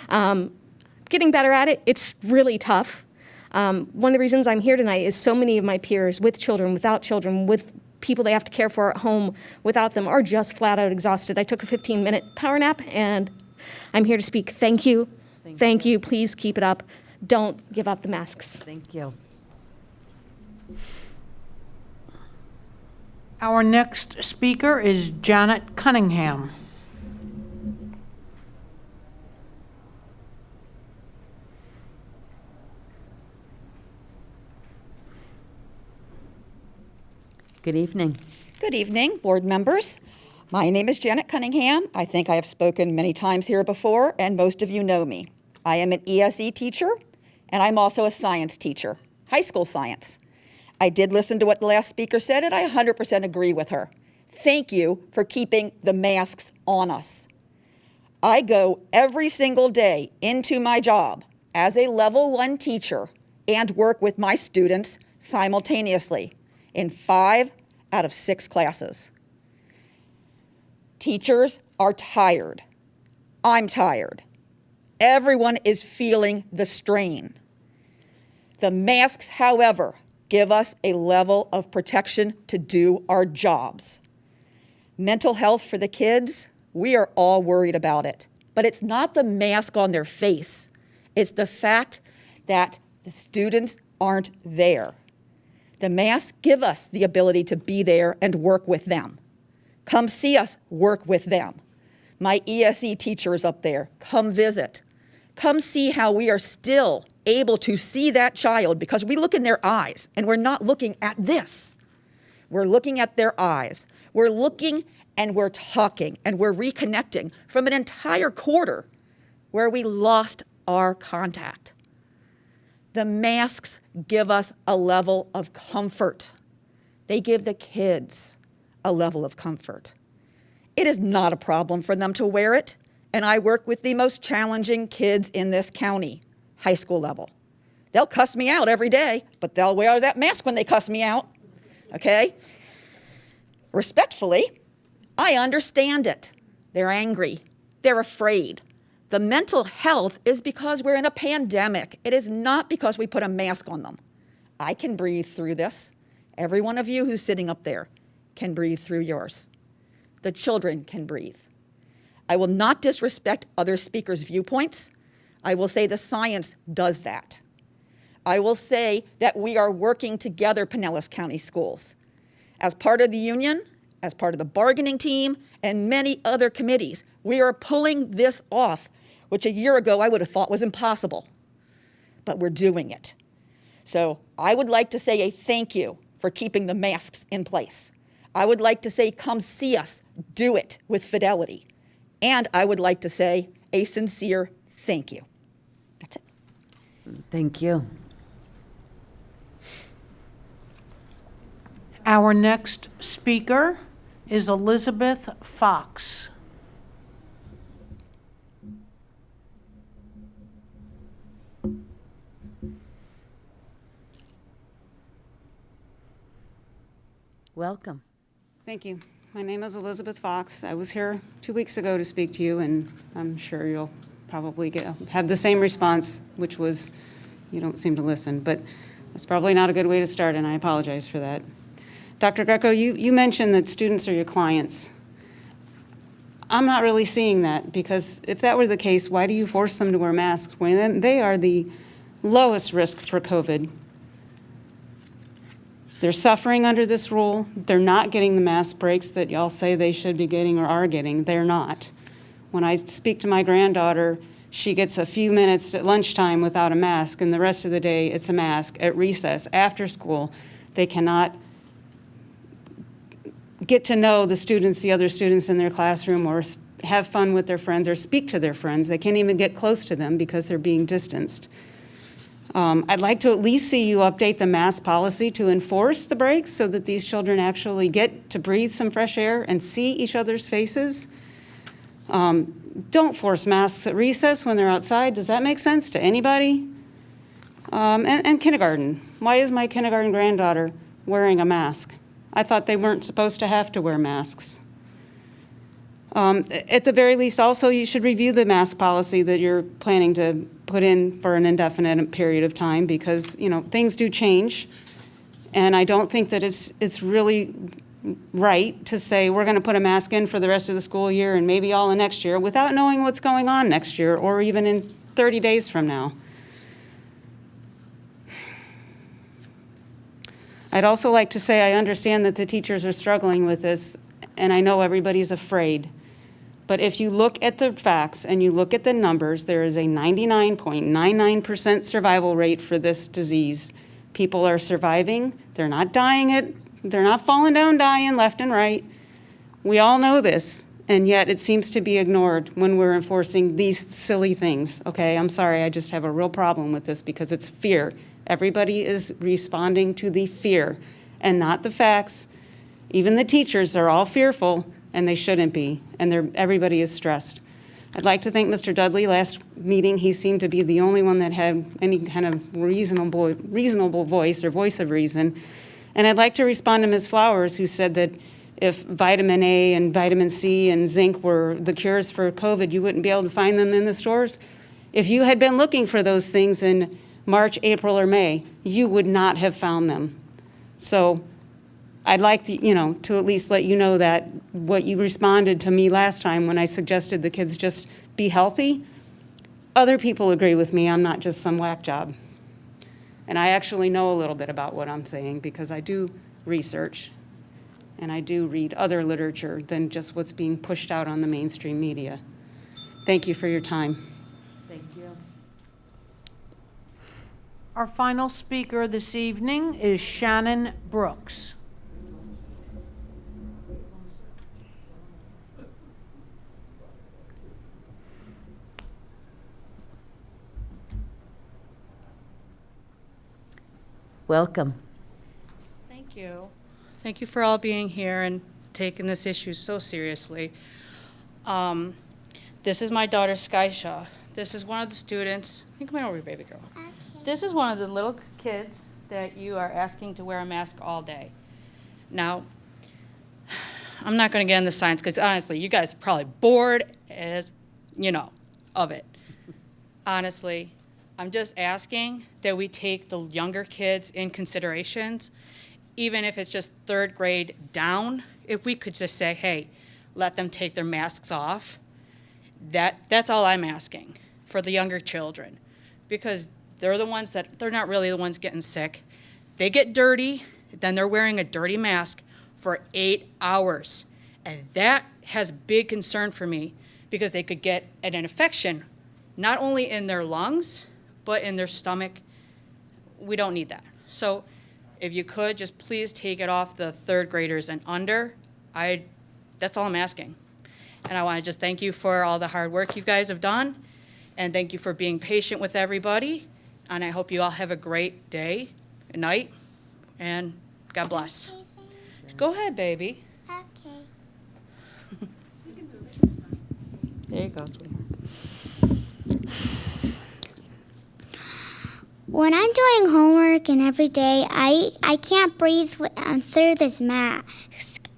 Getting better at it, it's really tough. One of the reasons I'm here tonight is so many of my peers with children, without children, with people they have to care for at home without them are just flat out exhausted. I took a 15-minute power nap and I'm here to speak. Thank you. Thank you. Please keep it up. Don't give up the masks. Thank you. Our next speaker is Janet Cunningham. Good evening. Good evening, board members. My name is Janet Cunningham. I think I have spoken many times here before, and most of you know me. I am an ESE teacher, and I'm also a science teacher, high school science. I did listen to what the last speaker said, and I 100% agree with her. Thank you for keeping the masks on us. I go every single day into my job as a level 1 teacher and work with my students simultaneously in 5 out of 6 classes. Teachers are tired. I'm tired. Everyone is feeling the strain. The masks, however, give us a level of protection to do our jobs. Mental health for the kids, we are all worried about it. But it's not the mask on their face. It's the fact that the students aren't there. The masks give us the ability to be there and work with them. Come see us, work with them. My ESE teacher is up there. Come visit. Come see how we are still able to see that child because we look in their eyes and we're not looking at this. We're looking at their eyes. We're looking and we're talking and we're reconnecting from an entire quarter where we lost our contact. The masks give us a level of comfort. They give the kids a level of comfort. It is not a problem for them to wear it, and I work with the most challenging kids in this county, high school level. They'll cuss me out every day, but they'll wear that mask when they cuss me out, okay? Respectfully, I understand it. They're angry. They're afraid. The mental health is because we're in a pandemic. It is not because we put a mask on them. I can breathe through this. Every one of you who's sitting up there can breathe through yours. The children can breathe. I will not disrespect other speakers' viewpoints. I will say the science does that. I will say that we are working together, Pinellas County Schools, as part of the union, as part of the bargaining team, and many other committees. We are pulling this off, which a year ago I would have thought was impossible, but we're doing it. So I would like to say a thank you for keeping the masks in place. I would like to say, come see us, do it with fidelity. And I would like to say a sincere thank you. That's it. Thank you. Our next speaker is Elizabeth Fox. Welcome. Thank you. My name is Elizabeth Fox. I was here 2 weeks ago to speak to you, and I'm sure you'll probably have the same response, which was you don't seem to listen. But that's probably not a good way to start, and I apologize for that. Dr. Greco, you mentioned that students are your clients. I'm not really seeing that, because if that were the case, why do you force them to wear masks when they are the lowest risk for COVID? They're suffering under this rule. They're not getting the mask breaks that y'all say they should be getting or are getting. They're not. When I speak to my granddaughter, she gets a few minutes at lunchtime without a mask, and the rest of the day it's a mask. At recess, after school, they cannot get to know the other students in their classroom, or have fun with their friends, or speak to their friends. They can't even get close to them because they're being distanced. I'd like to at least see you update the mask policy to enforce the breaks so that these children actually get to breathe some fresh air and see each other's faces. Don't force masks at recess when they're outside. Does that make sense to anybody? And kindergarten. Why is my kindergarten granddaughter wearing a mask? I thought they weren't supposed to have to wear masks. At the very least, also, you should review the mask policy that you're planning to put in for an indefinite period of time because, you know, things do change. And I don't think that it's really right to say we're going to put a mask in for the rest of the school year and maybe all of next year without knowing what's going on next year or even in 30 days from now. I'd also like to say I understand that the teachers are struggling with this, and I know everybody's afraid. But if you look at the facts and you look at the numbers, there is a 99.99% survival rate for this disease. People are surviving. They're not dying. They're not falling down dying left and right. We all know this, and yet it seems to be ignored when we're enforcing these silly things. Okay, I'm sorry, I just have a real problem with this because it's fear. Everybody is responding to the fear and not the facts. Even the teachers are all fearful, and they shouldn't be, and everybody is stressed. I'd like to thank Mr. Dudley. Last meeting, he seemed to be the only one that had any kind of reasonable voice or voice of reason. And I'd like to respond to Ms. Flowers, who said that if vitamin A and vitamin C and zinc were the cures for COVID, you wouldn't be able to find them in the stores. If you had been looking for those things in March, April, or May, you would not have found them. So I'd like to, to at least let you know that what you responded to me last time when I suggested the kids just be healthy, other people agree with me. I'm not just some whack job. And I actually know a little bit about what I'm saying because I do research and I do read other literature than just what's being pushed out on the mainstream media. Thank you for your time. Thank you. Our final speaker this evening is Shannon Brooks. Welcome. Thank you. Thank you for all being here and taking this issue so seriously. This is my daughter, Skyshaw. This is one of the students. You come over, baby girl. Okay. This is one of the little kids that you are asking to wear a mask all day. Now, I'm not going to get into science because honestly, you guys are probably bored as, of it. Honestly, I'm just asking that we take the younger kids in considerations, even if it's just 3rd grade down. If we could just say, hey, let them take their masks off. That's all I'm asking for the younger children, because they're not really the ones getting sick. They get dirty, then they're wearing a dirty mask for 8 hours. And that has big concern for me because they could get an infection, not only in their lungs, but in their stomach. We don't need that. So if you could, just please take it off the 3rd graders and under. That's all I'm asking. And I want to just thank you for all the hard work you guys have done, and thank you for being patient with everybody. And I hope you all have a great day and night, and God bless. Okay, go ahead, baby. Okay. There you go, sweetheart. When I'm doing homework and every day, I can't breathe through this mask.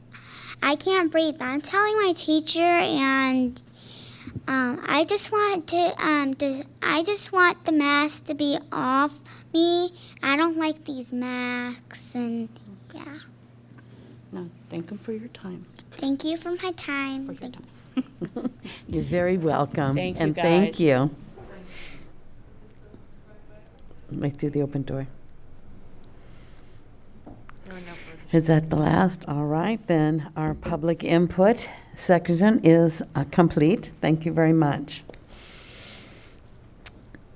I can't breathe. I'm telling my teacher, and I just want the mask to be off me. I don't like these masks, and yeah. No, thank them for your time. Thank you for my time. For your time. You're very welcome. Thank you, and guys. Thank you. Right through the open door. Is that the last? All right, then our public input section is complete. Thank you very much.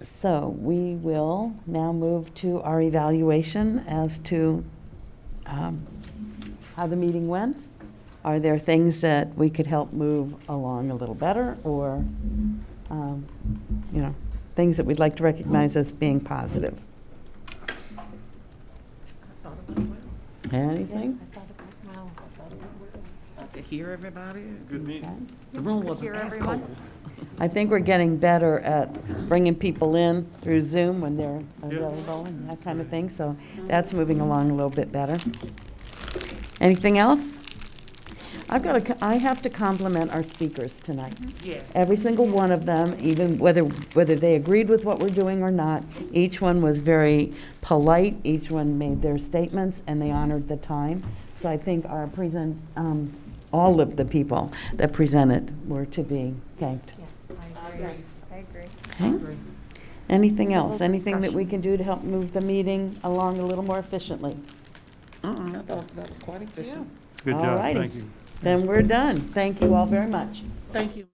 So we will now move to our evaluation as to how the meeting went. Are there things that we could help move along a little better, or things that we'd like to recognize as being positive? Anything? To hear everybody, good meeting. The room wasn't as cold. I think we're getting better at bringing people in through Zoom when they're available and that kind of thing, so that's moving along a little bit better. Anything else? I have to compliment our speakers tonight. Yes. Every single one of them, even whether they agreed with what we're doing or not, each one was very polite, each one made their statements, and they honored the time. So I think our all of the people that presented were to be thanked. I agree. Okay. Anything Civil else? Anything that we discussion. can do to help move the meeting along a little more efficiently? I thought that was quite efficient. It's a good job. Thank you. Then we're done. Thank you all very much. Thank you.